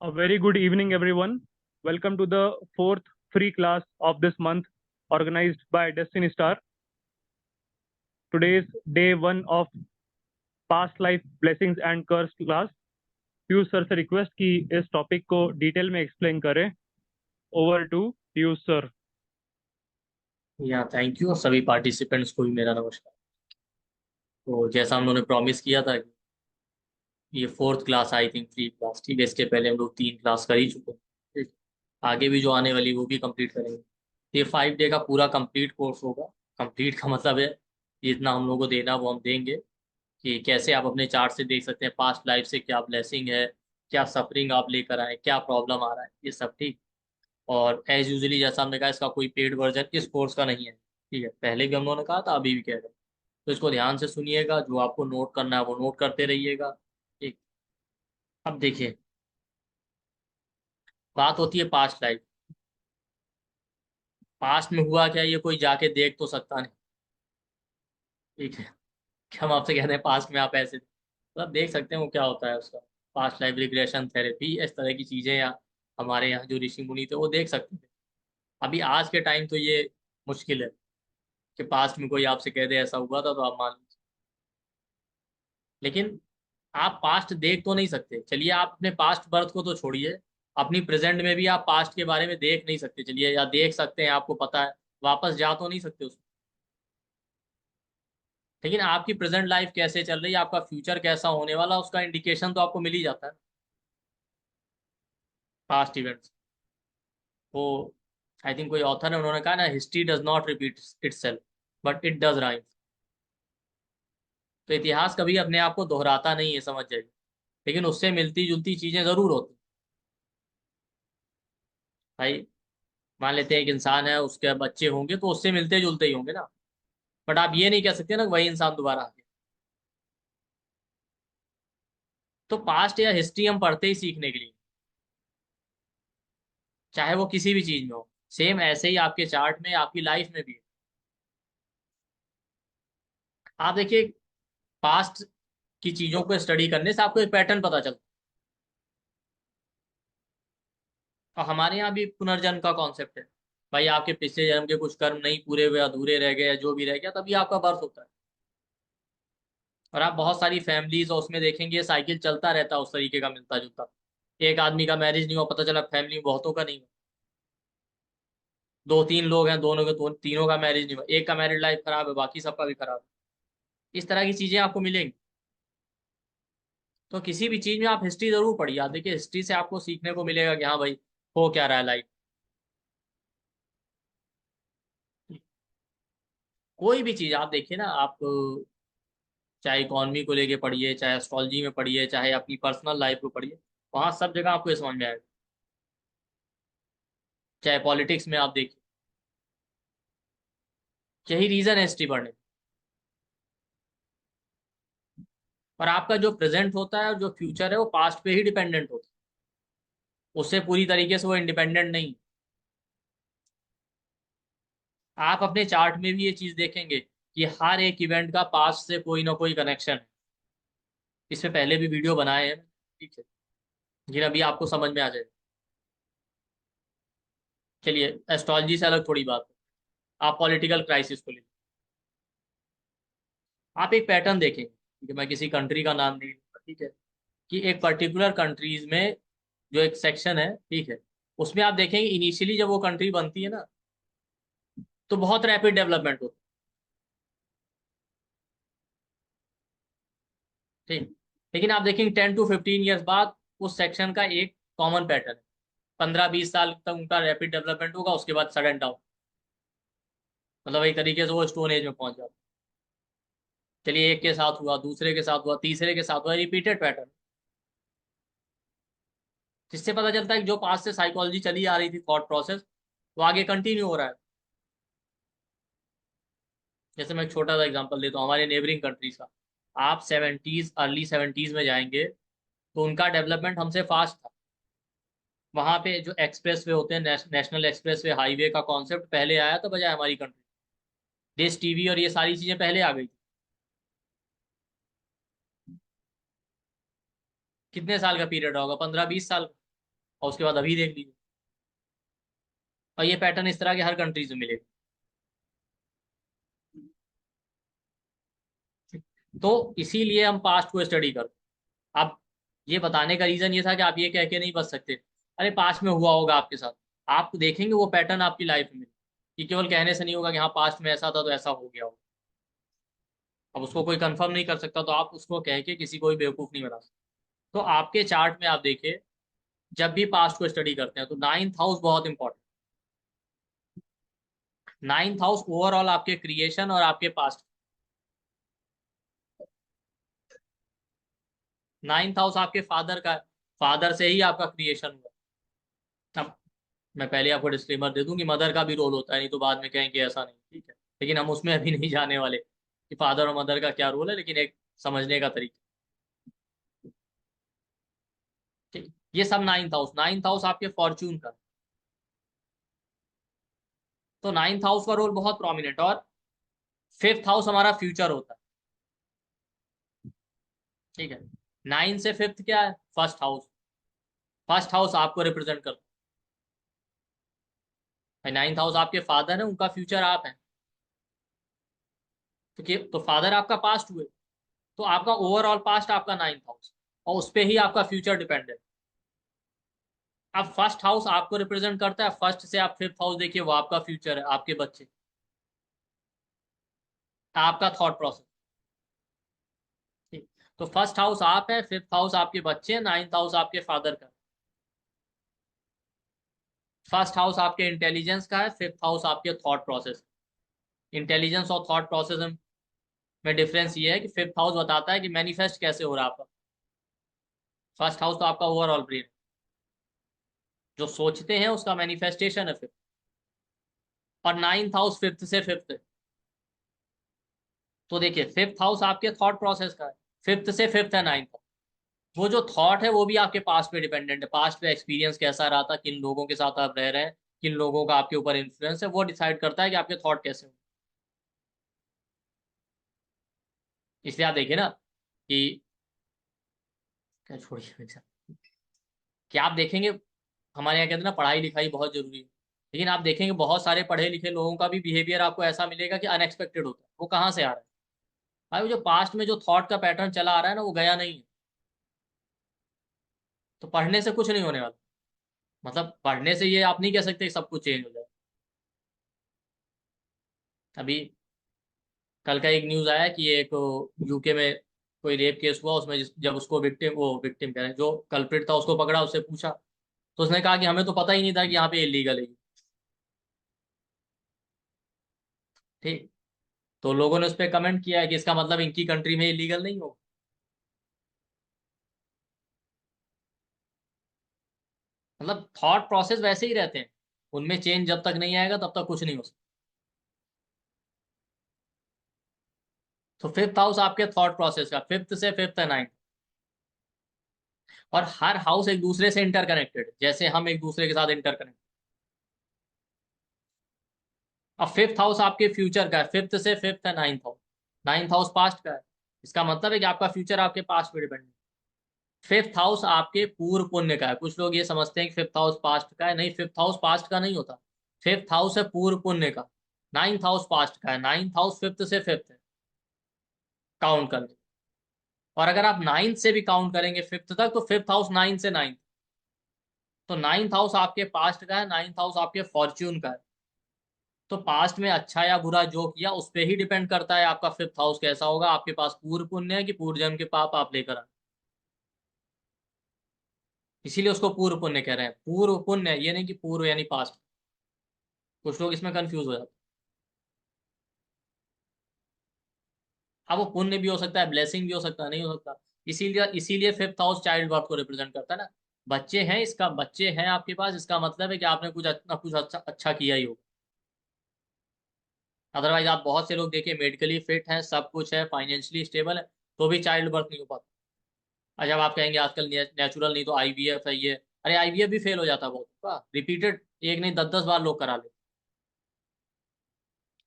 A very good evening, everyone. Welcome to the fourth free class of this month, organized by Destiny Star. Today is day one of past life blessings and curse class. Piyush sir से request कि इस topic को detail में explain करें. Over to Piyush sir. या thank you और सभी participants को भी मेरा नमस्कार। तो जैसा हम लोगों ने प्रॉमिस किया था कि ये fourth class I think free class, ठीक है। इसके पहले हम लोग 3 क्लास कर ही चुके हैं, ठीक। आगे भी जो आने वाली वो भी कंप्लीट करेंगे। ये 5 डे का पूरा कंप्लीट कोर्स होगा। कंप्लीट का मतलब है कि इतना हम लोग को देना वो हम देंगे कि कैसे आप अपने चार्ट से देख सकते हैं पास्ट लाइफ से क्या ब्लेसिंग है, क्या सफरिंग आप लेकर आए, क्या प्रॉब्लम आ रहा है, ये सब, ठीक। और एज यूजली जैसा हमने कहा, इसका कोई पेड वर्जन इस कोर्स का नहीं है, ठीक है। पहले भी हम लोगों ने कहा था, अभी भी कह रहे हैं। तो इसको ध्यान से सुनिएगा, जो आपको नोट करना है वो नोट करते रहिएगा, ठीक। अब देखिए, बात होती है पास्ट लाइफ। पास्ट में हुआ क्या, ये कोई जाके देख तो सकता नहीं, ठीक है। कि हम आपसे कहते हैं पास्ट में आप ऐसे, मतलब देख सकते हैं वो क्या होता है उसका। पास्ट लाइफ रिग्रेशन थेरेपी, इस तरह की चीजें, या हमारे यहाँ जो ऋषि मुनि थे वो देख सकते थे। अभी आज के टाइम तो ये मुश्किल है कि पास्ट में कोई आपसे कह दे ऐसा हुआ था तो आप मान लीजिए। लेकिन आप पास्ट देख तो नहीं सकते, चलिए आप अपने पास्ट बर्थ को तो छोड़िए, अपनी प्रेजेंट में भी आप पास्ट के बारे में देख नहीं सकते, चलिए, या देख सकते हैं, आपको पता है, वापस जा तो नहीं सकते उसमें। लेकिन आपकी प्रेजेंट लाइफ कैसे चल रही है, आपका फ्यूचर कैसा होने वाला, उसका इंडिकेशन तो आपको मिल ही जाता है पास्ट इवेंट्स। वो आई थिंक कोई ऑथर है, उन्होंने कहा ना, history does not repeat itself but it does rhyme. तो इतिहास कभी अपने आप को दोहराता नहीं है, समझ जाइए। लेकिन उससे मिलती जुलती चीजें जरूर होती भाई। मान लेते हैं एक इंसान है, उसके बच्चे होंगे तो उससे मिलते जुलते ही होंगे ना। बट आप ये नहीं कह सकते ना कि वही इंसान दोबारा आ गया। तो पास्ट या हिस्ट्री हम पढ़ते ही सीखने के लिए, चाहे वो किसी भी चीज में हो। सेम ऐसे ही आपके चार्ट में, आपकी लाइफ में भी है। आप देखिए, पास्ट की चीजों को स्टडी करने से आपको एक पैटर्न पता चलता है। और हमारे यहाँ भी पुनर्जन्म का कॉन्सेप्ट है। भाई आपके पिछले जन्म के कुछ कर्म नहीं पूरे हुए, अधूरे रह गए, या जो भी रह गया, तभी आपका बर्थ होता है। और आप बहुत सारी फैमिलीज और उसमें देखेंगे साइकिल चलता रहता है उस तरीके का, मिलता जुलता। एक आदमी का मैरिज नहीं हुआ, पता चला फैमिली में बहुतों का नहीं हुआ। दो तीन लोग हैं, दोनों के तीनों का मैरिज नहीं हुआ, एक का मैरिड लाइफ खराब है, बाकी सबका भी खराब है। इस तरह की चीजें आपको मिलेंगी। तो किसी भी चीज में आप हिस्ट्री जरूर पढ़िए। आप देखिए, हिस्ट्री से आपको सीखने को मिलेगा कि हाँ भाई, हो क्या रहा है लाइफ। कोई भी चीज आप देखिए ना, आप चाहे इकोनॉमी को लेके पढ़िए, चाहे एस्ट्रोलॉजी में पढ़िए, चाहे अपनी पर्सनल लाइफ को पढ़िए, वहां सब जगह आपको ये समझ में आएगा। चाहे पॉलिटिक्स में आप देखिए, यही रीजन है हिस्ट्री पढ़ने का। और आपका जो प्रेजेंट होता है और जो फ्यूचर है वो पास्ट पे ही डिपेंडेंट होता है, उससे पूरी तरीके से वो इंडिपेंडेंट नहीं। आप अपने चार्ट में भी ये चीज देखेंगे कि हर एक इवेंट का पास्ट से कोई ना कोई कनेक्शन है। इससे पहले भी वीडियो बनाए हैं, ठीक है, लेकिन अभी आपको समझ में आ जाएगा। चलिए, एस्ट्रोलॉजी से अलग थोड़ी बात है। आप पॉलिटिकल क्राइसिस को लीजिए, आप एक पैटर्न देखेंगे, ठीक है। मैं किसी कंट्री का नाम नहीं लूंगा, ठीक है, कि एक पर्टिकुलर कंट्रीज में जो एक सेक्शन है, ठीक है, उसमें आप देखेंगे इनिशियली जब वो कंट्री बनती है ना, तो बहुत रैपिड डेवलपमेंट होती है, ठीक। लेकिन आप देखेंगे 10 to 15 ईयर्स बाद उस सेक्शन का एक कॉमन पैटर्न है। 15-20 साल तक उनका रैपिड डेवलपमेंट होगा, उसके बाद सडन डाउन। मतलब एक तरीके से वो स्टोन एज में पहुंच जाता है। चलिए, एक के साथ हुआ, दूसरे के साथ हुआ, तीसरे के साथ हुआ, रिपीटेड पैटर्न। जिससे पता चलता है कि जो पास से साइकोलॉजी चली आ रही थी, थॉट प्रोसेस, वो आगे कंटिन्यू हो रहा है। जैसे मैं एक छोटा सा एग्जांपल देता हूँ, हमारे नेबरिंग कंट्रीज का। आप सेवेंटीज, अर्ली 70s में जाएंगे तो उनका डेवलपमेंट हमसे फास्ट था। वहां पे जो एक्सप्रेस वे होते हैं, नेशनल एक्सप्रेस वे, हाईवे का कॉन्सेप्ट पहले आया था बजाय हमारी कंट्री। डिश टीवी और ये सारी चीजें पहले आ गई थी। कितने साल का पीरियड होगा, 15-20 साल। और उसके बाद अभी देख लीजिए, और ये पैटर्न इस तरह के हर कंट्रीज में मिलेगा। तो इसीलिए हम पास्ट को स्टडी करते। अब ये बताने का रीजन ये था कि आप ये कह के नहीं बच सकते अरे पास्ट में हुआ होगा आपके साथ। आप देखेंगे वो पैटर्न आपकी लाइफ में, कि केवल कहने से नहीं होगा कि हाँ पास्ट में ऐसा था तो ऐसा हो गया हो। अब उसको कोई कंफर्म नहीं कर सकता, तो आप उसको कह के किसी को भी बेवकूफ नहीं बना सकते। तो आपके चार्ट में आप देखिए, जब भी पास्ट को स्टडी करते हैं तो नाइन्थ हाउस बहुत इंपॉर्टेंट। नाइन्थ हाउस ओवरऑल आपके क्रिएशन और आपके पास्ट। नाइन्थ हाउस आपके फादर का, फादर से ही आपका क्रिएशन हुआ। अब मैं पहले आपको डिस्क्लेमर दे दूं कि मदर का भी रोल होता है, नहीं तो बाद में कहें कि ऐसा नहीं, ठीक है। लेकिन हम उसमें अभी नहीं जाने वाले कि फादर और मदर का क्या रोल है, लेकिन एक समझने का तरीका। ठीक, ये सब नाइन्थ हाउस, नाइन्थ हाउस आपके फॉर्च्यून का। तो नाइन्थ हाउस का रोल बहुत प्रोमिनेंट। और फिफ्थ हाउस हमारा फ्यूचर होता है, ठीक है। नाइन से फिफ्थ क्या है? First house. फर्स्ट हाउस आपको रिप्रेजेंट करता है। नाइन्थ हाउस आपके फादर है, उनका फ्यूचर आप है। तो फादर आपका पास्ट हुए, तो आपका ओवरऑल पास्ट आपका नाइन्थ हाउस, और उस पर ही आपका फ्यूचर डिपेंडेंट। अब फर्स्ट हाउस आपको रिप्रेजेंट करता है, फर्स्ट से आप फिफ्थ हाउस देखिए, वो आपका फ्यूचर है, आपके बच्चे, आपका थॉट प्रोसेस। ठीक, तो फर्स्ट हाउस आप है, फिफ्थ हाउस आपके बच्चे, नाइन्थ हाउस आपके फादर का। फर्स्ट हाउस आपके इंटेलिजेंस का है, फिफ्थ हाउस आपके थॉट प्रोसेस। इंटेलिजेंस और थॉट प्रोसेस में डिफरेंस ये है कि फिफ्थ हाउस बताता है कि मैनिफेस्ट कैसे हो रहा है आपका। फर्स्ट हाउस तो आपका ओवरऑल ब्रेन, जो सोचते हैं उसका मैनिफेस्टेशन है फिफ्थ। और नाइन्थ हाउस फिफ्थ से फिफ्थ है। तो देखिए फिफ्थ हाउस आपके थॉट प्रोसेस का है, फिफ्थ से फिफ्थ है नाइन्थ हाउस। वो जो थॉट है वो भी आपके पास्ट पे डिपेंडेंट है, पास्ट पे एक्सपीरियंस कैसा रहा था, किन लोगों के साथ आप रह रहे हैं, किन लोगों का आपके ऊपर इन्फ्लुएंस है, वो डिसाइड करता है कि आपके थॉट कैसे हो। इसलिए आप देखिए ना कि क्या, छोड़िए हमेशा, कि आप देखेंगे हमारे यहाँ कहते हैं ना पढ़ाई लिखाई बहुत जरूरी है, लेकिन आप देखेंगे बहुत सारे पढ़े लिखे लोगों का भी बिहेवियर आपको ऐसा मिलेगा कि अनएक्सपेक्टेड होता है। वो कहाँ से आ रहा है? भाई वो जो पास्ट में जो थॉट का पैटर्न चला आ रहा है ना, वो गया नहीं है। तो पढ़ने से कुछ नहीं होने वाला। मतलब पढ़ने से ये आप नहीं कह सकते कि सब कुछ चेंज हो जाए। अभी कल का एक न्यूज आया कि एक यूके में कोई रेप केस हुआ, उसमें जब उसको विक्टिम, वो विक्टिम कह रहे हैं, जो कल्प्रिट था, उसको पकड़ा, उससे पूछा, तो उसने कहा कि हमें तो पता ही नहीं था कि यहाँ पे इलीगल है। ठीक, तो लोगों ने उस पर कमेंट किया है कि इसका मतलब इनकी कंट्री में इलीगल नहीं हो। मतलब थॉट प्रोसेस वैसे ही रहते हैं, उनमें चेंज जब तक नहीं आएगा तब तक कुछ नहीं हो सकता। तो फिफ्थ हाउस आपके थॉट प्रोसेस का, फिफ्थ से फिफ्थ है नाइन्थ। और हर हाउस एक दूसरे से इंटरकनेक्टेड, जैसे हम एक दूसरे के साथ इंटरकनेक्ट। अब फिफ्थ हाउस आपके फ्यूचर का है, फिफ्थ से फिफ्थ है ninth house. Ninth house past का है, इसका मतलब है कि आपका फ्यूचर आपके पास्ट पे डिपेंड है। फिफ्थ हाउस आपके पूर्व पुण्य का है। कुछ लोग ये समझते हैं कि फिफ्थ हाउस पास्ट का है, नहीं, फिफ्थ हाउस पास्ट का नहीं होता। फिफ्थ हाउस है पूर्व पुण्य का। नाइन्थ हाउस पास्ट का है, नाइन्थ हाउस फिफ्थ से फिफ्थ है, काउंट कर। और अगर आप नाइन्थ से भी काउंट करेंगे फिफ्थ तक, तो फिफ्थ हाउस नाइन्थ से नाइन्थ। तो नाइन्थ हाउस आपके पास्ट का है, नाइन्थ हाउस आपके फॉर्च्यून का है। तो पास्ट में अच्छा या बुरा जो किया उस पर ही डिपेंड करता है आपका फिफ्थ हाउस कैसा होगा, आपके पास पूर्व पुण्य है कि पूर्व जन्म के पाप आप लेकर आए। इसीलिए उसको पूर्व पुण्य कह रहे हैं। पूर्व पुण्य, ये नहीं कि पूर्व यानी पास्ट। कुछ लोग इसमें कंफ्यूज हो जाते हैं। अब वो पुण्य भी हो सकता है, ब्लेसिंग भी हो सकता है, नहीं हो सकता। इसीलिए इसीलिए फिफ्थ हाउस चाइल्ड बर्थ को रिप्रेजेंट करता है ना। बच्चे हैं, इसका बच्चे हैं आपके पास, इसका मतलब है कि आपने कुछ अच्छा अच्छा किया ही होगा। अदरवाइज आप बहुत से लोग देखिए मेडिकली फिट हैं, सब कुछ है, फाइनेंशियली स्टेबल है, तो भी चाइल्ड बर्थ नहीं हो पाता। अच्छा, अब आप कहेंगे आजकल नेचुरल नहीं तो आईवीएफ है ये। अरे आईवीएफ भी फेल हो जाता है बहुत का, रिपीटेड, एक नहीं 10-10 बार लोग करा ले।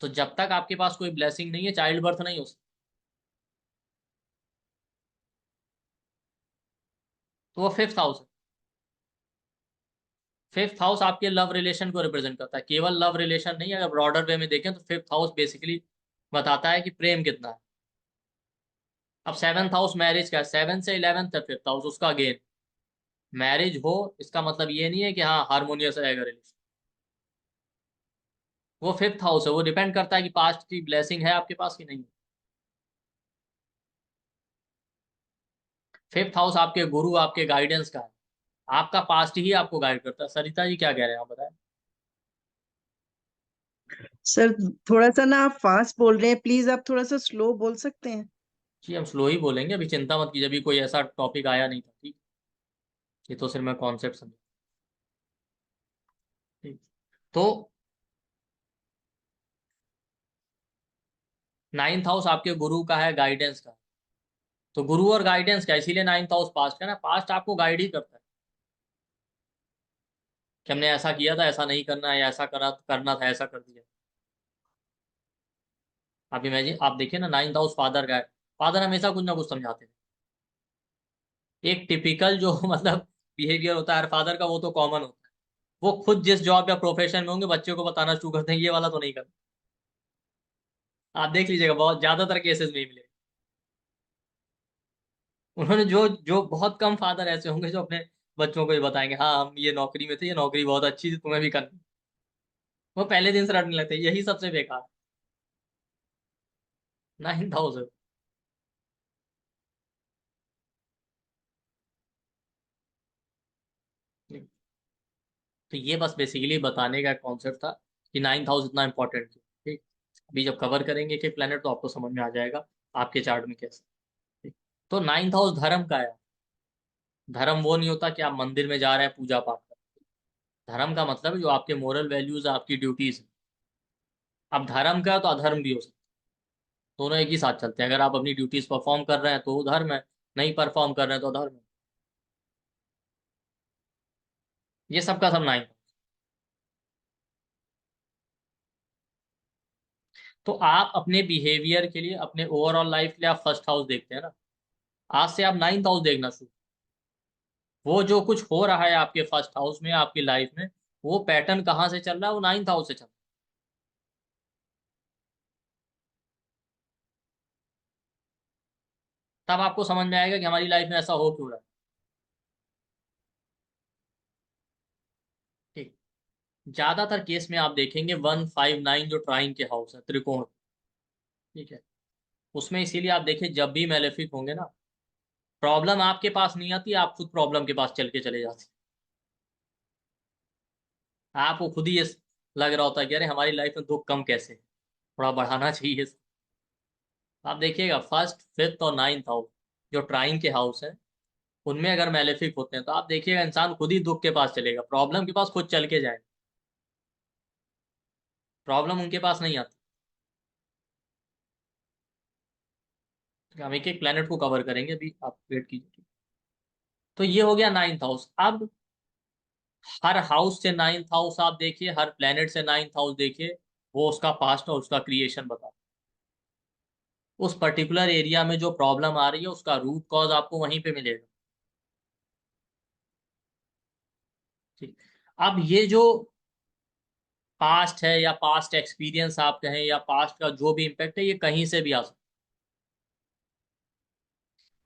तो जब तक आपके पास कोई ब्लेसिंग नहीं है, चाइल्ड बर्थ नहीं हो सकती। तो वो फिफ्थ हाउस है। फिफ्थ हाउस आपके लव रिलेशन को रिप्रेजेंट करता है, केवल लव रिलेशन नहीं, अगर ब्रॉडर वे में देखें तो फिफ्थ हाउस बेसिकली बताता है कि प्रेम कितना है। अब सेवन्थ हाउस मैरिज का है, 7 से 11th है फिफ्थ हाउस, उसका गेन। मैरिज हो इसका मतलब ये नहीं है कि हाँ हारमोनियस रहेगा रिलेशन, वो फिफ्थ हाउस है, वो डिपेंड करता है कि पास्ट की ब्लेसिंग है आपके पास कि नहीं। फिफ्थ हाउस आपके गुरु, आपके गाइडेंस का है, आपका पास्ट ही आपको गाइड करता है। सरिता जी क्या कह रहे हैं आप बताएं। सर थोड़ा सा ना आप फास्ट बोल रहे हैं, प्लीज आप थोड़ा सा स्लो बोल सकते हैं। जी हम स्लो ही बोलेंगे, अभी चिंता मत कीजिए, अभी कोई ऐसा टॉपिक आया नहीं था, ठीक। ये तो सिर्फ मैं कॉन्सेप्ट समझ, ठीक। तो नाइन्थ हाउस आपके गुरु का है, गाइडेंस का। तो गुरु और गाइडेंस का, इसीलिए नाइन्थ हाउस पास्ट का ना, पास्ट आपको गाइड ही करता है कि हमने ऐसा किया था, ऐसा नहीं करना है, ऐसा करा करना था, ऐसा कर दिया। आप इमेजिन, आप देखिए ना, नाइन्थ हाउस फादर का है, फादर हमेशा कुछ ना कुछ समझाते हैं। एक टिपिकल जो मतलब बिहेवियर होता है हर फादर का, वो तो कॉमन होता है। वो खुद जिस जॉब या प्रोफेशन में होंगे बच्चों को बताना शुरू करते हैं, ये वाला तो नहीं करना। आप देख लीजिएगा, बहुत ज्यादातर केसेस में ही मिलेगा। उन्होंने जो जो बहुत कम फादर ऐसे होंगे जो अपने बच्चों को ही बताएंगे, हाँ हम ये नौकरी में थे, ये नौकरी बहुत अच्छी थी, तुम्हें भी करनी। वो पहले दिन से रटने लगते हैं, यही सबसे बेकार। 9,000। तो ये बस बेसिकली बताने का कॉन्सेप्ट था कि 9,000 इतना इंपॉर्टेंट क्यों, ठीक। अभी जब कवर करेंगे कि प्लेनेट तो आपको समझ में आ जाएगा आपके चार्ट में कैसे, ठीक। तो 9,000 धर्म का है। धर्म वो नहीं होता कि आप मंदिर में जा रहे हैं पूजा पाठ कर। धर्म का मतलब है जो आपके मोरल वैल्यूज, आपकी ड्यूटीज है। अब धर्म का है तो अधर्म भी हो सकता है, दोनों एक ही साथ चलते हैं। अगर आप अपनी ड्यूटीज परफॉर्म कर रहे हैं तो वो धर्म है, नहीं परफॉर्म कर रहे हैं तो अधर्म है। ये सबका सब नाइन। तो आप अपने बिहेवियर के लिए, अपने ओवरऑल लाइफ के लिए आप फर्स्ट हाउस देखते हैं ना, आज से आप 9th हाउस देखना शुरू। वो जो कुछ हो रहा है आपके फर्स्ट हाउस में, आपकी लाइफ में, वो पैटर्न कहाँ से चल रहा है, वो 9th हाउस से चल रहा है। तब आपको समझ में आएगा कि हमारी लाइफ में ऐसा हो क्यों रहा है, ठीक। ज्यादातर केस में आप देखेंगे 159 जो ट्राइन के हाउस है, त्रिकोण, ठीक है, उसमें इसीलिए आप देखिए जब भी मेलेफिक होंगे ना, प्रॉब्लम आपके पास नहीं आती, आप खुद प्रॉब्लम के पास चल के चले जाते हैं। आपको खुद ही ये लग रहा होता है कि अरे हमारी लाइफ में दुख कम कैसे, थोड़ा बढ़ाना चाहिए। आप देखिएगा फर्स्ट, फिफ्थ और 9th हाउस जो ट्राइन के हाउस है, उनमें अगर मेलेफिक होते हैं तो आप देखिएगा इंसान खुद ही दुख के पास चलेगा, प्रॉब्लम के पास खुद चल के जाए, प्रॉब्लम उनके पास नहीं आती। तो हम एक एक प्लेनेट को कवर करेंगे, अभी आप वेट कीजिए। तो ये हो गया 9th हाउस। अब हर हाउस से 9th हाउस आप देखिए, हर प्लेनेट से 9th हाउस देखिए, वो उसका पास्ट और उसका क्रिएशन बता, उस पर्टिकुलर एरिया में जो प्रॉब्लम आ रही है उसका रूट कॉज आपको वहीं पे मिलेगा, ठीक। अब ये जो पास्ट है या पास्ट एक्सपीरियंस आप कहें या पास्ट का जो भी इम्पैक्ट है, ये कहीं से भी आ सकता है।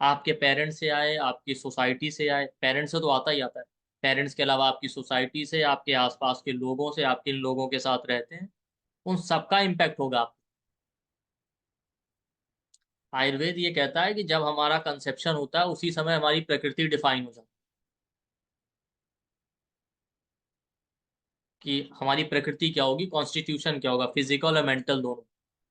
आपके पेरेंट्स से आए, आपकी सोसाइटी से आए, पेरेंट्स से तो आता ही आता है, पेरेंट्स के अलावा आपकी सोसाइटी से, आपके आसपास के लोगों से, आप किन लोगों के साथ रहते हैं, उन सबका इम्पैक्ट होगा आप। आयुर्वेद ये कहता है कि जब हमारा कंसेप्शन होता है उसी समय हमारी प्रकृति डिफाइन हो जाती है, कि हमारी प्रकृति क्या होगी, कॉन्स्टिट्यूशन क्या होगा, फिजिकल और मेंटल दोनों।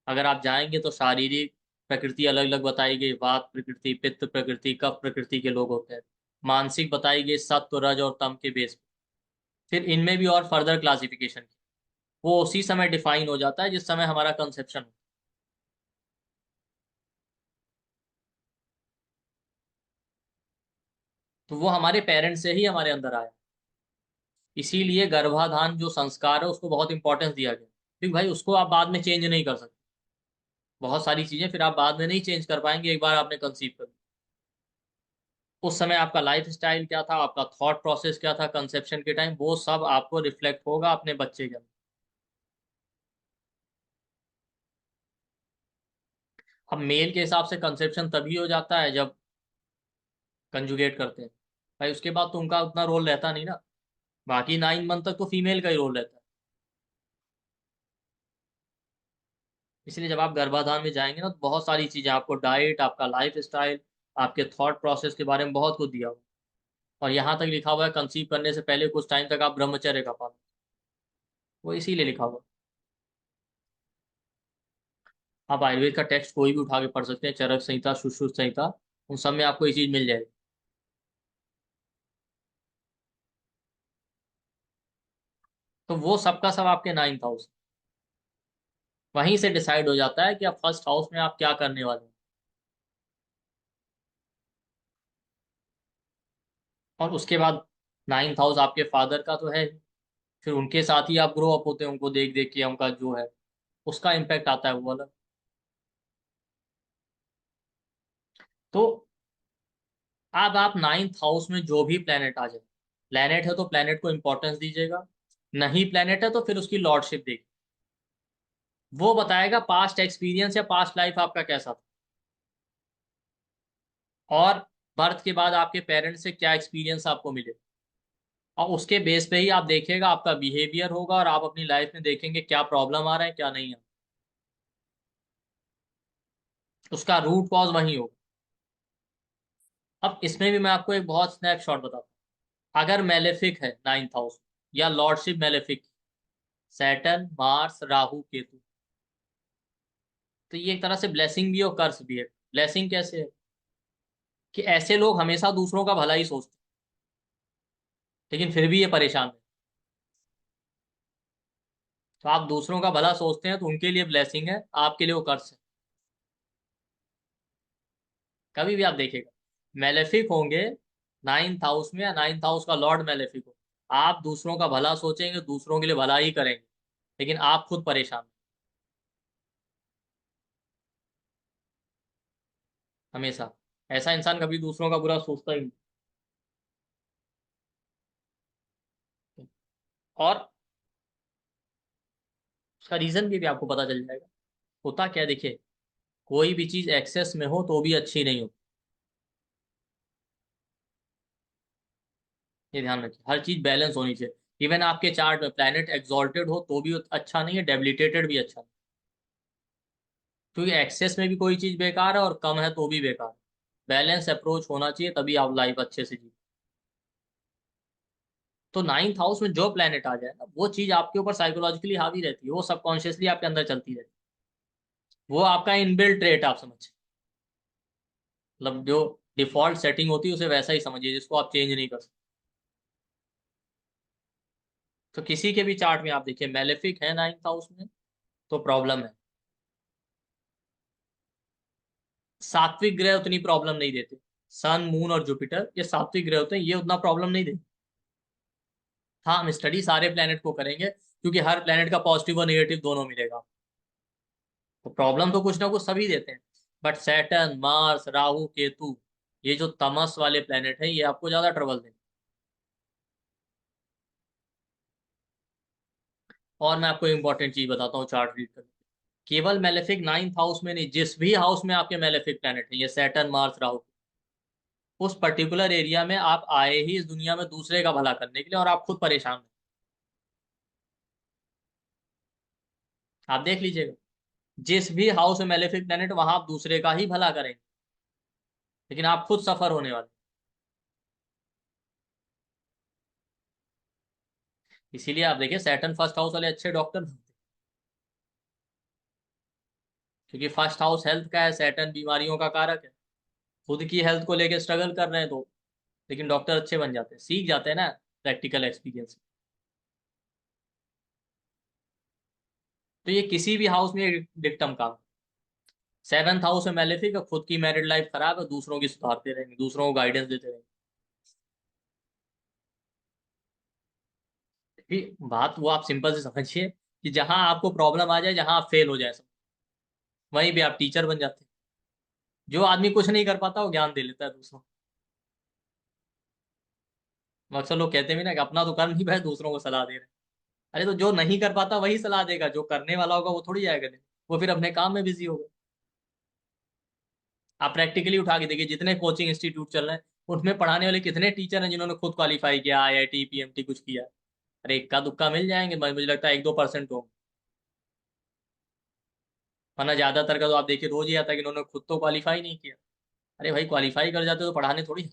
अगर आप जाएंगे तो शारीरिक प्रकृति अलग अलग बताई गई, वात प्रकृति, पित्त प्रकृति, कफ प्रकृति के लोग होते हैं। मानसिक बताई गई सत्व, रज और तम के बेस पे। फिर इनमें भी और फर्दर क्लासिफिकेशन, वो उसी समय डिफाइन हो जाता है जिस समय हमारा कंसेप्शन हो। तो वो हमारे पेरेंट्स से ही हमारे अंदर आया। इसीलिए गर्भाधान जो संस्कार है उसको बहुत इंपॉर्टेंस दिया गया, क्योंकि भाई उसको आप बाद में चेंज नहीं कर सकते। बहुत सारी चीजें फिर आप बाद में नहीं चेंज कर पाएंगे, एक बार आपने कंसीव कर लिया। उस समय आपका लाइफ स्टाइल क्या था, आपका थॉट प्रोसेस क्या था कंसेप्शन के टाइम, वो सब आपको रिफ्लेक्ट होगा अपने बच्चे के अंदर। अब मेल के हिसाब से कंसेप्शन तभी हो जाता है जब कंजुगेट करते हैं, भाई उसके बाद तो उनका उतना रोल रहता नहीं ना, बाकी 9 मंथ तक तो फीमेल का ही रोल रहता है। इसलिए जब आप गर्भाधान में जाएंगे ना, तो बहुत सारी चीजें आपको, डाइट, आपका लाइफ स्टाइल, आपके थॉट प्रोसेस के बारे में बहुत कुछ दिया हुआ। और यहाँ तक लिखा हुआ है कंसीव करने से पहले कुछ टाइम तक आप ब्रह्मचर्य का पालन, वो इसीलिए लिखा हुआ है। आप आयुर्वेद का टेक्स्ट कोई भी उठा के पढ़ सकते हैं, चरक संहिता, सुश्रुत संहिता, उन सब में आपको ये चीज मिल जाएगी। तो वो सबका सब आपके 9th हाउस, वहीं से डिसाइड हो जाता है कि आप फर्स्ट हाउस में आप क्या करने वाले हैं। और उसके बाद 9th हाउस आपके फादर का तो है, फिर उनके साथ ही आप ग्रो अप होते हैं, उनको देख देख के उनका जो है उसका इम्पैक्ट आता है वो अलग। तो अब आप 9th हाउस में जो भी प्लेनेट आ जाए, प्लेनेट है तो प्लेनेट को इंपॉर्टेंस दीजिएगा, नहीं प्लेनेट है तो फिर उसकी लॉर्डशिप देखिए, वो बताएगा पास्ट एक्सपीरियंस या पास्ट लाइफ आपका कैसा था, और बर्थ के बाद आपके पेरेंट्स से क्या एक्सपीरियंस आपको मिले, और उसके बेस पे ही आप देखिएगा आपका बिहेवियर होगा, और आप अपनी लाइफ में देखेंगे क्या प्रॉब्लम आ रहा है क्या नहीं है, उसका रूट कॉज वही होगा। अब इसमें भी मैं आपको एक बहुत स्नैपशॉट बताता हूँ। अगर मेलेफिक है 9th हाउस, या lordship malefic, Saturn, Mars, Rahu, Ketu, तो ये एक तरह से ब्लेसिंग भी है और कर्स भी है। ब्लेसिंग कैसे है कि ऐसे लोग हमेशा दूसरों का भला ही सोचते हैं, लेकिन फिर भी ये परेशान है। तो आप दूसरों का भला सोचते हैं तो उनके लिए ब्लेसिंग है, आपके लिए वो कर्स है। कभी भी आप देखिएगा मेलेफिक होंगे 9th हाउस में, या 9th हाउस का लॉर्ड मेलेफिक हो, आप दूसरों का भला सोचेंगे, दूसरों के लिए भला ही करेंगे, लेकिन आप खुद परेशान हमेशा। ऐसा इंसान कभी दूसरों का बुरा सोचता ही नहीं। और उसका रीजन भी आपको पता चल जाएगा। होता क्या है, देखिए, कोई भी चीज एक्सेस में हो तो भी अच्छी नहीं होती, ये ध्यान रखिए, हर चीज बैलेंस होनी चाहिए। इवन आपके चार्ट में प्लैनेट एक्सॉल्टेड हो तो भी अच्छा नहीं है, डेबिलिटेटेड भी अच्छा नहीं, क्योंकि एक्सेस में भी कोई चीज बेकार है और कम है तो भी बेकार है। बैलेंस अप्रोच होना चाहिए, तभी आप लाइफ अच्छे से जी। तो 9th हाउस में जो प्लैनेट आ जाए ना, वो चीज आपके ऊपर साइकोलॉजिकली हावी रहती है, वो सबकॉन्शियसली आपके अंदर चलती रहती है, वो आपका इनबिल्ट ट्रेट आप समझिए, मतलब जो डिफॉल्ट सेटिंग होती है उसे वैसा ही समझिए, जिसको आप चेंज नहीं कर सकते। तो किसी के भी चार्ट में आप देखिए मेलेफिक है 9th हाउस में, तो प्रॉब्लम है। सात्विक ग्रह उतनी प्रॉब्लम नहीं देते, सन, मून और जुपिटर ये सात्विक ग्रह होते हैं, ये उतना प्रॉब्लम नहीं देते। हाँ, हम स्टडी सारे प्लेनेट को करेंगे, क्योंकि हर प्लेनेट का पॉजिटिव और नेगेटिव दोनों मिलेगा, तो प्रॉब्लम तो कुछ ना कुछ सभी देते हैं। But Saturn, Mars, Rahu, Ketu, ये जो तमस वाले प्लेनेट है, ये आपको ज्यादा ट्रबल देंगे। और मैं आपको इंपॉर्टेंट चीज बताता हूँ चार्ट रीड करके, केवल मेलेफिक 9th हाउस में नहीं, जिस भी हाउस में आपके मेलेफिक प्लेनेट है, ये सैटर्न, मार्स, राहु, उस पर्टिकुलर एरिया में आप आए ही इस दुनिया में दूसरे का भला करने के लिए, और आप खुद परेशान हैं। आप देख लीजिएगा, जिस भी हाउस में मेलेफिक प्लेनेट, वहां आप दूसरे का ही भला करेंगे, लेकिन आप खुद सफर होने वाले। इसीलिए आप देखिए सैटर्न फर्स्ट हाउस वाले अच्छे डॉक्टर बनते हैं, क्योंकि फर्स्ट हाउस हेल्थ का है, सैटर्न बीमारियों का कारक है, खुद की हेल्थ को लेकर स्ट्रगल कर रहे हैं तो, लेकिन डॉक्टर अच्छे बन जाते हैं, सीख जाते हैं ना प्रैक्टिकल एक्सपीरियंस। तो ये किसी भी हाउस में डिक्टम काम। 7th हाउस में मेलेफिक है, खुद की मैरिड लाइफ खराब है, दूसरों की सुधारते रहेंगे, दूसरों को गाइडेंस देते रहेंगे। बात वो आप सिंपल से समझिए कि जहां आपको प्रॉब्लम आ जाए, जहां आप फेल हो जाए सब, वहीं पे आप टीचर बन जाते हैं। जो आदमी कुछ नहीं कर पाता वो ज्ञान दे लेता है दूसरों को। अक्सर लोग कहते हैं ना कि अपना तो कर नहीं पाए, दूसरों को सलाह दे रहे हैं। अरे तो जो नहीं कर पाता वही सलाह देगा, जो करने वाला होगा वो थोड़ी जाएगा देने, वो फिर अपने काम में बिजी होगा। आप प्रैक्टिकली उठा के देखिए, जितने कोचिंग इंस्टीट्यूट चल रहे हैं उनमें पढ़ाने वाले कितने टीचर हैं जिन्होंने खुद क्वालिफाई किया, आईआईटी पीएमटी कुछ किया। अरे इक्का दुक्का मिल जाएंगे, मुझे लगता है 1-2% होंगे, वरना ज्यादातर का तो आप देखिए रोज ही आता है कि इन्होंने खुद तो क्वालिफाई नहीं किया। अरे भाई क्वालिफाई कर जाते तो पढ़ाने थोड़ी।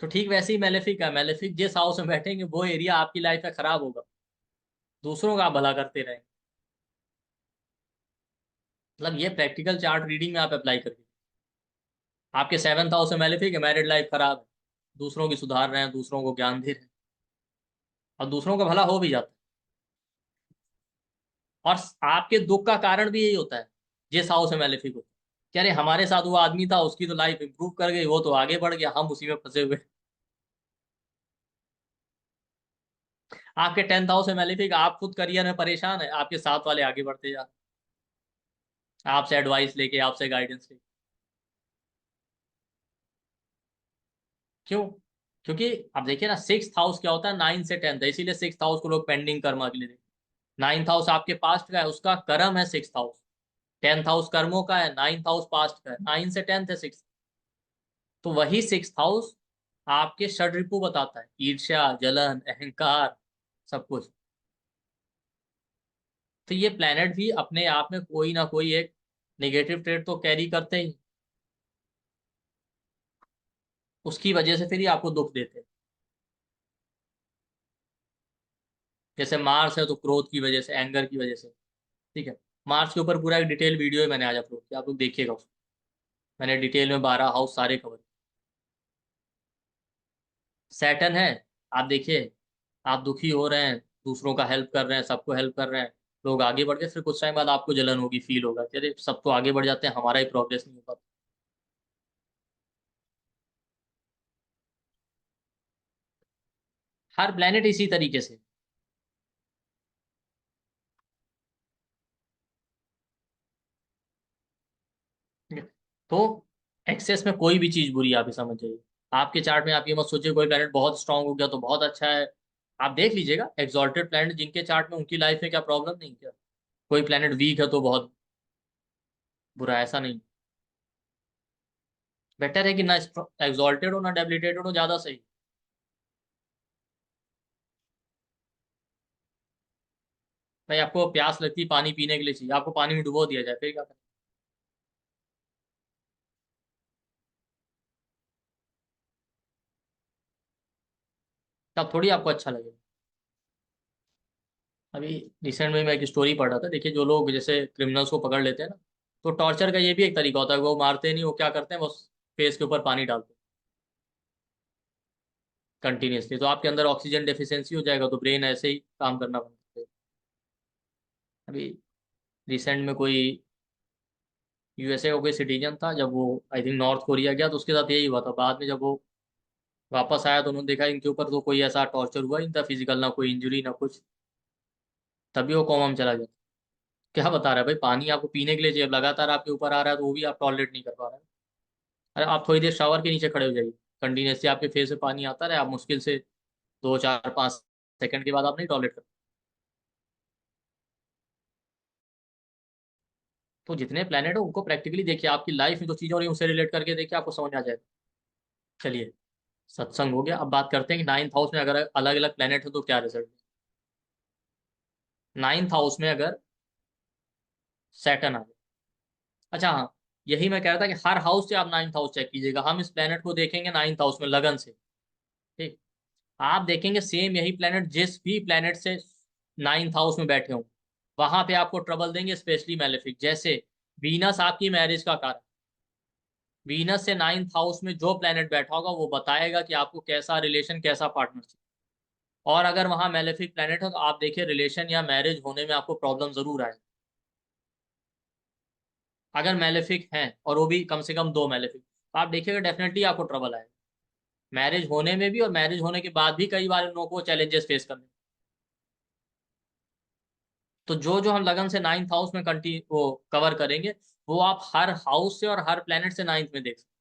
तो ठीक वैसे ही मैलेफिक है, मैलेफिक जिस हाउस में बैठेंगे वो एरिया आपकी लाइफ में खराब होगा, दूसरों का आप भला करते रहेंगे। मतलब ये प्रैक्टिकल चार्ट रीडिंग में आप अप्लाई करके, आपके 7th हाउस में मैलेफिक है, मैरिड लाइफ खराब है, दूसरों की सुधार रहे हैं, दूसरों को ज्ञान दे रहे हैं, और दूसरों का भला हो भी जाता है। और आपके दुख का कारण भी यही होता है, जिस हाउस में मैलेफिक होता है, कि अरे हमारे साथ वो आदमी था, उसकी तो लाइफ इंप्रूव कर गई, वो तो आगे बढ़ गया, हम उसी में फंसे हुए। आपके 10th हाउस में मैलेफिक, आप खुद करियर में परेशान है, आपके साथ वाले आगे बढ़ते जा, आपसे एडवाइस लेके, आपसे गाइडेंस लेके। क्यों? क्योंकि अब देखिए ना, 6th हाउस क्या होता है, 9 से 10th है, इसीलिए 6th हाउस को लोग पेंडिंग कर्मा के लिए देखते हैं। 9th हाउस आपके पास्ट का है, उसका कर्म है 6th हाउस। 10th हाउस कर्मों का है, 9th हाउस पास्ट का है, 9 से 10th है 6th। तो वही 6th हाउस आपके षड्रिपु बताता है, ईर्ष्या, जलन, अहंकार, सब कुछ। तो ये प्लेनेट भी अपने आप में कोई ना कोई एक नेगेटिव ट्रेड तो कैरी करते ही, उसकी वजह से फिर ही आपको दुख देते हैं। जैसे मार्स है तो क्रोध की वजह से, एंगर की वजह से, ठीक है। मार्स के ऊपर पूरा एक डिटेल वीडियो है, मैंने आज अपलोड किया, आप लोग देखिएगा उसको। मैंने डिटेल में 12 हाउस सारे कवर। सैटर्न है, आप देखिए, आप दुखी हो रहे हैं, दूसरों का हेल्प कर रहे हैं, सबको हेल्प कर रहे हैं, लोग आगे बढ़ गए, फिर कुछ टाइम बाद आपको जलन होगी, फील होगा कि अरे सब तो आगे बढ़ जाते हैं, हमारा ही प्रोग्रेस नहीं हो पाता। हर प्लेनेट इसी तरीके से। ठीक है? तो एक्सेस में कोई भी चीज बुरी आप ही समझ जाइए। आपके चार्ट में आप ये मत सोचिए कोई प्लेनेट बहुत स्ट्रांग हो गया तो बहुत अच्छा है। आप देख लीजिएगा एक्सॉल्टेड प्लेनेट जिनके चार्ट में, उनकी लाइफ में क्या प्रॉब्लम नहीं क्या, कोई प्लेनेट वीक है तो बहुत बुरा, ऐसा नहीं। बेटर है कि ना एक्सॉल्टेड हो ना डेबिलिटेटेड हो, ज्यादा सही। भाई आपको प्यास लगती, पानी पीने के लिए चाहिए, आपको पानी में डुबो दिया जाए, फिर क्या करें? तब थोड़ी आपको अच्छा लगेगा। अभी रिसेंट में मैं एक स्टोरी पढ़ रहा था, देखिए जो लोग जैसे क्रिमिनल्स को पकड़ लेते हैं ना, तो टॉर्चर का ये भी एक तरीका होता है, वो मारते नहीं, वो क्या करते हैं, बस फेस के ऊपर पानी डालते हैं कंटिन्यूसली, तो आपके अंदर ऑक्सीजन डेफिशिएंसी हो जाएगा, तो ब्रेन ऐसे ही काम करना बंद कर देगा। अभी रिसेंट में कोई यूएसए का कोई सिटीजन था, जब वो आई थिंक नॉर्थ कोरिया गया तो उसके साथ यही हुआ था। बाद में जब वो वापस आया तो उन्होंने देखा इनके ऊपर तो कोई ऐसा टॉर्चर हुआ ही नहीं था फिजिकल, ना कोई इंजरी ना कुछ, तभी वो कोमा में चला गया। क्या बता रहा है भाई, पानी आपको पीने के लिए चाहिए, अब लगातार आपके ऊपर आ रहा है तो वो भी आप टॉलरेट नहीं कर पा रहे हैं। अरे आप थोड़ी देर शावर के नीचे खड़े हो जाइए, कंटिन्यूसली आपके फेस से पानी आता रहे, आप मुश्किल से 2-4-5 सेकंड के बाद आप नहीं टॉलरेट कर। तो जितने प्लेनेट हो उनको प्रैक्टिकली देखिए, आपकी लाइफ में जो चीजें हो रही है उनसे रिलेट करके देखिए, आपको समझ आ जाएगा। चलिए, सत्संग हो गया, अब बात करते हैं कि 9th हाउस में अगर अलग अलग प्लेनेट हो तो क्या रिजल्ट। 9th हाउस में अगर सैटर्न आ जाए, अच्छा हाँ, यही मैं कह रहा था कि हर हाउस से आप 9th हाउस चेक कीजिएगा। हम इस प्लेनेट को देखेंगे 9th हाउस में लगन से, ठीक। आप देखेंगे सेम यही प्लेनेट जिस भी प्लेनेट से 9th हाउस में बैठे हों, वहां पे आपको ट्रबल देंगे, स्पेशली मैलेफिक। जैसे वीनस आपकी मैरिज का कारण, वीनस से 9th हाउस में जो प्लेनेट बैठा होगा वो बताएगा कि आपको कैसा रिलेशन, कैसा पार्टनरशिप। और अगर वहां मैलेफिक प्लेनेट है तो आप देखिए रिलेशन या मैरिज होने में आपको प्रॉब्लम जरूर आए। अगर मैलेफिक हैं और वो भी कम से कम 2 मैलेफिक, तो आप देखिएगा डेफिनेटली आपको ट्रबल आएगा, मैरिज होने में भी और मैरिज होने के बाद भी कई बार इन लोगों को चैलेंजेस फेस करने। तो जो जो हम लगन से 9th हाउस में कंटिन्यू वो कवर करेंगे, वो आप हर हाउस से और हर प्लेनेट से 9th में देख सकते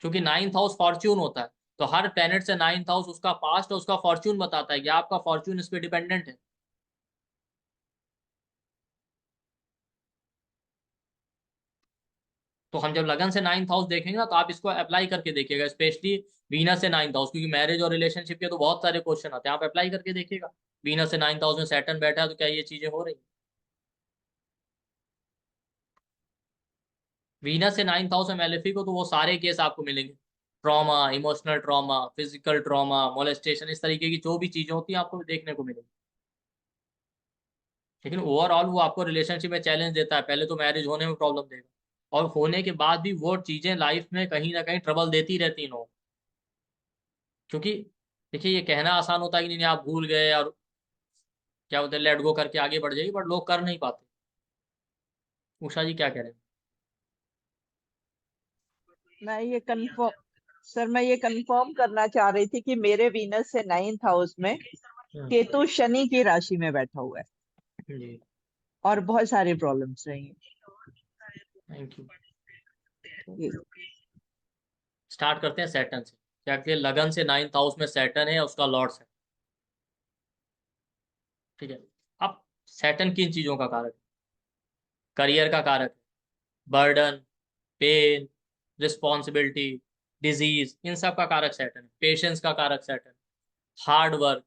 क्योंकि 9th हाउस फॉर्च्यून होता है, तो हर प्लेनेट से 9th हाउस उसका पास्ट और उसका फॉर्च्यून बताता है कि आपका फॉर्च्यून इस पे डिपेंडेंट है। तो हम जब लगन से 9th हाउस देखेंगे ना, तो आप इसको अप्लाई करके देखिएगा, स्पेशली वीनस से 9th हाउस, क्योंकि मैरिज और रिलेशनशिप के तो बहुत सारे क्वेश्चन आते हैं, आप अप्लाई करके देखिएगा। वीनस से 9th हाउस में सैटर्न बैठा है तो क्या ये चीजें हो रही? वीनस से 9th हाउस में मैलेफिक हो तो वो सारे केस आपको मिलेंगे, trauma, emotional trauma, physical trauma, molestation, इस तरीके की जो भी चीजें होती हैं आपको देखने को मिलेंगी। लेकिन ओवरऑल वो आपको रिलेशनशिप में चैलेंज देता है, पहले तो मैरिज होने में प्रॉब्लम देगा, और होने के बाद भी वो चीजें लाइफ में कहीं ना कहीं ट्रबल देती रहती हैं लोगों को। क्योंकि देखिए, ये कहना आसान होता है कि नहीं नहीं, आप भूल गए और क्या बोलते हैं लेट गो करके आगे बढ़ जाएगी, बट लोग कर नहीं पाते। उषा जी क्या कह रहे हैं? मैं ये कंफर्म सर मैं ये कंफर्म करना चाह रही थी कि मेरे वीनस से 9th हाउस में केतु शनि की राशि में बैठा हुआ है जी, और बहुत सारी प्रॉब्लम्स रही थैंक यू। हैं। स्टार्ट करते हैं सैटर्न से। क्या कि लगन से 9th हाउस में सैटर्न है, उसका लॉर्ड है, ठीक है। अब सैटर्न किन चीजों का कारक है? करियर का कारक है, बर्डन, पेन, रिस्पॉन्सिबिलिटी, डिजीज, इन सब का कारक सैटर्न है। पेशेंस का कारक सैटर्न, हार्ड वर्क,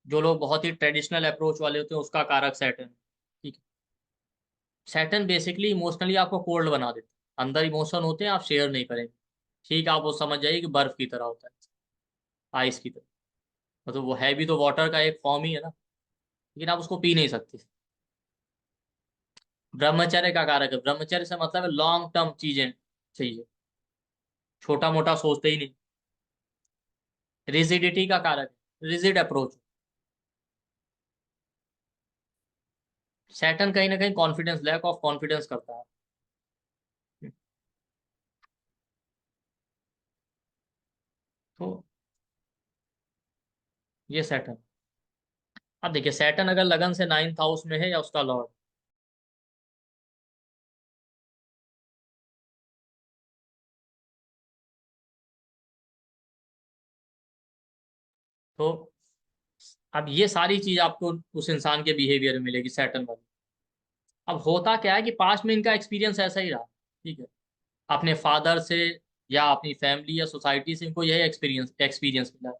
जो लोग बहुत ही ट्रेडिशनल अप्रोच वाले होते हैं उसका कारक सैटर्न, ठीक है। सैटर्न बेसिकली इमोशनली आपको कोल्ड बना देता है, अंदर इमोशन होते हैं आप शेयर नहीं करेंगे, ठीक, आप वो समझ जाइए कि बर्फ की तरह होता है, आइस की तरह, मतलब वो है भी तो वाटर का एक फॉर्म ही है ना, लेकिन आप उसको पी नहीं सकते। ब्रह्मचर्य का कारक है, ब्रह्मचर्य से मतलब है लॉन्ग टर्म चीजें चाहिए, छोटा मोटा सोचते ही नहीं। रिजिडिटी का कारक है, रिजिड अप्रोच। सैटर्न कहीं ना कहीं कॉन्फिडेंस, लैक ऑफ कॉन्फिडेंस करता है। तो ये सैटर्न। अब देखिए, सैटर्न अगर लगन से 9th हाउस में है या उसका लॉर्ड, तो अब ये सारी चीज आपको उस इंसान के बिहेवियर में मिलेगी सैटर्न वाली। अब होता क्या है कि पास्ट में इनका एक्सपीरियंस ऐसा ही रहा, ठीक है, अपने फादर से या अपनी फैमिली या सोसाइटी से इनको यही एक्सपीरियंस एक्सपीरियंस मिला है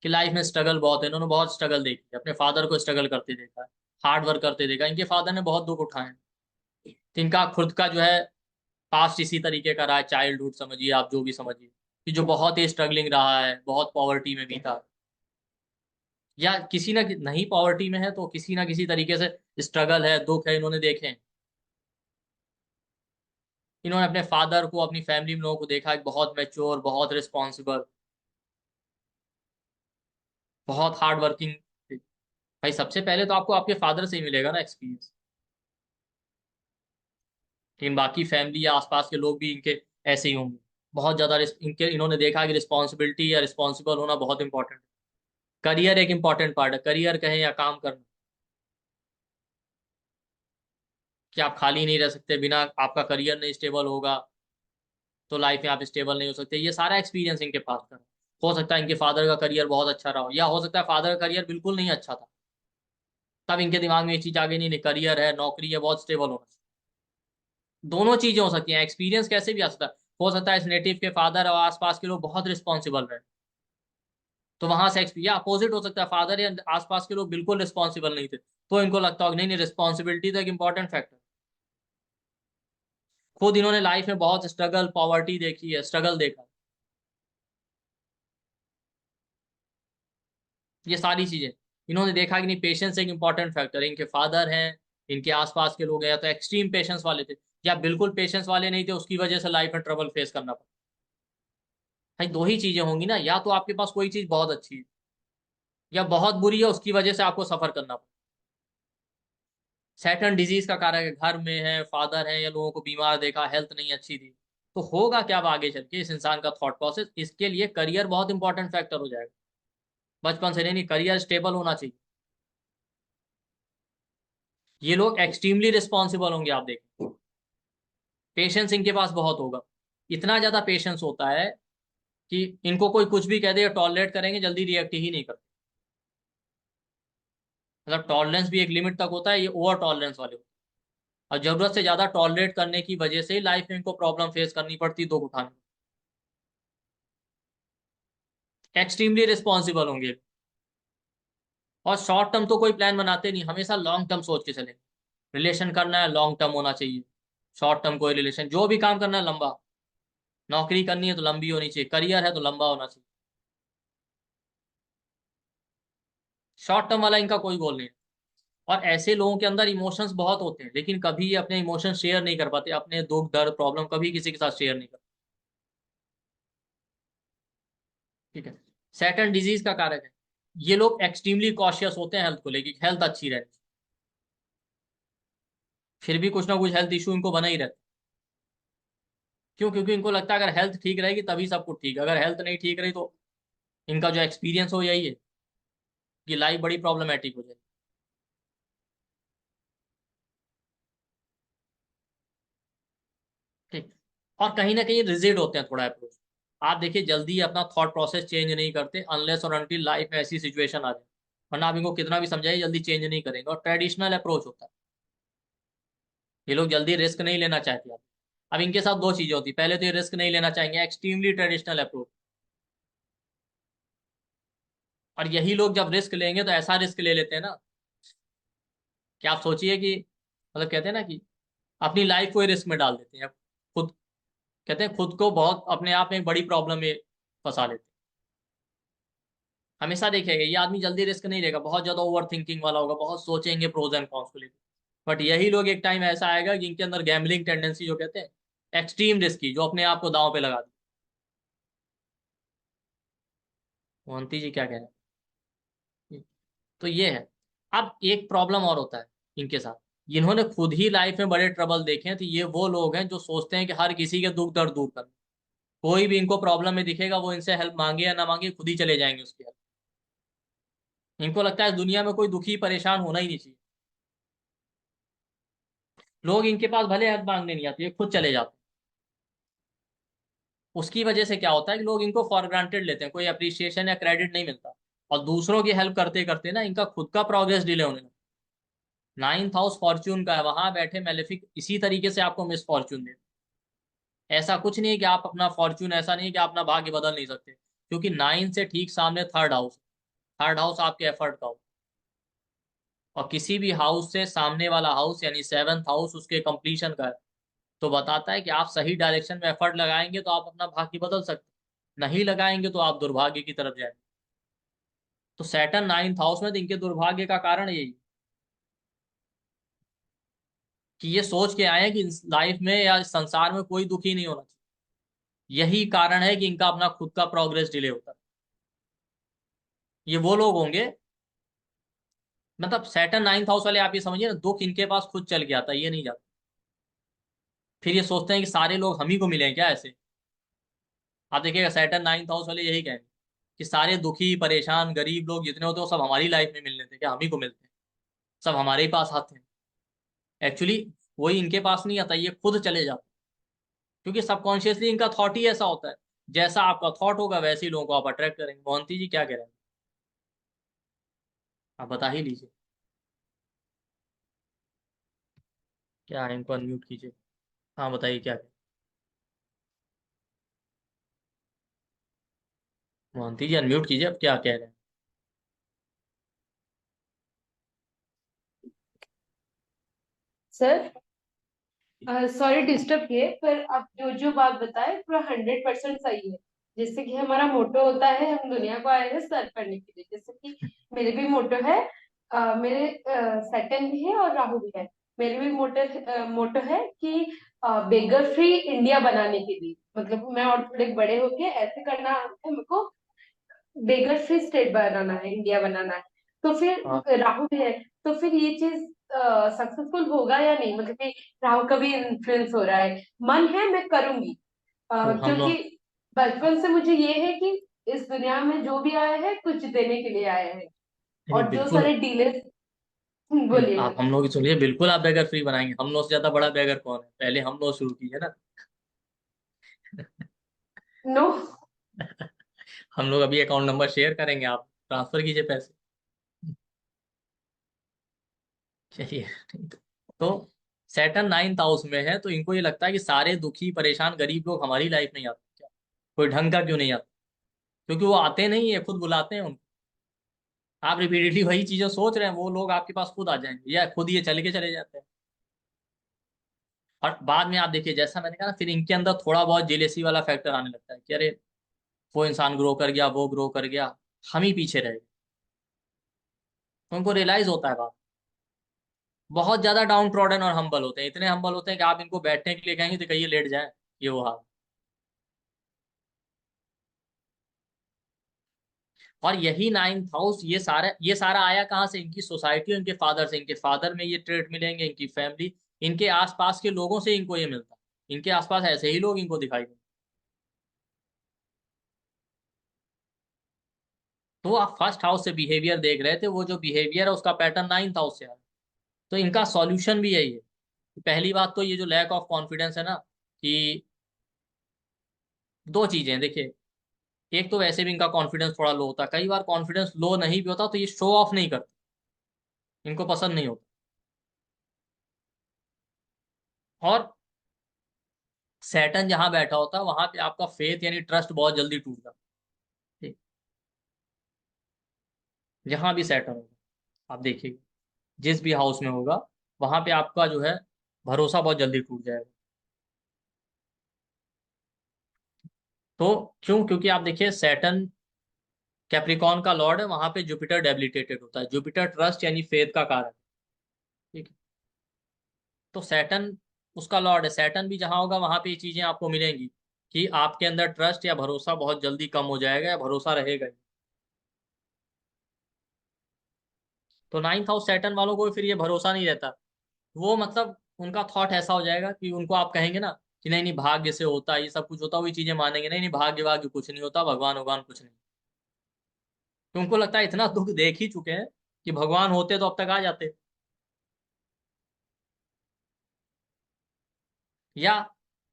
कि लाइफ में स्ट्रगल बहुत है, इन्होंने बहुत स्ट्रगल देखी है, अपने फादर को स्ट्रगल करते देखा है, हार्ड वर्क करते देखा, इनके फादर ने बहुत दुख उठाए हैं, तो इनका खुद का जो है पास्ट इसी तरीके का रहा है, चाइल्डहुड समझिए आप, जो भी समझिए, कि जो बहुत ही स्ट्रगलिंग रहा है, बहुत पॉवर्टी में भी था, या किसी ना नहीं पॉवर्टी में है तो किसी ना किसी तरीके से स्ट्रगल है, दुख है, इन्होंने देखे हैं। इन्होंने अपने फादर को, अपनी फैमिली में लोगों को देखा है, बहुत मैच्योर, बहुत रिस्पॉन्सिबल, बहुत हार्ड वर्किंग। भाई सबसे पहले तो आपको आपके फादर से ही मिलेगा ना एक्सपीरियंस, लेकिन बाकी फैमिली या आसपास के लोग भी इनके ऐसे ही होंगे, बहुत ज्यादा इनके, इन्होंने देखा कि रिस्पॉन्सिबिलिटी या रिस्पॉन्सिबल होना बहुत इंपॉर्टेंट है। करियर एक इंपॉर्टेंट पार्ट है, करियर कहें या काम करना, कि आप खाली नहीं रह सकते, बिना आपका करियर नहीं स्टेबल होगा तो लाइफ में आप स्टेबल नहीं हो सकते। ये सारा एक्सपीरियंस इनके पास का है। हो सकता है इनके फादर का करियर बहुत अच्छा रहा हो, या हो सकता है फादर का करियर बिल्कुल नहीं अच्छा था, तब इनके दिमाग में ये चीज आ गई, नहीं नहीं करियर है, नौकरी है, बहुत स्टेबल होना चाहिए। दोनों चीजें हो सकती हैं, एक्सपीरियंस कैसे भी आ सकता है। हो सकता है इस नेटिव के फादर और आसपास के लोग बहुत रिस्पॉन्सिबल रहे, तो वहां से या अपोजिट हो सकता है, फादर या आसपास के लोग बिल्कुल रिस्पॉन्सिबल नहीं थे, तो इनको लगता हो नहीं नहीं रिस्पॉन्सिबिलिटी तो एक इंपॉर्टेंट फैक्टर। खुद इन्होंने लाइफ में बहुत स्ट्रगल, पॉवर्टी देखी है, स्ट्रगल देखा, ये सारी चीजें इन्होंने देखा कि नहीं, पेशेंस एक इंपॉर्टेंट फैक्टर है। इनके फादर हैं, इनके आसपास के लोग हैं, या तो एक्सट्रीम पेशेंस वाले थे या बिल्कुल पेशेंस वाले नहीं थे, उसकी वजह से लाइफ में ट्रबल फेस करना पड़ा। भाई दो ही चीजें होंगी ना, या तो आपके पास कोई चीज बहुत अच्छी है या बहुत बुरी है, उसकी वजह से आपको सफर करना पड़ा। सैटर्न डिजीज का कारण है, घर में है, फादर है, या लोगों को बीमार देखा, हेल्थ नहीं अच्छी थी, तो होगा क्या अब आगे चल के इस इंसान का थॉट प्रोसेस, इसके लिए करियर बहुत इंपॉर्टेंट फैक्टर हो जाएगा। बचपन से नहीं नहीं, करियर स्टेबल होना चाहिए। ये लोग एक्सट्रीमली रिस्पॉन्सिबल होंगे, आप देखें, पेशेंस इनके पास बहुत होगा, इतना ज्यादा पेशेंस होता है कि इनको कोई कुछ भी कह दे, टॉलरेट करेंगे, जल्दी रिएक्ट ही नहीं करते। मतलब टॉलरेंस भी एक लिमिट तक होता है, ये ओवर टॉलरेंस वाले होते हैं। और जरूरत से ज्यादा टॉलरेट करने की वजह से लाइफ में इनको प्रॉब्लम फेस करनी पड़ती, दुख उठाने। एक्सट्रीमली रिस्पॉन्सिबल होंगे। और शॉर्ट टर्म तो कोई प्लान बनाते नहीं, हमेशा लॉन्ग टर्म सोच के चले। रिलेशन करना है लॉन्ग टर्म होना चाहिए, शॉर्ट टर्म कोई रिलेशन, जो भी काम करना है लंबा। नौकरी करनी है तो लंबी होनी चाहिए, करियर है तो लंबा होना चाहिए। शॉर्ट टर्म वाला इनका कोई गोल नहीं है। और ऐसे लोगों के अंदर इमोशंस बहुत होते हैं, लेकिन कभी ये अपने इमोशंस शेयर नहीं कर पाते, अपने दुख दर्द प्रॉब्लम कभी किसी के साथ शेयर नहीं करते। ठीक है। सैटर्न डिजीज का कारक है। ये लोग एक्सट्रीमली कॉशियस होते हैं हेल्थ को लेकर, हेल्थ अच्छी रहे, फिर भी कुछ ना कुछ हेल्थ इशू इनको बना ही रहता है। क्यों? क्योंकि इनको लगता है अगर हेल्थ ठीक रहेगी तभी सब कुछ ठीक है, अगर हेल्थ नहीं ठीक रही तो इनका जो एक्सपीरियंस हो यही है कि लाइफ बड़ी प्रॉब्लमेटिक हो जाएगी। ठीक। और कहीं ना कहीं रिजिड होते हैं थोड़ा अप्रोच। आप देखिए जल्दी अपना थॉट प्रोसेस चेंज नहीं करते अनलेस और अनटिल लाइफ में ऐसी सिचुएशन आ जाए, वरना आप इनको कितना भी समझाइए जल्दी चेंज नहीं करेंगे। और ट्रेडिशनल अप्रोच होता है, ये लोग जल्दी रिस्क नहीं लेना चाहते। अब इनके साथ दो चीजें होती, पहले तो ये रिस्क नहीं लेना चाहेंगे, एक्सट्रीमली ट्रेडिशनल अप्रोच। और यही लोग जब रिस्क लेंगे तो ऐसा रिस्क ले लेते हैं ना कि आप सोचिए कि मतलब कहते हैं ना कि अपनी लाइफ को ही रिस्क में डाल देते हैं। खुद कहते हैं खुद को बहुत अपने आप में एक बड़ी प्रॉब्लम में फंसा लेते हैं। हमेशा देखिएगा ये आदमी जल्दी रिस्क नहीं लेगा, बहुत ज्यादा ओवर थिंकिंग वाला होगा, बहुत सोचेंगे प्रोज एंड कॉन्स को लेकर। बट यही लोग एक टाइम ऐसा आएगा जिनके अंदर गैम्बलिंग टेंडेंसी, जो कहते हैं एक्सट्रीम रिस्क की, जो अपने आप को दांव पे लगा दी। मोहंती जी क्या कह रहे हैं? तो ये है। अब एक प्रॉब्लम और होता है इनके साथ, जिन्होंने खुद ही लाइफ में बड़े ट्रबल देखे हैं, तो ये वो लोग हैं जो सोचते हैं कि हर किसी के दुख दर्द दूर कर, कोई भी इनको प्रॉब्लम में दिखेगा वो इनसे हेल्प मांगे या ना मांगे खुद ही चले जाएंगे उसकी हेल्प। इनको लगता है दुनिया में कोई दुखी परेशान होना ही नहीं चाहिए। लोग इनके पास भले हेल्प मांगने नहीं आते, ये खुद चले जाते हैं। उसकी वजह से क्या होता है कि लोग इनको फॉर ग्रांटेड लेते हैं, कोई अप्रिसिएशन या क्रेडिट नहीं मिलता। और दूसरों की हेल्प करते करते ना इनका खुद का प्रोग्रेस डिले होने लगता है। नाइन्थ हाउस फॉर्च्यून का है, वहां बैठे मेलेफिक इसी तरीके से आपको मिस फॉर्च्यून दे। ऐसा कुछ नहीं है कि आप अपना फॉर्च्यून, ऐसा नहीं है कि आप अपना भाग्य बदल नहीं सकते, क्योंकि नाइन से ठीक सामने थर्ड हाउस, थर्ड हाउस आपके एफर्ट का हो। और किसी भी हाउस से सामने वाला हाउस यानी सेवंथ हाउस उसके कंप्लीशन का है, तो बताता है कि आप सही डायरेक्शन में एफर्ट लगाएंगे तो आप अपना भाग्य बदल सकते, नहीं लगाएंगे तो आप दुर्भाग्य की तरफ जाएंगे। तो सैटर्न नाइन्थ हाउस में तो इनके दुर्भाग्य का कारण यही कि ये सोच के आए हैं कि लाइफ में या इस संसार में कोई दुखी नहीं होना चाहिए। यही कारण है कि इनका अपना खुद का प्रोग्रेस डिले होता है। ये वो लोग होंगे, मतलब सैटर्न नाइन्थ हाउस वाले, आप ये समझिए ना, दुख इनके पास खुद चल के आता है, ये नहीं जाता। फिर ये सोचते हैं कि सारे लोग हम ही को मिले क्या ऐसे। आप देखिएगा सैटर्न नाइन्थ हाउस वाले यही कहेंगे कि सारे दुखी परेशान गरीब लोग जितने होते हैं वो सब हमारी लाइफ में मिलने थे क्या, हम ही को मिलते हैं, सब हमारे ही पास आते हैं। एक्चुअली वही इनके पास नहीं आता, ये खुद चले जाते हैं। क्योंकि सबकॉन्शियसली इनका थॉट ही ऐसा होता है, जैसा आपका थॉट होगा वैसे ही लोगों को आप अट्रैक्ट करेंगे। मोहंती जी क्या कह रहे हैं, आप बता ही लीजिए। क्या है, इनको अनम्यूट कीजिए। हाँ बताइए क्या है। मोहंती जी अनम्यूट कीजिए, अब क्या कह रहे हैं। सर सॉरी डिस्टर्ब किए, पर आप जो जो बात बताए पूरा 100% सही है। जैसे कि हमारा मोटो होता है, हम दुनिया को आए हैं सर्व करने के लिए। जैसे कि मेरे भी मोटो है, मेरे सैटर्न भी है और राहु भी है। मेरे भी मोटो है कि बेगर फ्री इंडिया बनाने के लिए, मतलब मैं और थोड़े बड़े होके ऐसे करना है मेरे को। बेगर फ्री स्टेट बनाना है, इंडिया बनाना है। तो हाँ फिर राहु भी है, तो फिर ये चीज सक्सेसफुल होगा या नहीं, मतलब कि राहु का भी इन्फ्लुएंस हो रहा है। मन है मैं करूंगी, तो हम क्योंकि लोग, बचपन से मुझे ये है कि इस दुनिया में जो भी आया है कुछ देने के लिए आया है। नहीं और जो बिल्कुल। सारे डीले नहीं, बोलिए आप बोलिए। हम लोग की सुनिए, बिल्कुल आप बेगर फ्री बनाएंगे, हम लोग से ज्यादा बड़ा बेगर कौन है, पहले हम लोग शुरू कीजिए ना। नो। हम लोग अभी अकाउंट नंबर शेयर करेंगे, आप ट्रांसफर कीजिए पैसे। चलिए ठीक है। तो सैटर्न 9th हाउस में है, तो इनको ये लगता है कि सारे दुखी परेशान गरीब लोग हमारी लाइफ में ही आते हैं क्या, कोई ढंग का क्यों नहीं आता, क्योंकि वो आते नहीं है, खुद बुलाते हैं उनको। आप रिपीटेडली वही चीजें सोच रहे हैं, वो लोग आपके पास खुद आ जाएंगे या खुद ये चले के चले जाते हैं। और बाद में आप देखिए, जैसा मैंने कहा ना, फिर इनके अंदर थोड़ा बहुत जेलेसी वाला फैक्टर आने लगता है कि अरे वो इंसान ग्रो कर गया, वो ग्रो कर गया, हम ही पीछे रह गए। तो उनको रियलाइज होता है बात। बहुत ज्यादा डाउन ट्रॉडन और हम्बल होते हैं, इतने हम्बल होते हैं कि आप इनको बैठने के लिए कहेंगे तो कहिए लेट जाए, ये वो हाल। और यही 9th हाउस, ये सारा आया कहाँ से, इनकी सोसाइटी, इनके फादर से। इनके फादर में ये ट्रेट मिलेंगे, इनकी फैमिली, इनके आसपास के लोगों से इनको ये मिलता है। इनके आसपास ऐसे ही लोग इनको दिखाई देंगे। तो आप फर्स्ट हाउस से बिहेवियर देख रहे थे, वो जो बिहेवियर है उसका पैटर्न 9th हाउस से आ रहा है। तो इनका सॉल्यूशन भी यही है। पहली बात तो ये जो लैक ऑफ कॉन्फिडेंस है ना, कि दो चीजें हैं देखिए। एक तो वैसे भी इनका कॉन्फिडेंस थोड़ा लो होता है, कई बार कॉन्फिडेंस लो नहीं भी होता तो ये शो ऑफ नहीं करते, इनको पसंद नहीं होता। और सैटर्न जहां बैठा होता है वहां पे आपका फेथ यानी ट्रस्ट बहुत जल्दी टूट जाता है। ठीक। जहां भी सैटर्न होगा आप देखिए, जिस भी हाउस में होगा, वहां पे आपका जो है भरोसा बहुत जल्दी टूट जाएगा। तो क्यों, क्योंकि आप देखिए सैटर्न कैप्रिकॉन का लॉर्ड है, वहां पे जुपिटर डेबिलिटेटेड होता है। जुपिटर ट्रस्ट यानी फेथ का कारक है। ठीक है। तो सैटर्न उसका लॉर्ड है, सैटर्न भी जहां होगा वहां पे ये चीजें आपको मिलेंगी कि आपके अंदर ट्रस्ट या भरोसा बहुत जल्दी कम हो जाएगा, या भरोसा रहेगा ही। तो 9th हाउस सैटर्न वालों को फिर ये भरोसा नहीं रहता। वो मतलब उनका थॉट ऐसा हो जाएगा कि उनको आप कहेंगे ना कि नहीं नहीं भाग्य से होता है, ये सब कुछ होता है, वही चीजें मानेंगे, नहीं नहीं भाग्य वाग्य कुछ नहीं होता, भगवान भगवान कुछ नहीं। तो उनको लगता है इतना दुख देख ही चुके हैं कि भगवान होते तो अब तक आ जाते। या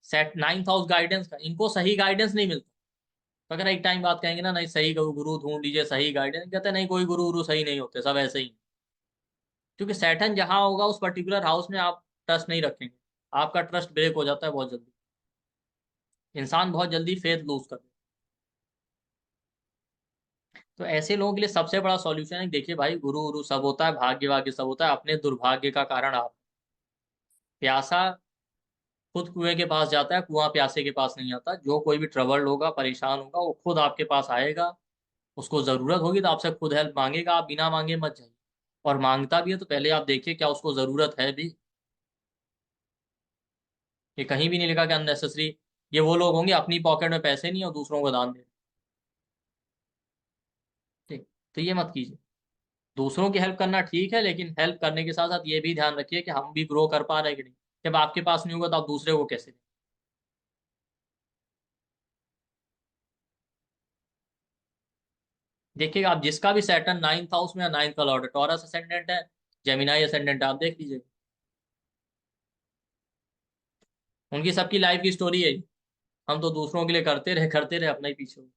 सेट 9th हाउस गाइडेंस का, इनको सही गाइडेंस नहीं मिलता। तो अगर एक टाइम बात कहेंगे ना, नहीं सही गुरु ढूंढ लीजिए, सही गाइडेंस, कहते हैं नहीं कोई गुरु गुरु सही नहीं होते, सब ऐसे ही। क्योंकि सैटर्न जहां होगा उस पर्टिकुलर हाउस में आप ट्रस्ट नहीं रखेंगे, आपका ट्रस्ट ब्रेक हो जाता है बहुत जल्दी, इंसान बहुत जल्दी फेथ लूज कर देता है। तो ऐसे लोगों के लिए सबसे बड़ा सॉल्यूशन है, देखिए भाई गुरु गुरु सब होता है, भाग्य वाग्य सब होता है, अपने दुर्भाग्य का कारण आप। प्यासा खुद कुएं के पास जाता है, कुआं प्यासे के पास नहीं आता। जो कोई भी ट्रबल्ड होगा, परेशान होगा, वो खुद आपके पास आएगा। उसको जरूरत होगी तो आपसे खुद हेल्प मांगेगा, आप बिना मांगे मत जाइए। और मांगता भी है तो पहले आप देखिए क्या उसको जरूरत है भी। ये कहीं भी नहीं लिखा कि अननेसेसरी। ये वो लोग होंगे अपनी पॉकेट में पैसे नहीं और दूसरों को दान दे। ठीक। तो ये मत कीजिए। दूसरों की हेल्प करना ठीक है, लेकिन हेल्प करने के साथ साथ ये भी ध्यान रखिए कि हम भी ग्रो कर पा रहे हैं कि नहीं। जब आपके पास नहीं होगा तो आप दूसरे को कैसे दें। देखिएगा आप, जिसका भी सैटर्न 9th हाउस में या 9th का लॉर्ड है, टॉरस असेंडेंट है, जेमिनाई असेंडेंट है, आप देख लीजिए उनकी सबकी लाइफ की स्टोरी है। हम तो दूसरों के लिए करते रहे, अपना ही पीछे हो।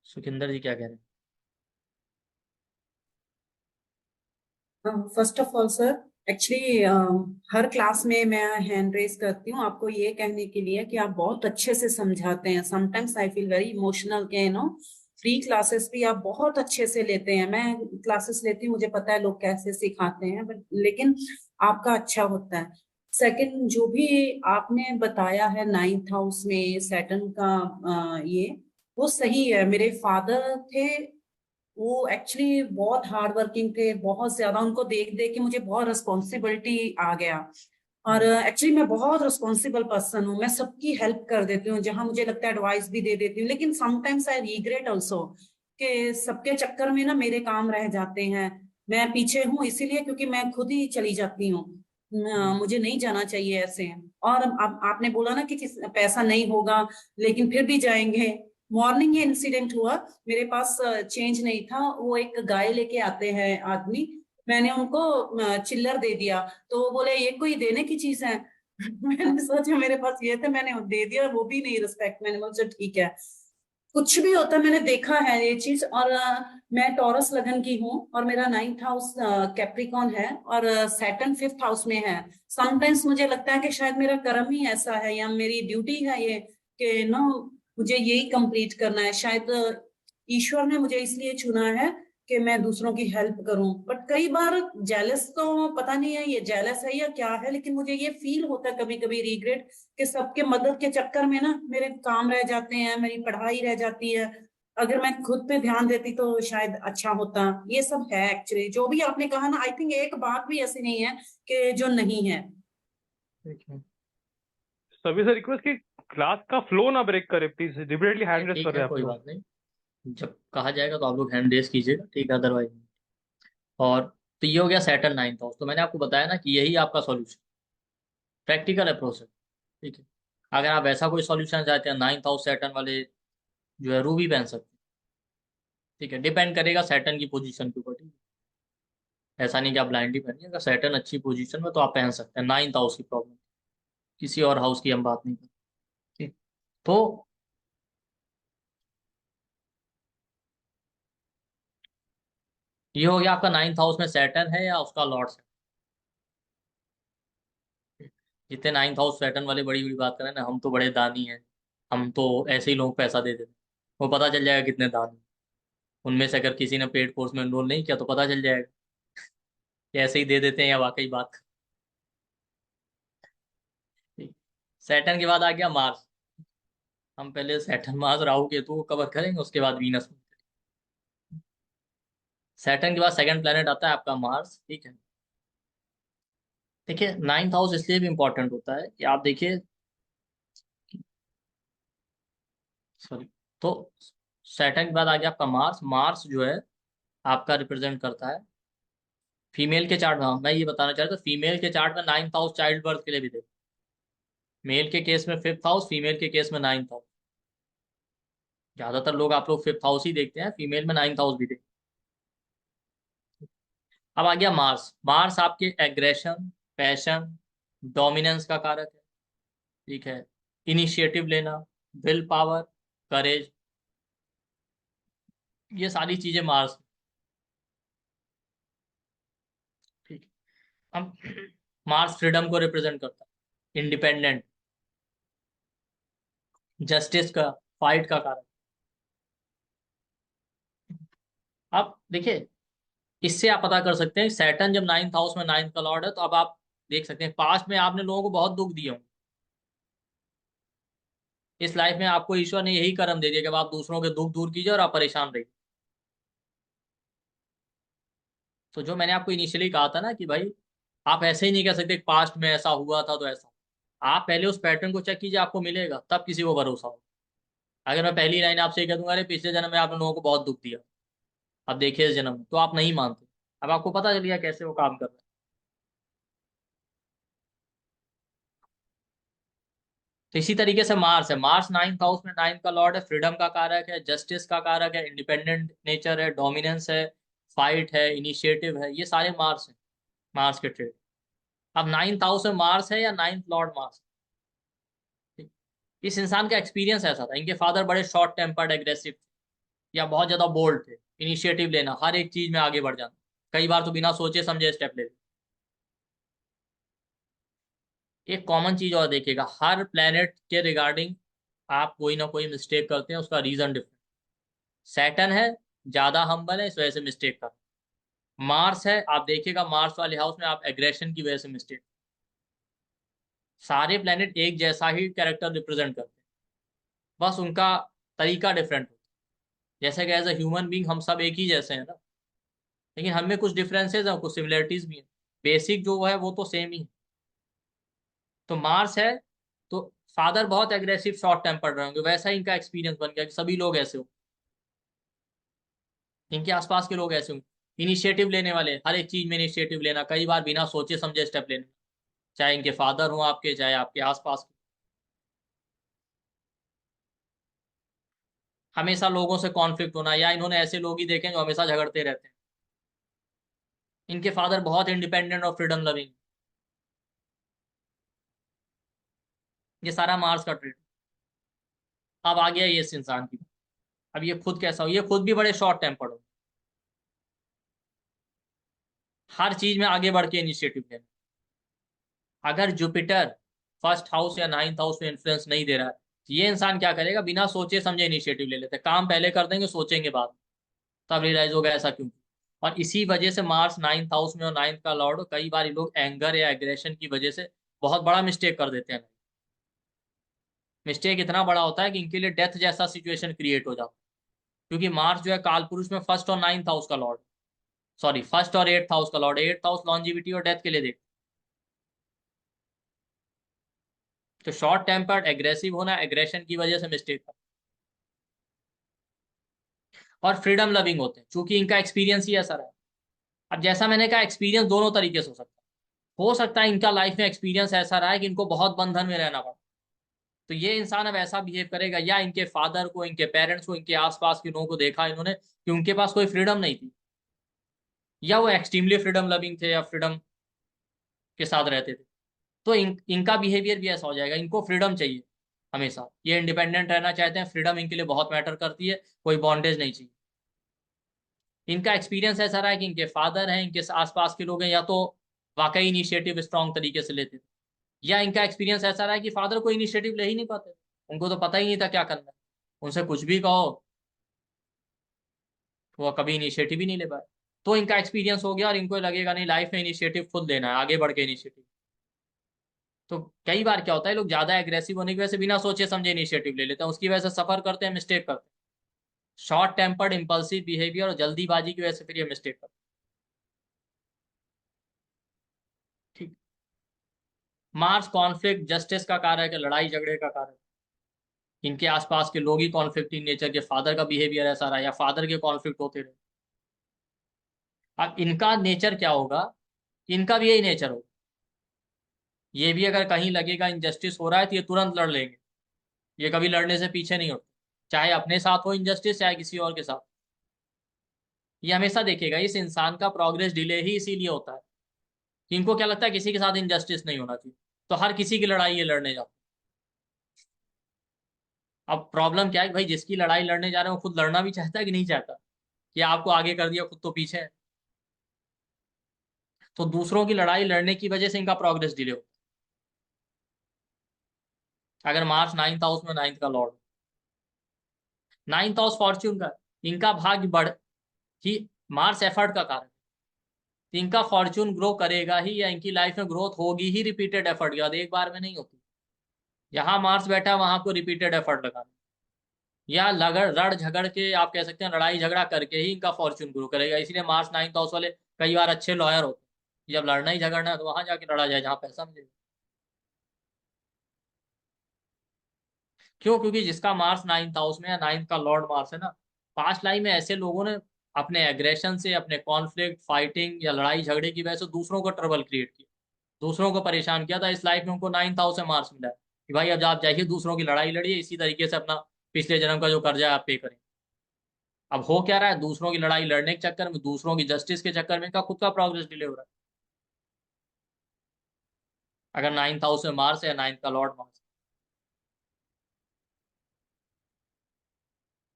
सुखिंदर जी क्या कह रहे हैं। First of all sir, actually her class में मैं हैंड रेज करती हूँ आपको ये कहने के लिए कि आप बहुत अच्छे से समझाते हैं। Sometimes I feel very emotional के फ्री क्लासेस भी आप बहुत अच्छे से लेते हैं। मैं क्लासेस लेती हूँ, मुझे पता है लोग कैसे सिखाते हैं, बट लेकिन आपका अच्छा होता है। सेकंड, जो भी आपने बताया है 9th हाउस में सैटर्न का ये वो सही है। मेरे फादर थे, वो एक्चुअली बहुत हार्ड वर्किंग थे, बहुत ज्यादा। उनको देख देख के मुझे बहुत रिस्पॉन्सिबिलिटी आ गया। और एक्चुअली मैं बहुत रिस्पॉन्सिबल पर्सन हूँ, मैं सबकी हेल्प कर देती हूँ, जहां मुझे लगता है एडवाइस भी दे देती हूँ। लेकिन समटाइम्स आई रिग्रेट ऑल्सो कि सबके चक्कर में ना मेरे काम रह जाते हैं। मैं पीछे हूँ इसीलिए क्योंकि मैं खुद ही चली जाती हूँ। मुझे नहीं जाना चाहिए ऐसे। और अब आपने बोला ना कि पैसा नहीं होगा लेकिन फिर भी जाएंगे। मॉर्निंग ये इंसिडेंट हुआ, मेरे पास चेंज नहीं था। वो एक गाय लेके आते हैं आदमी, मैंने उनको चिल्लर दे दिया, तो वो बोले ये कोई देने की चीज है। मैंने सोचा मेरे पास ये थे, मैंने दे दिया, वो भी नहीं रिस्पेक्ट, मैंने बोला ठीक है। कुछ भी होता है, मैंने देखा है ये चीज। और मैं टॉरस लगन की हूँ और मेरा 9th हाउस कैप्रिकॉन है और सैटर्न 5th हाउस में है। समटाइम्स मुझे लगता है कि शायद मेरा कर्म ही ऐसा है या मेरी ड्यूटी है ये, कि नो मुझे यही कंप्लीट करना है। शायद ईश्वर ने मुझे इसलिए चुना है कि मैं दूसरों की हेल्प करूं। बट कई बार जेलस, तो पता नहीं है ये जेलस है या क्या है, लेकिन मुझे ये फील होता है कभी कभी रिग्रेट कि सबके मदद के चक्कर में ना मेरे काम रह जाते हैं, मेरी पढ़ाई रह जाती है। अगर मैं खुद पे ध्यान देती तो शायद अच्छा होता। ये सब है एक्चुअली जो भी आपने कहा ना। आई थिंक एक बात भी ऐसी नहीं है कि जो नहीं है। ठीक है। सभी से रिक्वेस्ट कि क्लास का फ्लो ना ब्रेक करे प्लीज, डिफिनेटली हैंड रेस ठीक कर रहे है, हैं आप कोई लोग। बात नहीं। जब कहा जाएगा तो आप लोग हैंड रेस कीजिएगा, ठीक है, अदरवाइज। और तो ये हो गया सैटर्न 9th हाउस। तो मैंने आपको बताया ना कि यही आपका सॉल्यूशन, प्रैक्टिकल अप्रोच है। ठीक है। अगर आप ऐसा कोई सॉल्यूशन चाहते हैं 9th हाउस सैटर्न वाले जो है रूबी पहन सकते हैं। ठीक है, डिपेंड करेगा सैटर्न की पोजीशन के ऊपर। ठीक है, ऐसा नहीं कि आप ब्लाइंडली पहनिए। अगर सैटर्न अच्छी पोजीशन में तो आप पहन सकते हैं। 9th हाउस की प्रॉब्लम, किसी और हाउस की हम बात नहीं करते। ठीक। तो ये हो गया आपका 9th हाउस में सैटर्न है या उसका लॉर्ड है। जितने 9th हाउस सैटर्न वाले बड़ी बड़ी बात करें ना, हम तो बड़े दानी हैं, हम तो ऐसे ही लोगों को पैसा दे देते हैं। वो पता चल जाएगा कितने दानी। उनमें से अगर किसी ने पेड कोर्स में एनरोल नहीं किया तो पता चल जाएगा कि ऐसे ही दे देते हैं या वाकई बात। सैटर्न के बाद आ गया मार्स। हम पहले सैटर्न मार्स राहु केतु को कवर करेंगे, उसके बाद वीनस। सैटर्न के बाद सेकंड प्लेनेट आता है आपका मार्स। ठीक है। देखिए 9th हाउस इसलिए भी इंपॉर्टेंट होता है कि आप देखिए, सॉरी, तो सैटर्न के बाद आ गया आपका मार्स। मार्स जो है आपका रिप्रेजेंट करता है फीमेल के चार्ट में। हाँ, मैं ये बताना चाह रहा था, फीमेल के चार्ट में 9th हाउस चाइल्ड बर्थ के लिए भी देखो। मेल के केस में 5th हाउस, फीमेल के केस में 9th हाउस। ज्यादातर लोग आप लोग 5th हाउस ही देखते हैं, फीमेल में 9th हाउस भी देखते हैं। अब आ गया मार्स। मार्स आपके एग्रेशन, पैशन, डोमिनेंस का कारक है। ठीक है। इनिशिएटिव लेना, विल पावर, करेज, ये सारी चीजें मार्स। ठीक है। अब मार्स फ्रीडम को रिप्रेजेंट करता है, इंडिपेंडेंट, जस्टिस का, फाइट का कारक। अब देखिए, इससे आप पता कर सकते हैं सैटर्न जब 9th हाउस में 9th का लॉर्ड है, तो अब आप देख सकते हैं पास्ट में आपने लोगों को बहुत दुख दिए होंगे। इस लाइफ में आपको ईश्वर ने यही कर्म दे दिया कि अब आप दूसरों के दुख दूर कीजिए और आप परेशान रहिए। तो जो मैंने आपको इनिशियली कहा था ना कि भाई आप ऐसे ही नहीं कह सकते पास्ट में ऐसा हुआ था तो ऐसा। आप पहले उस पैटर्न को चेक कीजिए, आपको मिलेगा, तब किसी को भरोसा हो। अगर मैं पहली लाइन आपसे ये कह दूंगा अरे पिछले जन्म में आपने लोगों को बहुत दुख दिया, अब देखिए इस जन्म में, तो आप नहीं मानते। अब आपको पता चल गया कैसे वो काम कर रहा है। तो इसी तरीके से मार्स है। मार्स 9th हाउस में 9th का लॉर्ड है, फ्रीडम का कारक है, जस्टिस का कारक है, इंडिपेंडेंट नेचर है, डोमिनेंस है, फाइट है, इनिशिएटिव है, ये सारे मार्स हैं, मार्स के ट्रेड। अब 9th हाउस में मार्स है या 9th लॉर्ड मार्स। ठीक। इस इंसान का एक्सपीरियंस ऐसा था, इनके फादर बड़े शॉर्ट टेम्पर्ड, एग्रेसिव थे या बहुत ज्यादा बोल्ड थे, इनिशिएटिव लेना, हर एक चीज में आगे बढ़ जाना, कई बार तो बिना सोचे समझे स्टेप ले। एक कॉमन चीज और देखिएगा, हर प्लेनेट के रिगार्डिंग आप कोई ना कोई मिस्टेक करते हैं, उसका रीजन डिफरेंट। सैटर्न है, ज्यादा हम्बल है, इस वजह से मिस्टेक कर। मार्स है, आप देखिएगा मार्स वाले हाउस में आप एग्रेशन की वजह से मिस्टेक। सारे प्लेनेट एक जैसा ही कैरेक्टर रिप्रेजेंट करते हैं, बस उनका तरीका डिफरेंट होता है। जैसे कि एज अ ह्यूमन बींग हम सब एक ही जैसे हैं ना, लेकिन हमें कुछ डिफरेंसेस हैं, कुछ सिमिलरिटीज भी हैं। बेसिक जो है वो तो सेम ही है। तो मार्स है, तो फादर बहुत एग्रेसिव शॉर्ट टेम्पर्ड रहेंगे, वैसा ही इनका एक्सपीरियंस बन गया कि सभी लोग ऐसे हो, इनके आसपास के लोग ऐसे होंगे, इनिशिएटिव लेने वाले, हर एक चीज में इनिशिएटिव लेना, कई बार बिना सोचे समझे स्टेप लेना, चाहे इनके फादर हो आपके, चाहे आपके आसपास के। हमेशा लोगों से कॉन्फ्लिक्ट होना, या इन्होंने ऐसे लोग ही देखे हैं जो हमेशा झगड़ते रहते हैं। इनके फादर बहुत इंडिपेंडेंट और फ्रीडम लविंग, ये सारा मार्स का ट्रेड। अब आ गया ये इस इंसान की। अब ये खुद कैसा हो, ये खुद भी बड़े शॉर्ट टेम्पर्ड हो, हर चीज में आगे बढ़ के इनिशिएटिव लेना। अगर जुपिटर फर्स्ट हाउस या नाइन्थ हाउस में इन्फ्लुएंस नहीं दे रहा है, तो ये इंसान क्या करेगा, बिना सोचे समझे इनिशिएटिव ले लेते हैं, काम पहले कर देंगे, सोचेंगे बाद, तब रियलाइज होगा ऐसा क्यों। और इसी वजह से मार्स नाइन्थ हाउस में और नाइन्थ का लॉर्ड, कई बार लोग एंगर या एग्रेशन की वजह से बहुत बड़ा मिस्टेक कर देते हैं। मिस्टेक इतना बड़ा होता है कि इनके लिए डेथ जैसा सिचुएशन क्रिएट हो जाता है, क्योंकि मार्स जो है काल पुरुष में फर्स्ट और नाइन्थ हाउस का लॉर्ड, सॉरी फर्स्ट और एट्थ हाउस का लॉर्ड। एट्थ हाउस लॉन्जिविटी और डेथ के लिए देख। तो शॉर्ट टेम्पर्ड, एग्रेसिव होना, एग्रेशन की वजह से मिस्टेक कर, और फ्रीडम लविंग होते हैं, क्योंकि इनका एक्सपीरियंस ही ऐसा रहा है। अब जैसा मैंने कहा, एक्सपीरियंस दोनों तरीके से हो सकता है इनका लाइफ में एक्सपीरियंस ऐसा रहा है कि इनको बहुत बंधन में रहना पड़ा, तो ये इंसान अब ऐसा बिहेव करेगा, या इनके फादर को, इनके पेरेंट्स को, इनके आसपास के लोगों को देखा इन्होंने कि उनके पास कोई फ्रीडम नहीं थी, या वो एक्सट्रीमली फ्रीडम लविंग थे या फ्रीडम के साथ रहते थे, तो इनका बिहेवियर भी ऐसा हो जाएगा। इनको फ्रीडम चाहिए हमेशा, ये इंडिपेंडेंट रहना चाहते हैं, फ्रीडम इनके लिए बहुत मैटर करती है, कोई बॉन्डेज नहीं चाहिए। इनका एक्सपीरियंस ऐसा रहा है कि इनके फादर हैं, इनके आसपास के लोग हैं, या तो वाकई इनिशिएटिव स्ट्रॉन्ग तरीके से लेते थे, या इनका एक्सपीरियंस ऐसा रहा है कि फादर को इनिशिएटिव ले ही नहीं पाते, उनको तो पता ही नहीं था क्या करना है, उनसे कुछ भी कहो तो वो कभी इनिशिएटिव ही नहीं ले पाए। तो इनका एक्सपीरियंस हो गया और इनको लगेगा नहीं, लाइफ में इनिशिएटिव खुद लेना है, आगे बढ़ के इनिशिएटिव। तो कई बार क्या होता है, लोग ज्यादा एग्रेसिव होने की वजह से बिना सोचे समझे इनिशिएटिव ले लेते हैं, उसकी वजह से सफर करते हैं, मिस्टेक करते हैं। शॉर्ट टेम्पर्ड, इंपल्सिव बिहेवियर और जल्दीबाजी की वजह से फिर ये मिस्टेक करते हैं। ठीक। मार्स कॉन्फ्लिक्ट जस्टिस का कारक है, लड़ाई झगड़े का कारक। इनके आसपास के लोग ही कॉन्फ्लिक्टिंग नेचर के, फादर का बिहेवियर ऐसा रहा या फादर के कॉन्फ्लिक्ट होते रहे। अब इनका नेचर क्या होगा, इनका भी यही नेचर होगा, ये भी अगर कहीं लगेगा इनजस्टिस हो रहा है तो ये तुरंत लड़ लेंगे, ये कभी लड़ने से पीछे नहीं होते, चाहे अपने साथ हो इनजस्टिस, चाहे किसी और के साथ। ये हमेशा देखेगा, इस इंसान का प्रोग्रेस डिले ही इसीलिए होता है कि इनको क्या लगता है किसी के साथ इनजस्टिस नहीं होना चाहिए, तो हर किसी की लड़ाई ये लड़ने जाते हैं। अब प्रॉब्लम क्या है कि भाई, जिसकी लड़ाई लड़ने जा रहे हो खुद लड़ना भी चाहता है कि नहीं चाहता, कि आपको आगे कर दिया, खुद तो पीछे है। तो दूसरों की लड़ाई लड़ने की वजह से इनका प्रोग्रेस डिले होता है। अगर मार्च नाइन्थ हाउस में, नाइन्थ का लॉर्ड, नाइन्थ हाउस फॉर्च्यून का, इनका भाग्य बढ़ ही, मार्स एफर्ट का कारण है। इनका फॉर्च्यून ग्रो करेगा ही, या इनकी लाइफ में ग्रोथ होगी ही रिपीटेड एफर्ट के बाद, एक बार में नहीं होती। यहाँ मार्स बैठा, वहां को रिपीटेड एफर्ट लगाना, या लगड़ रड़ झगड़ के, आप कह सकते हैं लड़ाई झगड़ा करके ही इनका फॉर्च्यून ग्रो करेगा। इसलिए मार्स नाइन्थ हाउस वाले कई बार अच्छे लॉयर होते हैं, जब लड़ना ही झगड़ना है तो वहां जाके लड़ा जाए जहां पैसा मिलेगा। क्यों? क्योंकि जिसका मार्स नाइन्थ हाउस में या नाइन्थ का लॉर्ड मार्स है ना, पास्ट लाइफ में ऐसे लोगों ने अपने एग्रेशन से, अपने कॉन्फ्लिक्ट, फाइटिंग या लड़ाई झगड़े की वजह से दूसरों को ट्रबल क्रिएट किया, दूसरों को परेशान किया था। इस लाइफ में उनको नाइन्थ हाउस से मार्स मिला है कि भाई अब आप जाइए, दूसरों की लड़ाई लड़िए, इसी तरीके से अपना पिछले जन्म का जो कर्जा है आप पे करें। अब हो क्या रहा है, दूसरों की लड़ाई लड़ने के चक्कर में, दूसरों की जस्टिस के चक्कर में इनका खुद का प्रोग्रेस डिले हो रहा है। अगर नाइन्थ हाउस में मार्स है या नाइन्थ का लॉर्ड मार्स,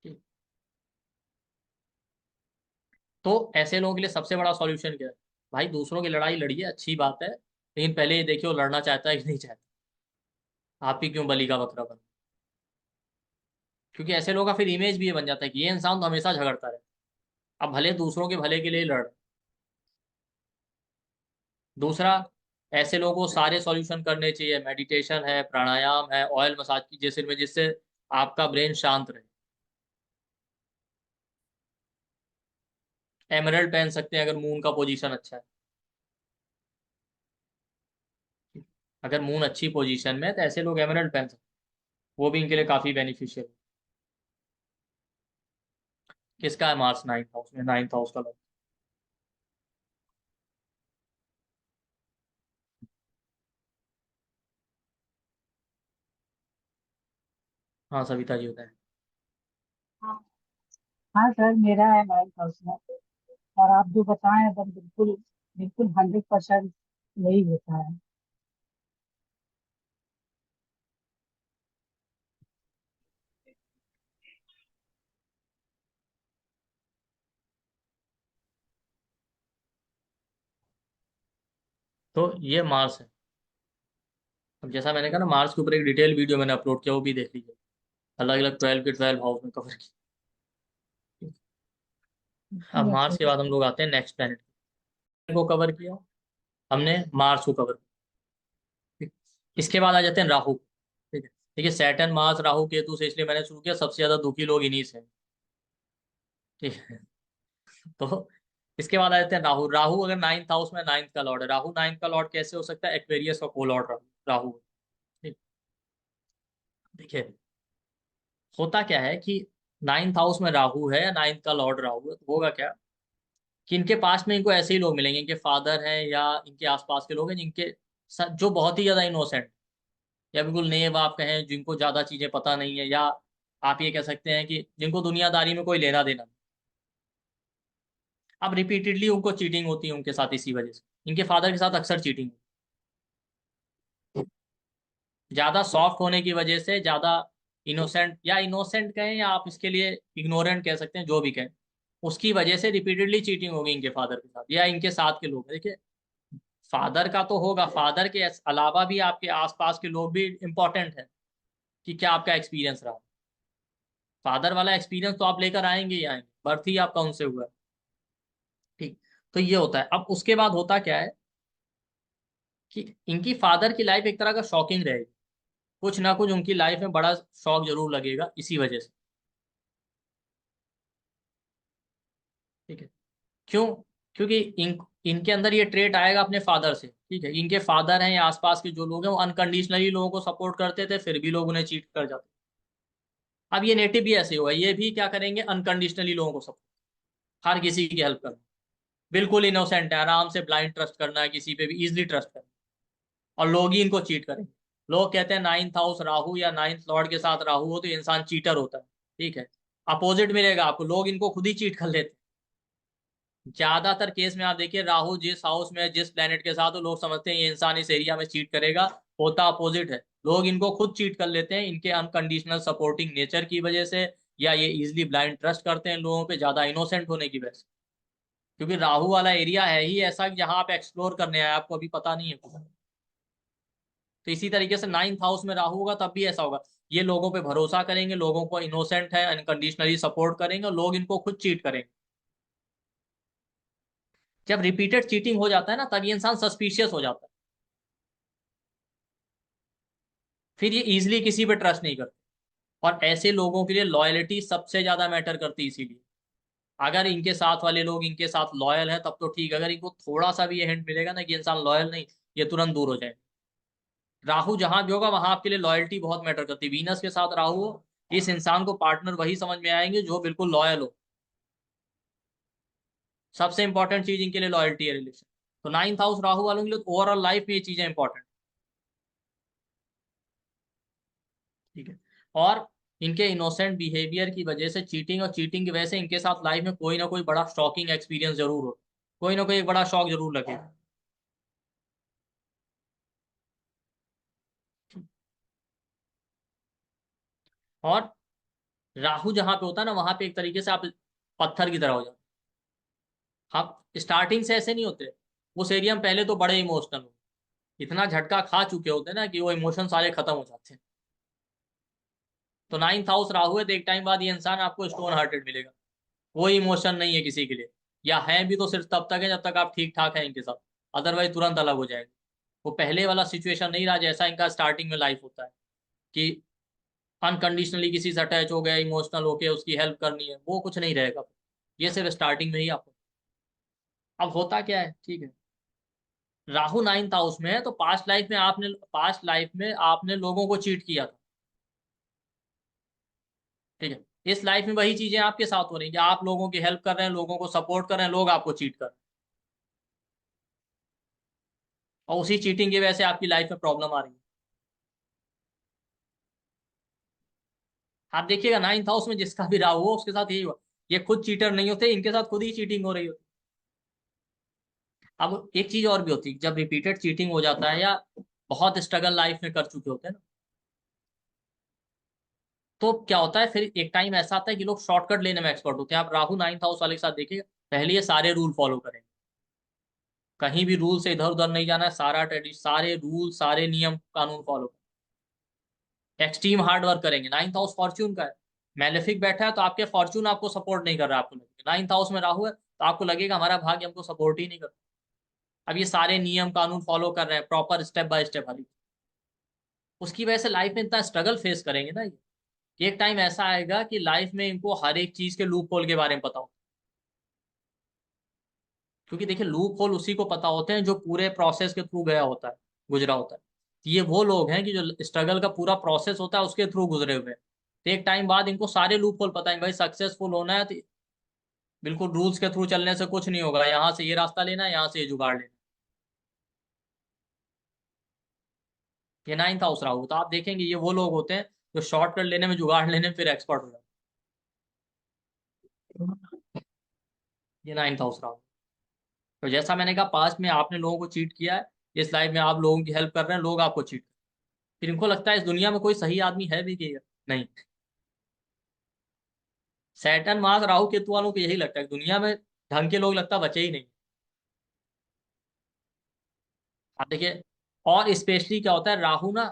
ठीक। तो ऐसे लोगों के लिए सबसे बड़ा सॉल्यूशन क्या है, भाई दूसरों की लड़ाई लड़िए, अच्छी बात है, लेकिन पहले ये देखिए वो लड़ना चाहता है कि नहीं चाहता, आप ही क्यों बलि का बकरा बन। क्योंकि ऐसे लोगों का फिर इमेज भी ये बन जाता है कि ये इंसान तो हमेशा झगड़ता रहे, अब भले दूसरों के भले के लिए लड़। दूसरा, ऐसे लोगों को सारे सॉल्यूशन करने चाहिए, मेडिटेशन है, प्राणायाम है, ऑयल मसाज कीजिए सिर में, जिससे आपका ब्रेन शांत रहे। एमरल्ड पहन सकते हैं अगर मून का पोजीशन अच्छा है, अगर मून अच्छी पोजीशन में है तो ऐसे लोग एमरल्ड पहन सकते हैं, वो भी इनके लिए काफी बेनिफिशियल है। किसका है मार्स नाइन्थ हाउस में, नाइन्थ हाउस का लोग। हाँ सविता जी, होता है। हाँ सर, मेरा है 9,000 में। और आप जो बताएं एकदम बिल्कुल बिल्कुल 100% यही होता है। तो ये मार्स है। अब जैसा मैंने कहा ना, मार्स के ऊपर एक डिटेल वीडियो मैंने अपलोड किया, वो भी देख लीजिए। अलग अलग 12 के 12 हाउस में कवर की। अब मार्स के बाद हम लोग आते हैं नेक्स्ट प्लेनेट को कवर किया हमने, मार्स को कवर किया। इसके बाद आ जाते हैं राहु। ठीक है, देखिए सैटर्न मार्स राहु केतु से इसलिए मैंने शुरू किया, सबसे ज्यादा दुखी लोग इन्हीं से हैं। ठीक है, तो इसके बाद आ जाते हैं राहु। राहु अगर 9th हाउस में, 9th का लॉर्ड है राहु। 9th का लॉर्ड कैसे हो सकता है? एक्वेरियस का को लॉर्ड राहु राहु। ठीक, देखिए होता क्या है कि 9th हाउस में राहु है या 9th का लॉर्ड राहु है, तो होगा क्या कि इनके पास में इनको ऐसे ही लोग मिलेंगे, इनके फादर हैं या इनके आसपास के लोग हैं जिनके जो बहुत ही ज्यादा इनोसेंट या बिल्कुल नेव आप कहें, जिनको ज्यादा चीजें पता नहीं है, या आप ये कह सकते हैं कि जिनको दुनियादारी में कोई लेना देना नहीं। अब रिपीटेडली उनको चीटिंग होती है उनके साथ, इसी वजह से इनके फादर के साथ अक्सर चीटिंग, ज्यादा सॉफ्ट होने की वजह से, ज्यादा इनोसेंट, या इनोसेंट कहें या आप इसके लिए इग्नोरेंट कह सकते हैं, जो भी कहें, उसकी वजह से रिपीटेडली चीटिंग होगी इनके फादर के साथ या इनके साथ के लोग। देखिए फादर का तो होगा, फादर के अलावा भी आपके आसपास के लोग भी इंपॉर्टेंट है कि क्या आपका एक्सपीरियंस रहा। फादर वाला एक्सपीरियंस तो आप लेकर आएंगे ही आएंगे, बर्थ ही आपका उनसे हुआ है। ठीक, तो ये होता है। अब उसके बाद होता क्या है कि इनकी फादर की लाइफ एक तरह का शॉकिंग रहेगी, कुछ ना कुछ उनकी लाइफ में बड़ा शौक जरूर लगेगा इसी वजह से। ठीक है, क्यों? क्योंकि इनके अंदर ये ट्रेट आएगा अपने फादर से। ठीक है, इनके फादर हैं या आसपास के जो लोग हैं वो अनकंडीशनली लोगों को सपोर्ट करते थे, फिर भी लोग उन्हें चीट कर जाते। अब ये नेटिव भी ऐसे हुआ, ये भी क्या करेंगे? अनकंडीशनली लोगों को सपोर्ट, हर किसी की हेल्प करना, बिल्कुल इनोसेंट है, आराम से ब्लाइंड ट्रस्ट करना है, किसी पे भी इजिली ट्रस्ट करना, और लोग ही इनको चीट करेंगे। लोग कहते हैं 9th हाउस राहु या 9th लॉर्ड के साथ राहु हो तो इंसान चीटर होता है। ठीक है, अपोजिट मिलेगा आपको, लोग इनको खुद ही चीट कर लेते हैं। ज्यादातर केस में आप देखिए, राहु जिस हाउस में जिस प्लेनेट के साथ हो, लोग समझते हैं ये इंसान इस एरिया में चीट करेगा, होता अपोजिट है। लोग इनको खुद चीट कर लेते हैं, इनके अनकंडीशनल सपोर्टिंग नेचर की वजह से, या ये इजिली ब्लाइंड ट्रस्ट करते हैं लोगों पे ज्यादा इनोसेंट होने की वजह से। क्योंकि राहु वाला एरिया है ही ऐसा कि जहां आप एक्सप्लोर करने आए, आपको अभी पता नहीं है कुछ। तो इसी तरीके से 9th हाउस में राहु होगा तब भी ऐसा होगा, ये लोगों पे भरोसा करेंगे, लोगों को इनोसेंट है अनकंडीशनली सपोर्ट करेंगे, और लोग इनको खुद चीट करेंगे। जब रिपीटेड चीटिंग हो जाता है ना, तब ये इंसान सस्पिशियस हो जाता है, फिर ये इजिली किसी पे ट्रस्ट नहीं करते। और ऐसे लोगों के लिए लॉयल्टी सबसे ज्यादा मैटर करती है। इसीलिए अगर इनके साथ वाले लोग इनके साथ लॉयल है तब तो ठीक, अगर इनको थोड़ा सा भी ये हिंट मिलेगा ना कि इंसान लॉयल नहीं, ये तुरंत दूर हो जाए। राहु जहां भी होगा वहां आपके लिए लॉयल्टी बहुत मैटर करती है। वीनस के साथ राहु हो, इस इंसान को पार्टनर वही समझ में आएंगे जो बिल्कुल लॉयल हो। सबसे इंपॉर्टेंट चीज इनके लिए लॉयल्टी है, रिलेशन। तो 9th हाउस राहु वालों के लिए ओवरऑल लाइफ में ये चीजें इंपॉर्टेंट। ठीक है, और इनके इनोसेंट बिहेवियर की वजह से, चीटिंग और चीटिंग की वजह से इनके साथ लाइफ में कोई ना कोई बड़ा शॉकिंग एक्सपीरियंस जरूर हो, कोई ना कोई एक बड़ा शॉक जरूर लगे। और राहु जहां पे होता है ना, वहां पे एक तरीके से आप पत्थर की तरह हो जाते। आप स्टार्टिंग से ऐसे नहीं होते, उस एरिया में पहले तो बड़े इमोशनल हो, इतना झटका खा चुके होते हैं ना कि वो इमोशन सारे खत्म हो जाते हैं। तो 9th हाउस राहु है तो एक टाइम बाद ये इंसान आपको स्टोन हार्टेड मिलेगा, कोई इमोशन नहीं है किसी के लिए, या है भी तो सिर्फ तब तक है जब तक आप ठीक ठाक हैं इनके साथ, अदरवाइज तुरंत अलग हो जाएंगे। वो पहले वाला सिचुएशन नहीं रहा जैसा इनका स्टार्टिंग में लाइफ होता है कि अनकंडीशनली किसी से अटैच हो गया, इमोशनल होके उसकी हेल्प करनी है, वो कुछ नहीं रहेगा। ये सिर्फ स्टार्टिंग में ही आपको। अब होता क्या है, ठीक है, राहु 9th हाउस में है तो पास्ट लाइफ में आपने लोगों को चीट किया था। ठीक है, इस लाइफ में वही चीजें आपके साथ हो रही हैं कि आप लोगों की हेल्प कर रहे हैं, लोगों को सपोर्ट कर रहे हैं, लोग आपको चीट कर रहे हैं, और उसी चीटिंग की वजह से आपकी लाइफ में प्रॉब्लम आ रही है। आप देखिएगा 9th हाउस में जिसका भी राहु हो उसके साथ यही हुआ, ये खुद चीटर नहीं होते, इनके साथ खुद ही चीटिंग हो रही होती। अब एक चीज और भी होती है, जब रिपीटेड चीटिंग हो जाता है या बहुत स्ट्रगल लाइफ में कर चुके होते हैं ना, तो क्या होता है, फिर एक टाइम ऐसा आता है कि लोग शॉर्टकट लेने में एक्सपर्ट होते हैं। आप राहु 9th हाउस वाले के साथ देखिए, पहले ये सारे रूल फॉलो करेंगे, कहीं भी रूल से इधर उधर नहीं जाना है, सारे रूल सारे नियम कानून फॉलो, एक्सट्रीम हार्ड वर्क करेंगे। 9th हाउस फॉर्च्यून का है, मैलेफिक बैठा है तो आपके फॉर्च्यून आपको सपोर्ट नहीं कर रहा, आपको लगेगा 9th हाउस में राहु है तो आपको लगेगा हमारा भाग्य हमको सपोर्ट ही नहीं कर रहा। अब ये सारे नियम कानून फॉलो कर रहे हैं प्रॉपर स्टेप बाय स्टेप वाली, उसकी वजह से लाइफ में इतना स्ट्रगल फेस करेंगे ना ये, कि एक टाइम ऐसा आएगा कि लाइफ में इनको हर एक चीज के लूप होल के बारे में पता हो। क्योंकि देखिए लूप होल उसी को पता होते हैं जो पूरे प्रोसेस के थ्रू गया होता है, गुजरा होता है। तो ये वो लोग हैं कि जो स्ट्रगल का पूरा प्रोसेस होता है उसके थ्रू गुजरे हुए हैं। तो एक टाइम बाद इनको सारे लूप होल पता है, भाई सक्सेसफुल होना है तो बिल्कुल रूल्स के थ्रू चलने से कुछ नहीं होगा, यहाँ से ये रास्ता लेना है, यहाँ से ये जुगाड़ लेना है। ये 9th हाउस राहु, तो आप देखेंगे ये वो लोग होते हैं जो शॉर्टकट लेने में जुगाड़ लेने में फिर एक्सपर्ट हो जाते हैं। ये 9th हाउस राहु। तो जैसा मैंने कहा पास्ट में आपने लोगों को चीट किया है, इस लाइफ में आप लोगों की हेल्प कर रहे हैं, लोग आपको चीट, फिर इनको लगता है इस दुनिया में कोई सही आदमी है भी कि नहीं। सैटर्न मार्स राहु केतु वालों को यही लगता है कि दुनिया में ढंग के लोग लगता बचे ही नहीं। आप देखिए, और स्पेशली क्या होता है, राहु ना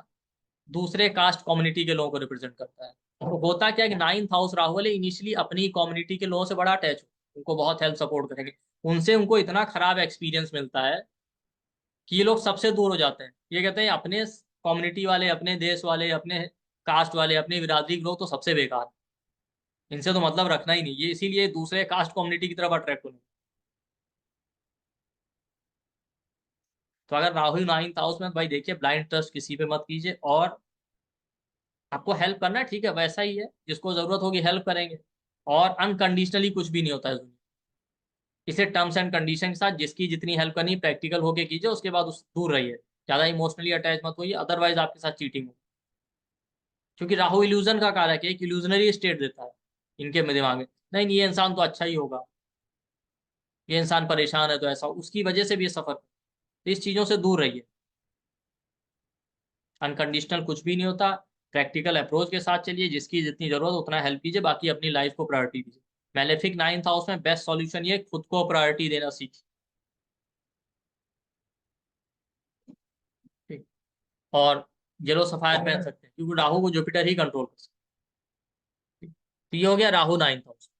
दूसरे कास्ट कम्युनिटी के लोगों को रिप्रेजेंट करता है। तो होता क्या है कि 9th हाउस राहु वाले इनिशियली अपनी कम्युनिटी के लोगों से बड़ा अटैच हो, उनको बहुत हेल्प सपोर्ट करेंगे, उनसे उनको इतना खराब एक्सपीरियंस मिलता है कि ये लोग सबसे दूर हो जाते हैं। ये कहते हैं अपने कम्युनिटी वाले, अपने देश वाले, अपने कास्ट वाले, अपनी बिरादरी के लोग तो सबसे बेकार, इनसे तो मतलब रखना ही नहीं, ये इसीलिए दूसरे कास्ट कम्युनिटी की तरफ अट्रैक्ट होने। तो अगर राहु 9th हाउस में, भाई देखिए ब्लाइंड ट्रस्ट किसी पे मत कीजिए, और आपको हेल्प करना है ठीक है वैसा ही है, जिसको जरूरत होगी हेल्प करेंगे, और अनकंडीशनली कुछ भी नहीं होता है इस दुनिया। इसे टर्म्स एंड कंडीशन के साथ जिसकी जितनी हेल्प करनी प्रैक्टिकल होके कीजिए, उसके बाद उस दूर रहिए, ज्यादा इमोशनली अटैच मत होइए, अदरवाइज आपके साथ चीटिंग हो। क्योंकि राहु इल्यूजन का कारक है, एक इल्यूजनरी स्टेट देता है इनके दिमाग में, नहीं नहीं ये इंसान तो अच्छा ही होगा, ये इंसान परेशान है तो ऐसा, उसकी वजह से भी ये सफर। तो इस चीजों से दूर रहिए, अनकंडीशनल कुछ भी नहीं होता, प्रैक्टिकल अप्रोच के साथ चलिए, जिसकी जितनी जरूरत उतना हेल्प कीजिए, बाकी अपनी लाइफ को प्रायोरिटी दीजिए। मैलेफिक 9th हाउस में बेस्ट सॉल्यूशन ये खुद को प्रायोरिटी देना सीखिए, ठीक। और येलो सफायर पहन सकते हैं क्योंकि राहु को जुपिटर ही कंट्रोल कर सकते हैं। तो ये हो गया राहु 9th हाउस।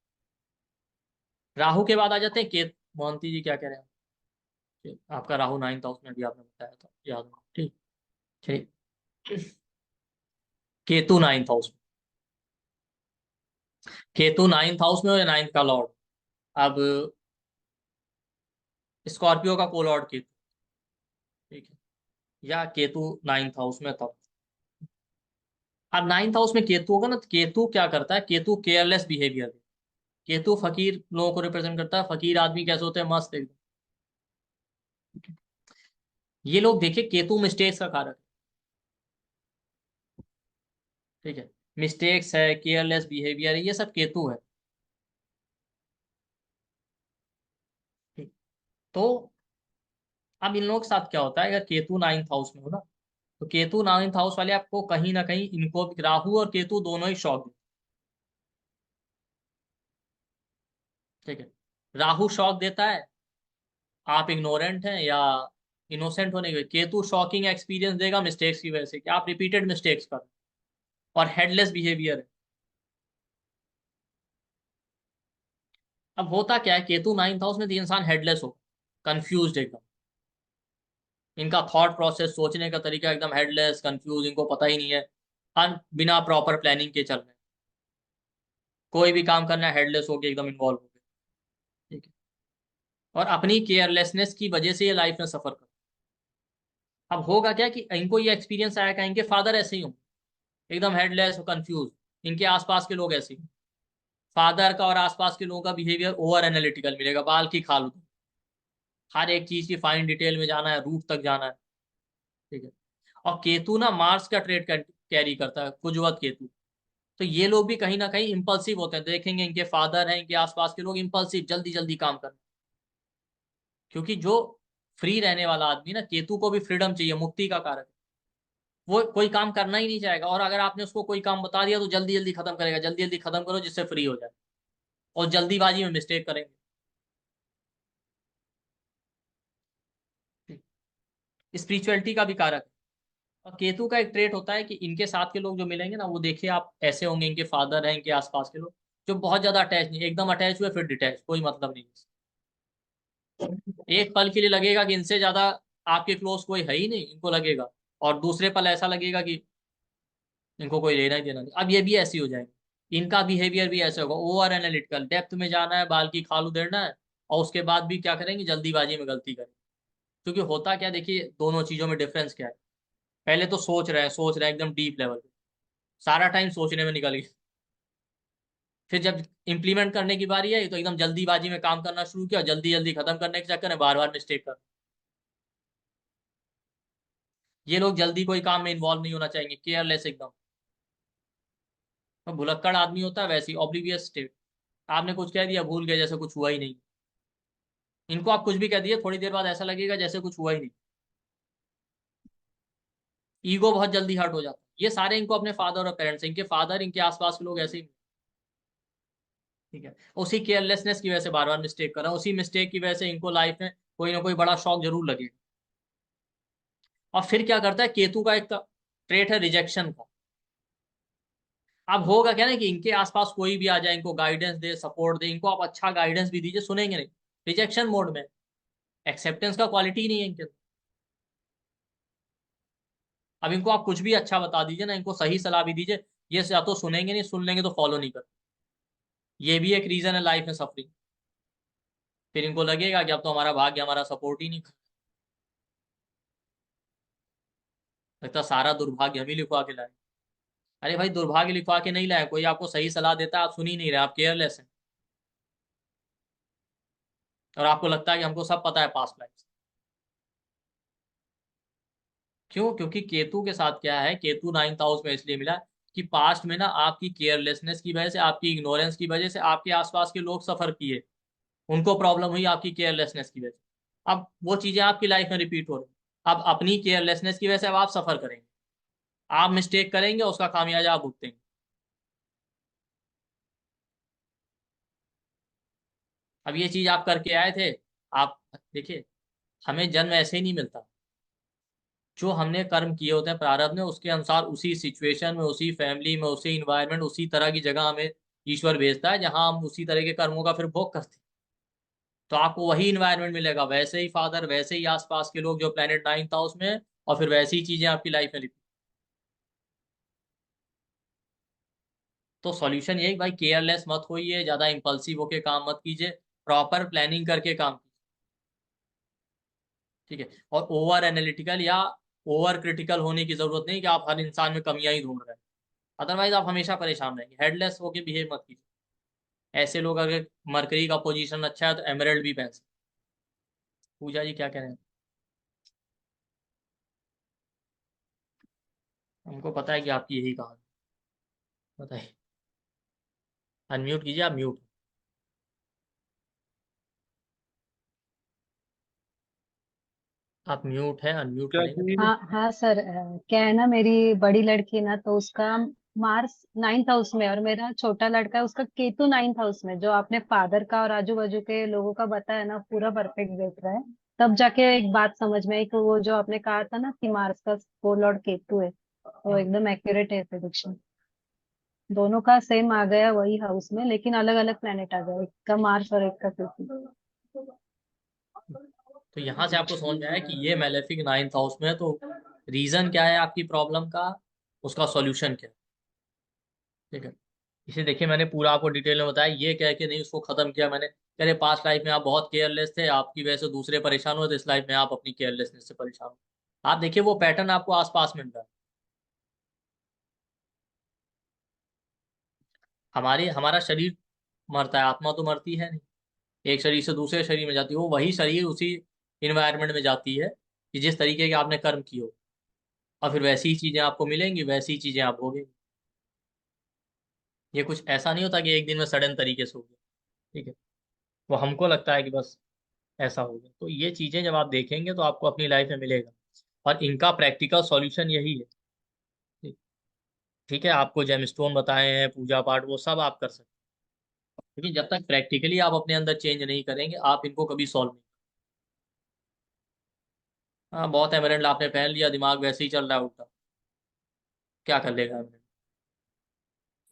राहु के बाद आ जाते हैं केतु। मोहंती जी क्या कह रहे हैं? ठीक, आपका राहु 9th हाउस में भी आपने बताया था, याद हो, ठीक। चलिए, केतु 9th हाउस में, केतु 9th हाउस में और 9th का लॉर्ड। अब स्कॉर्पियो का को लॉर्ड केतु, ठीक है, या केतु 9th हाउस में तब। अब 9th हाउस में केतु होगा ना, तो केतु क्या करता है, केतु केयरलेस बिहेवियर। केतु फकीर लोगों को रिप्रेजेंट करता है, फकीर आदमी कैसे होते हैं, मस्त एकदम। ये लोग देखिए केतु मिस्टेक्स का कारक है, ठीक है, मिस्टेक्स है, केयरलेस बिहेवियर है, ये सब केतु है, ठीक। तो अब इन लोगों के साथ क्या होता है, अगर केतु 9th हाउस में हो ना, तो केतु 9th हाउस वाले आपको कहीं ना कहीं, इनको राहु और केतु दोनों ही शौक देते हैं, ठीक है। राहु शौक देता है आप इग्नोरेंट हैं या इनोसेंट होने के, केतु शॉकिंग एक्सपीरियंस देगा मिस्टेक्स की वजह से कि आप रिपीटेड मिस्टेक्स कर, और हेडलेस बिहेवियर है। अब होता क्या है, केतु 9th हाउस में तो इंसान हेडलेस हो, कंफ्यूज एकदम, इनका थॉट प्रोसेस सोचने का तरीका एकदम हेडलेस कंफ्यूज, इनको पता ही नहीं है, बिना प्रॉपर प्लानिंग के चल रहे हैं, कोई भी काम करना है हेडलेस होके एकदम इन्वॉल्व हो गए, ठीक है। और अपनी केयरलेसनेस की वजह से ये लाइफ में सफर कर। अब होगा क्या कि इनको ये एक्सपीरियंस आया कि इनके फादर ऐसे ही होंगे, एकदम हेडलेस कंफ्यूज, इनके आसपास के लोग ऐसे ही, फादर का और आसपास के लोगों का बिहेवियर ओवर एनालिटिकल मिलेगा, बाल की खाल उधर, हर एक चीज की फाइन डिटेल में जाना है, रूट तक जाना है, ठीक है। और केतु ना मार्स का ट्रेड कैरी करता है, कुजवत केतु। तो ये लोग भी कहीं ना कहीं इंपल्सिव होते हैं, देखेंगे इनके फादर हैं, इनके आसपास के लोग इंपल्सिव, जल्दी जल्दी काम करना। क्योंकि जो फ्री रहने वाला आदमी ना, केतु को भी फ्रीडम चाहिए, मुक्ति का कारक है, वो कोई काम करना ही नहीं चाहेगा, और अगर आपने उसको कोई काम बता दिया तो जल्दी जल्दी खत्म करेगा, जल्दी जल्दी खत्म करो जिससे फ्री हो जाए, और जल्दीबाजी में मिस्टेक करेंगे। स्पिरिचुअलिटी का भी कारक है। और केतु का एक ट्रेट होता है कि इनके साथ के लोग जो मिलेंगे ना, वो देखिए आप ऐसे होंगे, इनके फादर हैं, इनके आसपास के लोग जो बहुत ज्यादा अटैच नहीं, एकदम अटैच हुए फिर डिटैच, कोई मतलब नहीं। एक पल के लिए लगेगा कि इनसे ज्यादा आपके क्लोज कोई है ही नहीं, इनको लगेगा, और दूसरे पल ऐसा लगेगा कि इनको कोई लेना ही देना नहीं। अब ये भी ऐसी हो जाएंगे, इनका बिहेवियर भी ऐसे होगा, ओवर एनालिटिकल, डेप्थ में जाना है, बाल की खाल उधेड़ना है, और उसके बाद भी क्या करेंगे, जल्दीबाजी में गलती करेंगे। क्योंकि होता क्या, देखिए दोनों चीजों में डिफरेंस क्या है। पहले तो सोच रहे हैं एकदम डीप लेवल पे, सारा टाइम सोचने में निकल गया। फिर जब इंप्लीमेंट करने की बारी आई तो एकदम जल्दीबाजी में काम करना शुरू किया, जल्दी जल्दी खत्म करने के चक्कर में बार बार मिस्टेक कर। ये लोग जल्दी कोई काम में इन्वॉल्व नहीं होना चाहेंगे, केयरलेस एकदम। तो भुलक्कड़ आदमी होता है वैसी ऑब्लिवियस स्टेट, आपने कुछ कह दिया भूल गए, जैसे कुछ हुआ ही नहीं। इनको आप कुछ भी कह दिए, थोड़ी देर बाद ऐसा लगेगा जैसे कुछ हुआ ही नहीं। ईगो बहुत जल्दी हर्ट हो जाता है। ये सारे इनको अपने फादर और पेरेंट्स, इनके फादर, इनके आसपास के लोग ऐसे ही। ठीक है, उसी केयरलेसनेस की वजह से बार बार मिस्टेक कर रहा है, उसी मिस्टेक की वजह से इनको लाइफ में कोई ना कोई बड़ा शौक जरूर लगेगा। और फिर क्या करता है, केतु का एक ट्रेट है रिजेक्शन का। अब होगा क्या ना कि इनके आसपास कोई भी आ जाए, इनको गाइडेंस दे, सपोर्ट दे, इनको आप अच्छा गाइडेंस भी दीजिए, सुनेंगे नहीं, रिजेक्शन मोड में। एक्सेप्टेंस का क्वालिटी नहीं है इनके अंदर। अब इनको आप कुछ भी अच्छा बता दीजिए ना, इनको सही सलाह भी दीजिए, ये या तो सुनेंगे नहीं, सुन लेंगे तो फॉलो नहीं कर। ये भी एक रीजन है लाइफ में सफरिंग। फिर इनको लगेगा कि अब तो हमारा भाग्य हमारा सपोर्ट ही नहीं कर, लगता सारा दुर्भाग्य हम ही लिखवा के लाए। अरे भाई, दुर्भाग्य लिखवा के नहीं लाए, कोई आपको सही सलाह देता है, आप सुन ही नहीं रहे, आप केयरलेस हैं। और आपको लगता है कि हमको सब पता है पास्ट लाइफ। क्यों? क्योंकि केतु के साथ क्या है, केतु 9th हाउस में इसलिए मिला कि पास्ट में ना आपकी केयरलेसनेस की वजह से, आपकी इग्नोरेंस की वजह से आपके आसपास के लोग सफर किए, उनको प्रॉब्लम हुई आपकी केयरलेसनेस की वजह से। अब वो चीजें आपकी लाइफ में रिपीट हो रही। अब अपनी केयरलेसनेस की वजह से अब आप सफर करेंगे, आप मिस्टेक करेंगे, उसका खामियाजा आप भुगतेंगे। अब ये चीज आप करके आए थे। आप देखिए, हमें जन्म ऐसे ही नहीं मिलता, जो हमने कर्म किए होते हैं प्रारब्ध में, उसके अनुसार उसी सिचुएशन में, उसी फैमिली में, उसी इन्वायरमेंट, उसी तरह की जगह हमें ईश्वर भेजता है, जहां हम उसी तरह के कर्मों का फिर भोग करते हैं। तो आपको वही इन्वायरमेंट मिलेगा, वैसे ही फादर, वैसे ही आसपास के लोग जो प्लेनेट 9th हाउस में है, और फिर वैसी ही चीजें आपकी लाइफ में रिपीट। तो सॉल्यूशन यही भाई, केयरलेस मत होइए, ज्यादा इंपल्सिव होके काम मत कीजिए, प्रॉपर प्लानिंग करके काम कीजिए। ठीक है, और ओवर एनालिटिकल या ओवर क्रिटिकल होने की जरूरत नहीं कि आप हर इंसान में कमियां ही ढूंढ रहे हैं। अदरवाइज आप हमेशा परेशान रहेंगे। हेडलेस होके बिहेव मत कीजिए। ऐसे लोग, अगर मरकरी का पोजीशन अच्छा है तो एमराल्ड भी पहन सकते। पूजा जी क्या कह रहे हैं? हमको पता है कि आपकी यही कहानी। बताइए, अनम्यूट कीजिए, आप म्यूट। आप म्यूट है, अनम्यूट क्या करेंगे। जी? हाँ हाँ सर, क्या है ना, मेरी बड़ी लड़की है ना, तो उसका मार्स 9th हाउस में, और मेरा छोटा लड़का है उसका केतु 9th हाउस में। जो आपने फादर का और आजू बाजू के लोगों का बताया ना, पूरा परफेक्ट देख रहा है। तब जाके एक बात समझ में आई कि वो जो आपने कहा था ना कि मार्स का वो लॉर्ड केतु है, तो हम्म। एकदम एक्यूरेट है प्रिडिक्शन। दोनों का सेम आ गया वही हाउस में, लेकिन अलग अलग प्लेनेट आ गया, एक का मार्स और एक का केतु। तो यहाँ से आपको समझ में आया कि ये मैलेफिक 9th हाउस में है, तो रीजन क्या है आपकी प्रॉब्लम का, उसका सॉल्यूशन क्या है। ठीक है, इसे देखिए, मैंने पूरा आपको डिटेल में बताया, ये कह के नहीं उसको खत्म किया मैंने, कह रहे पास्ट लाइफ में आप बहुत केयरलेस थे, आपकी वजह से दूसरे परेशान हुए, तो इस लाइफ में आप अपनी केयरलेसनेस से परेशान हो। आप देखिए वो पैटर्न आपको आसपास मिल रहा है। हमारा शरीर मरता है, आत्मा तो मरती है नहीं, एक शरीर से दूसरे शरीर में जाती है, वो वही शरीर उसी इन्वायरमेंट में जाती है कि जिस तरीके के आपने कर्म किए हो, और फिर वैसी ही चीजें आपको मिलेंगी, वैसी ही चीजें आप भोगेंगे। ये कुछ ऐसा नहीं होता कि एक दिन में सडन तरीके से हो गया। ठीक है, वो हमको लगता है कि बस ऐसा हो गया। तो ये चीजें जब आप देखेंगे तो आपको अपनी लाइफ में मिलेगा, और इनका प्रैक्टिकल सॉल्यूशन यही है। ठीक ठीक है, आपको जेमस्टोन बताए हैं, पूजा पाठ, वो सब आप कर सकते हैं, लेकिन जब तक प्रैक्टिकली आप अपने अंदर चेंज नहीं करेंगे, आप इनको कभी सॉल्व नहीं। हाँ, बहुत एमरेल्ड आपने पहन लिया, दिमाग वैसे ही चल रहा है उल्टा, क्या कर लेगा एमरेल्ड?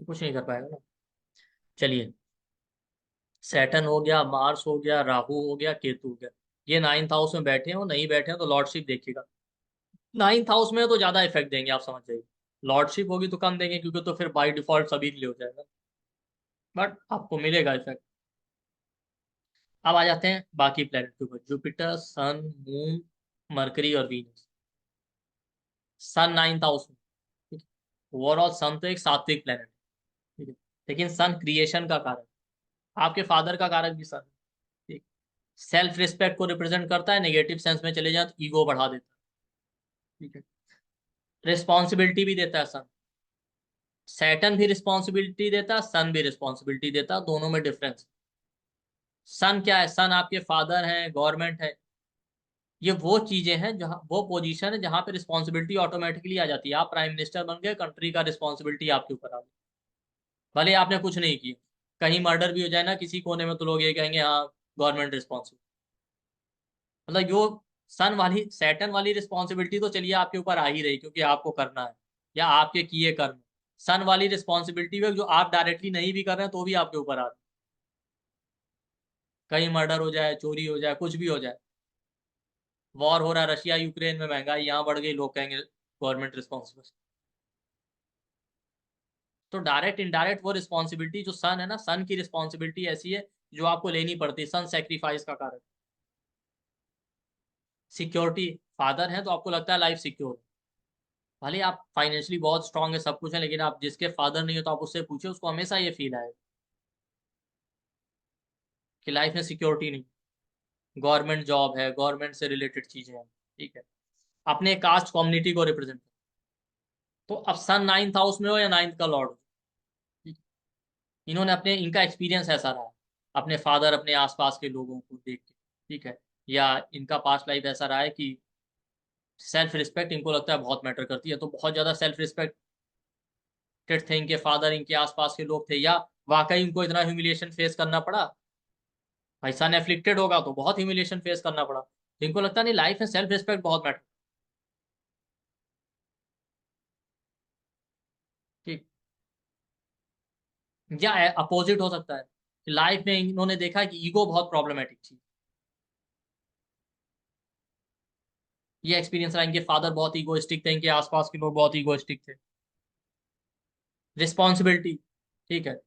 कुछ नहीं कर पाएगा ना। चलिए, सैटर्न हो गया, मार्स हो गया, राहु हो गया, केतु हो गया, ये 9th हाउस में बैठे हो, नहीं बैठे हो तो लॉर्डशिप देखिएगा। 9th हाउस में तो ज्यादा इफेक्ट देंगे, आप समझ जाइए। लॉर्डशिप होगी तो कम देंगे, क्योंकि तो फिर बाई डिफॉल्ट सभी के लिए हो जाएगा, बट आपको मिलेगा इफेक्ट। अब आ जाते हैं बाकी प्लेनेट के ऊपर, जुपिटर, सन, मून, मरकरी और वीनस। सन 9th हाउस में, ठीक है। ओवरऑल सन तो एक सात्विक प्लेनेट है, ठीक है, लेकिन सन क्रिएशन का कारक, आपके फादर का कारक भी सन है, ठीक। सेल्फ रिस्पेक्ट को रिप्रेजेंट करता है, नेगेटिव सेंस में चले जाए तो ईगो बढ़ा देता है, ठीक है। रिस्पॉन्सिबिलिटी भी देता है सन। सैटर्न भी रिस्पॉन्सिबिलिटी देता है, सन भी रिस्पॉन्सिबिलिटी देता है, दोनों में डिफरेंस। सन क्या है? सन आपके फादर हैं, गवर्नमेंट है, ये वो चीजें हैं जहाँ, वो पोजीशन है जहां पे रिस्पॉन्सिबिलिटी ऑटोमेटिकली आ जाती है। आप प्राइम मिनिस्टर बन गए, कंट्री का रिस्पॉन्सिबिलिटी आपके ऊपर आ गई, भले आपने कुछ नहीं किया। कहीं मर्डर भी हो जाए ना किसी कोने में, तो लोग ये कहेंगे हाँ गवर्नमेंट रिस्पॉन्सिबल। मतलब जो सन वाली, सैटर्न वाली रिस्पॉन्सिबिलिटी तो चलिए आपके ऊपर आ ही रही, क्योंकि आपको करना है या आपके किए कर्म। सन वाली रिस्पॉन्सिबिलिटी में जो आप डायरेक्टली नहीं भी कर रहे हैं तो भी आपके ऊपर आ रही है। कहीं मर्डर हो जाए, चोरी हो जाए, कुछ भी हो जाए, वॉर हो रहा है रशिया यूक्रेन में, महंगाई यहाँ बढ़ गई, लोग कहेंगे गवर्नमेंट रिस्पॉन्सिबल। तो डायरेक्ट इनडायरेक्ट वो रिस्पॉन्सिबिलिटी जो सन है ना, सन की रिस्पॉन्सिबिलिटी ऐसी है जो आपको लेनी पड़ती है। सन सेक्रीफाइस का कारण। सिक्योरिटी, फादर है तो आपको लगता है लाइफ सिक्योर, भले आप फाइनेंशियली बहुत स्ट्रांग है, सब कुछ है, लेकिन आप जिसके फादर नहीं हो तो आप उससे पूछे, उसको हमेशा ये फील आएगा कि लाइफ में सिक्योरिटी नहीं। गवर्नमेंट जॉब है, गवर्नमेंट से रिलेटेड चीजें हैं, ठीक है, अपने कास्ट कम्युनिटी को रिप्रेजेंट। तो अब सन 9th हाउस में हो या 9th का लॉर्ड हो, ठीक है, इन्होंने अपने, इनका एक्सपीरियंस ऐसा रहा, अपने फादर, अपने आसपास के लोगों को देख के, ठीक है, या इनका पास्ट लाइफ ऐसा रहा है कि सेल्फ रिस्पेक्ट इनको लगता है बहुत मैटर करती है, तो बहुत ज्यादा सेल्फ रिस्पेक्टेड थे इनके फादर, इनके आसपास के लोग थे, या वाकई इनको इतना ह्यूमिलिएशन फेस करना पड़ा। भाई सन एफ्लिक्टेड होगा तो बहुत ह्यूमिलिएशन फेस करना पड़ा, तो इनको लगता नहीं लाइफ में सेल्फ रिस्पेक्ट बहुत मैटर, ठीक। या अपोजिट हो सकता है कि लाइफ में इन्होंने देखा कि ईगो बहुत प्रॉब्लमेटिक चीज, ये एक्सपीरियंस रहा, इनके फादर बहुत ईगोइस्टिक थे, इनके आसपास के लोग बहुत ईगोइस्टिक थे। रिस्पॉन्सिबिलिटी, ठीक है,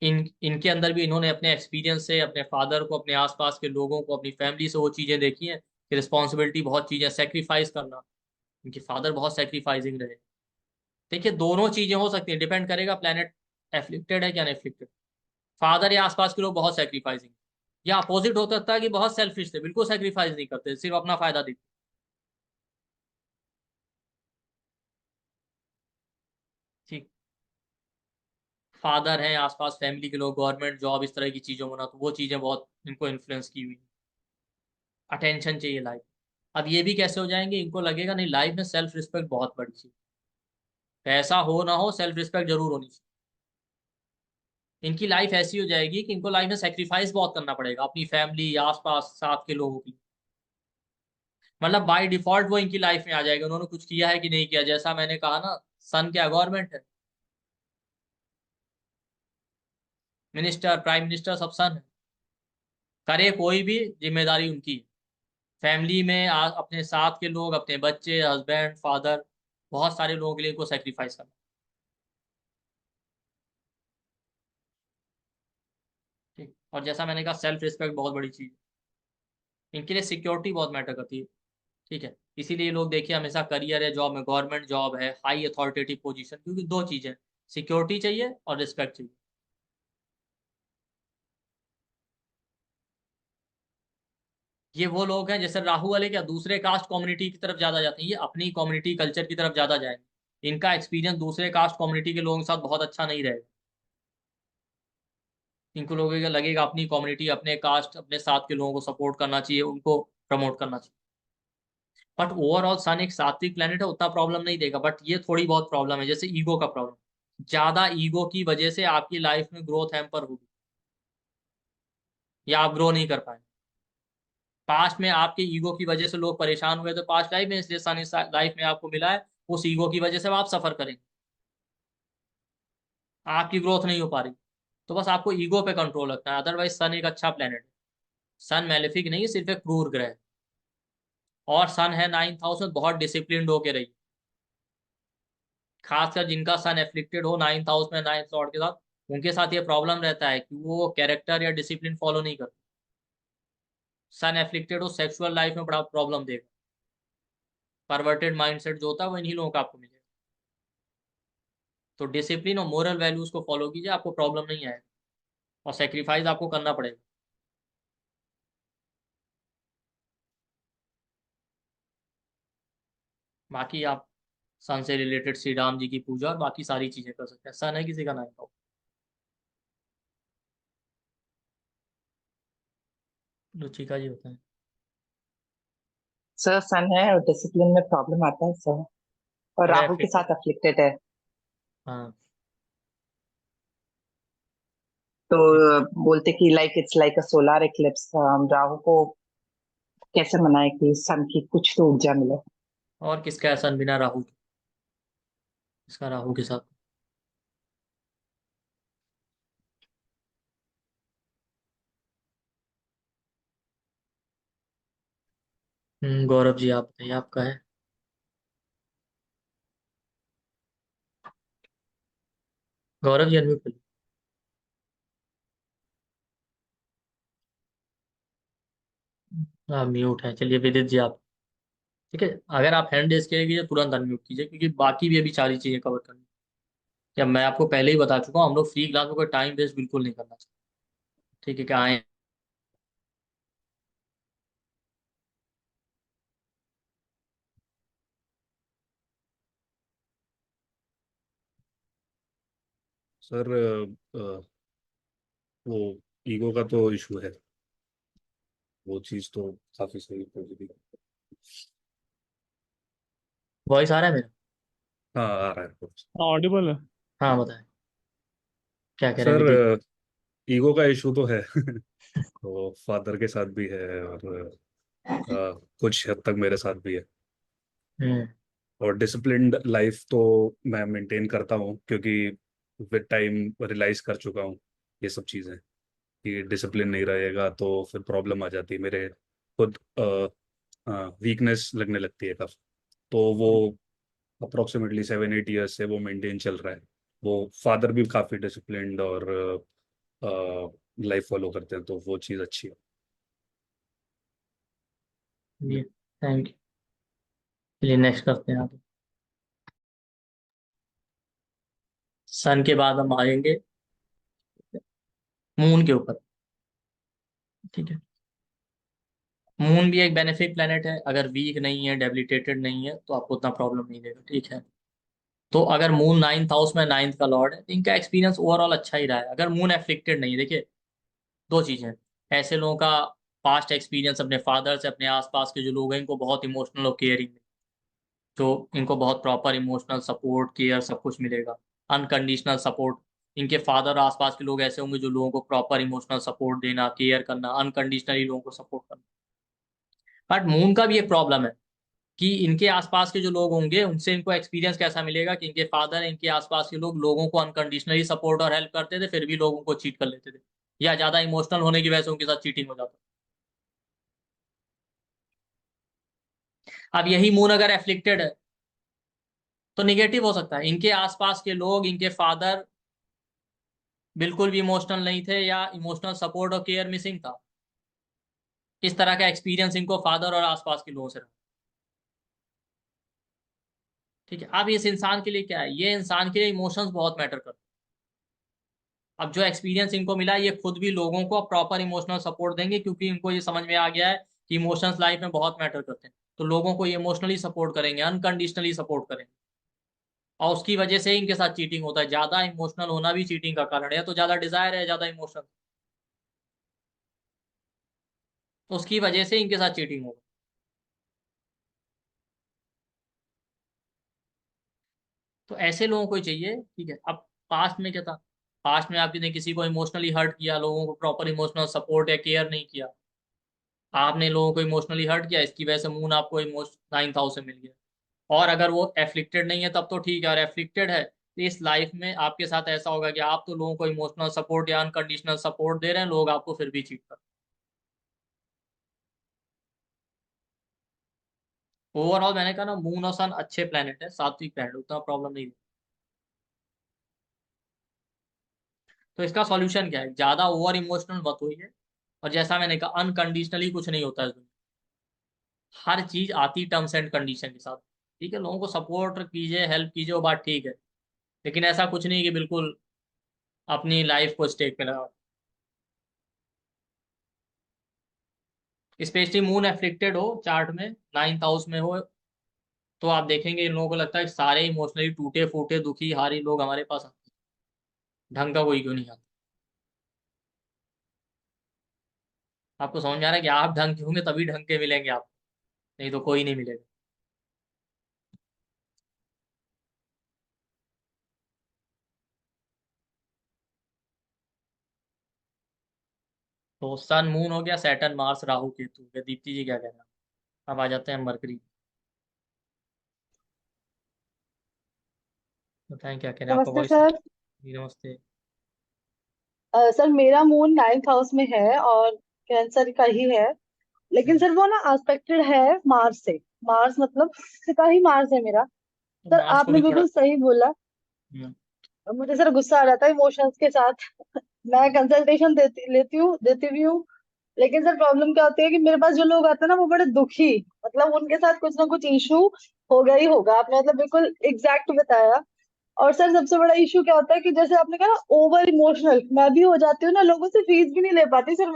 इनके अंदर भी इन्होंने अपने एक्सपीरियंस से, अपने फादर को, अपने आसपास के लोगों को, अपनी फैमिली से वो चीजें देखी हैं कि रिस्पॉन्सिबिलिटी बहुत चीजें, सेक्रीफाइस करना, इनके फादर बहुत सेक्रीफाइसिंग रहे। देखिए दोनों चीजें हो सकती हैं, डिपेंड करेगा प्लेनेट एफ्लिक्टेड है क्या अनएफ्लिक्टेड। फादर या आसपास के लोग बहुत सेक्रीफाइसिंग, या अपोजिट हो सकता है कि बहुत सेल्फिश थे, बिल्कुल सेक्रीफाइस नहीं करते, सिर्फ अपना फायदा देखते, ठीक। फादर हैं, आसपास फैमिली के लोग, गवर्नमेंट जॉब, इस तरह की चीजों में ना, तो वो चीजें बहुत इनको इन्फ्लुएंस की हुई। अटेंशन चाहिए लाइफ। अब ये भी कैसे हो जाएंगे, इनको लगेगा नहीं लाइफ में सेल्फ रिस्पेक्ट बहुत बड़ी चीज, पैसा हो ना हो सेल्फ रिस्पेक्ट जरूर होनी चाहिए। इनकी लाइफ ऐसी हो जाएगी कि इनको लाइफ में सेक्रीफाइस बहुत करना पड़ेगा, अपनी फैमिली, आसपास साथ के लोगों की, मतलब बाय डिफॉल्ट वो इनकी लाइफ में आ जाएगा, उन्होंने कुछ किया है कि नहीं किया। जैसा मैंने कहा ना, सन क्या गवर्नमेंट है, मिनिस्टर, प्राइम मिनिस्टर सब सन है, करे कोई भी जिम्मेदारी उनकी है। फैमिली में अपने साथ के लोग, अपने बच्चे, हस्बैंड, फादर, बहुत सारे लोगों के लिए इनको सेक्रीफाइस करना, ठीक। और जैसा मैंने कहा सेल्फ रिस्पेक्ट बहुत बड़ी चीज है, इनके लिए सिक्योरिटी बहुत मैटर करती है, ठीक है। इसीलिए लोग देखिए हमेशा करियर है, जॉब में, गवर्नमेंट जॉब है, हाई अथॉरिटेटिव पोजीशन, क्योंकि दो चीजें, सिक्योरिटी चाहिए और रिस्पेक्ट चाहिए। ये वो लोग हैं जैसे राहु वाले, क्या दूसरे कास्ट कम्युनिटी की तरफ ज्यादा जाते हैं, ये अपनी कम्युनिटी कल्चर की तरफ ज्यादा जाएंगे, इनका एक्सपीरियंस दूसरे कास्ट कम्युनिटी के लोगों के साथ बहुत अच्छा नहीं रहेगा। इनको लोगों को लगेगा अपनी कम्युनिटी, अपने कास्ट, अपने साथ के लोगों को सपोर्ट करना चाहिए, उनको प्रमोट करना चाहिए। बट ओवरऑल सन एक सात्विक प्लेनेट है, उतना प्रॉब्लम नहीं देगा, बट ये थोड़ी बहुत प्रॉब्लम है, जैसे ईगो का प्रॉब्लम, ज्यादा ईगो की वजह से आपकी लाइफ में ग्रोथ हैम्पर होगी, या आप ग्रो नहीं कर पाए। पास्ट में आपके ईगो की वजह से लोग परेशान हुए तो पास्ट लाइफ में, इसलिए सन इस लाइफ में आपको मिला है, उस ईगो की वजह से आप सफर करेंगे, आपकी ग्रोथ नहीं हो पा रही। तो बस आपको ईगो पे कंट्रोल रखना है, अदरवाइज सन एक अच्छा प्लेनेट है। सन मैलेफिक नहीं है, सिर्फ एक क्रूर ग्रह है। और सन है 9th हाउस में, बहुत डिसिप्लिन्ड होके रही, खासकर जिनका सन एफ्लिक्टेड हो 9th हाउस में 9th लॉर्ड के साथ, उनके साथ ये प्रॉब्लम रहता है कि वो कैरेक्टर या डिसिप्लिन फॉलो नहीं करते। सन एफ्लिक्टेड हो सेक्सुअल लाइफ में बड़ा प्रॉब्लम देगा, परवर्टेड माइंडसेट जो होता है वो इन्हीं लोगों का आपको मिलेगा। तो डिसिप्लिन और मोरल वैल्यूज को फॉलो कीजिए, आपको प्रॉब्लम नहीं आएगा, और सेक्रीफाइस आपको करना पड़ेगा। बाकी आप सन से रिलेटेड श्री राम जी की पूजा और बाकी सारी चीजें कर सकते हैं। सन है किसी का नाम का, रुचिका जी होता है। सर सन है और डिसिप्लिन में प्रॉब्लम आता है सर, और अगर राहु के एफ्लिक्टेड, साथ अफ्लिक्टेड है। हाँ तो बोलते कि like it's like a solar Eclipse, Rahu को कैसे मनाए कि सन की कुछ तो ऊर्जा मिले। और किसका है सन बिना राहु के, इसका राहु के साथ। गौरव जी आप बताइए आपका है। गौरव जी अनम्यूट करिए। आप म्यूट है, चलिए विदित जी आप। ठीक है, अगर आप हैंड रेज कीजिए तुरंत अनम्यूट कीजिए, क्योंकि बाकी भी अभी सारी चीजें कवर करनी है। या मैं आपको पहले ही बता चुका हूँ, हम लोग फ्री क्लास में कोई टाइम वेस्ट बिल्कुल नहीं करना चाहिए। ठीक है, क्या आए। सर वो ईगो का तो इशू है, वो चीज तो काफी सही पॉजिटिव। वॉइस आ रहा है मेरा। हाँ आ रहा है। ऑडिबल है। हाँ बताएं, क्या कह रहे हैं सर विदित। ईगो का इशू तो है तो फादर के साथ भी है, और कुछ हद तक मेरे साथ भी है। हम्म। और डिसिप्लिन्ड लाइफ तो मैं मेंटेन करता हूँ, क्योंकि विद टाइम रियलाइज कर चुका हूँ ये सब चीज़ें, कि डिसिप्लिन नहीं रहेगा तो फिर प्रॉब्लम आ जाती है, मेरे खुद वीकनेस लगने लगती है काफी। तो वो अप्रोक्सीमेटली 7-8 ईयर्स से वो मेंटेन चल रहा है। वो फादर भी काफी डिसिप्लिन्ड और लाइफ फॉलो करते हैं, तो वो चीज़ अच्छी है। जी थैंक यू। चलिए नेक्स्ट करते हैं आगे। सन के बाद हम आएंगे मून के ऊपर। ठीक है, मून भी एक बेनिफिक प्लेनेट है, अगर वीक नहीं है, डेबिलिटेटेड नहीं है, तो आपको उतना प्रॉब्लम नहीं देगा। ठीक है, तो अगर मून 9th हाउस में 9th का लॉर्ड है तो इनका एक्सपीरियंस ओवरऑल अच्छा ही रहा है। अगर मून एफ्लिक्टेड नहीं है, देखिए दो चीजें, ऐसे लोगों का पास्ट एक्सपीरियंस अपने फादर से, अपने आसपास के जो लोग हैं इनको बहुत इमोशनल और केयरिंग, जो इनको बहुत प्रॉपर इमोशनल सपोर्ट केयर सब कुछ मिलेगा, अनकंडीशनल सपोर्ट। इनके फादर आसपास के लोग ऐसे होंगे जो लोगों को प्रॉपर इमोशनल सपोर्ट देना, केयर करना, अनकंडीशनली लोगों को सपोर्ट करना। बट मून का भी एक प्रॉब्लम है कि इनके आसपास के जो लोग होंगे उनसे इनको एक्सपीरियंस कैसा मिलेगा कि इनके फादर, इनके आसपास के लोग लोगों को अनकंडीशनली सपोर्ट और हेल्प करते थे, फिर भी लोगों को चीट कर लेते थे, या ज्यादा इमोशनल होने की वजह से उनके साथ चीटिंग हो जाता। अब यही मून अगर एफ्लिक्टेड है तो निगेटिव हो सकता है, इनके आसपास के लोग, इनके फादर बिल्कुल भी इमोशनल नहीं थे, या इमोशनल सपोर्ट और केयर मिसिंग था। इस तरह का एक्सपीरियंस इनको फादर और आसपास के लोगों से रहा। ठीक है, अब इस इंसान के लिए क्या है, ये इंसान के लिए इमोशंस बहुत मैटर करते हैं। अब जो एक्सपीरियंस इनको मिला, ये खुद भी लोगों को प्रॉपर इमोशनल सपोर्ट देंगे, क्योंकि इनको ये समझ में आ गया है कि इमोशंस लाइफ में बहुत मैटर करते हैं। तो लोगों को ये इमोशनली सपोर्ट करेंगे, अनकंडीशनली सपोर्ट करेंगे, और उसकी वजह से ही इनके साथ चीटिंग होता है। ज्यादा इमोशनल होना भी चीटिंग का कारण है, तो ज्यादा डिजायर है, ज्यादा इमोशन, तो उसकी वजह से इनके साथ चीटिंग होगा। तो ऐसे लोगों को ही चाहिए। ठीक है, अब पास्ट में क्या था, पास्ट में आपने किसी को इमोशनली हर्ट किया, लोगों को प्रॉपर इमोशनल सपोर्ट या केयर नहीं किया, आपने लोगों को इमोशनली हर्ट किया, इसकी वजह से मून आपको इमोशन 9th हाउस से मिल गया। और अगर वो एफ्लिक्टेड नहीं है तब तो ठीक है, और एफ्लिक्टेड है तो इस लाइफ में आपके साथ ऐसा होगा कि आप तो लोगों को इमोशनल सपोर्ट या अनकंडीशनल सपोर्ट दे रहे हैं, लोग आपको फिर भी चीट कर। ओवरऑल मैंने कहा ना, मून और सन अच्छे प्लेनेट है, सात्विक प्लेनेट, उतना प्रॉब्लम नहीं है। तो इसका सॉल्यूशन क्या है? ज्यादा ओवर इमोशनल मत होइए, और जैसा मैंने कहा अनकंडीशनली कुछ नहीं होता है इस दुनिया में। हर चीज आती टर्म्स एंड कंडीशन के साथ। ठीक है, लोगों को सपोर्ट कीजिए, हेल्प कीजिए, वो बात ठीक है, लेकिन ऐसा कुछ नहीं कि बिल्कुल अपनी लाइफ को स्टेक पे लगा। स्पेशली मून एफ्लिक्टेड हो चार्ट में, 9th हाउस में हो, तो आप देखेंगे इन लोगों को लगता है कि सारे इमोशनली टूटे फूटे दुखी हारी लोग हमारे पास आते हैं, ढंग का कोई क्यों नहीं आता। आपको समझ में आ रहा है कि आप ढंग के होंगे तभी ढंग के मिलेंगे आप, नहीं तो कोई नहीं मिलेगा। तो सन मून हो गया, सैटर्न मार्स राहु केतु हो गया। दीप्ति जी क्या कहना है? अब आ जाते हैं मरकरी। बताएं क्या कह रहे हैं, आपका नमस्ते वॉइस। सर। नमस्ते। सर मेरा मून 9th हाउस में है और कैंसर का ही है, लेकिन सर वो ना एस्पेक्टेड है मार्स से। मार्स मतलब का ही मार्स है मेरा। तो सर मार्स को आपने भी थोड़ा। बिल्कुल सही बोला। हम्म, मुझे सर गुस्सा आ जाता है इमोशंस के साथ। मैं कंसल्टेशन देती भी हूँ, लेकिन सर प्रॉब्लम क्या होती है कि मेरे पास जो लोग आते हैं ना वो बड़े दुखी, मतलब उनके साथ कुछ ना कुछ इशू होगा ही होगा। आपने मतलब बिल्कुल एग्जैक्ट बताया। और सर सबसे बड़ा इशू क्या होता है कि जैसे आपने कहा ना ओवर इमोशनल मैं भी हो जाती हूँ ना, लोगों से फीस भी नहीं ले पाती सर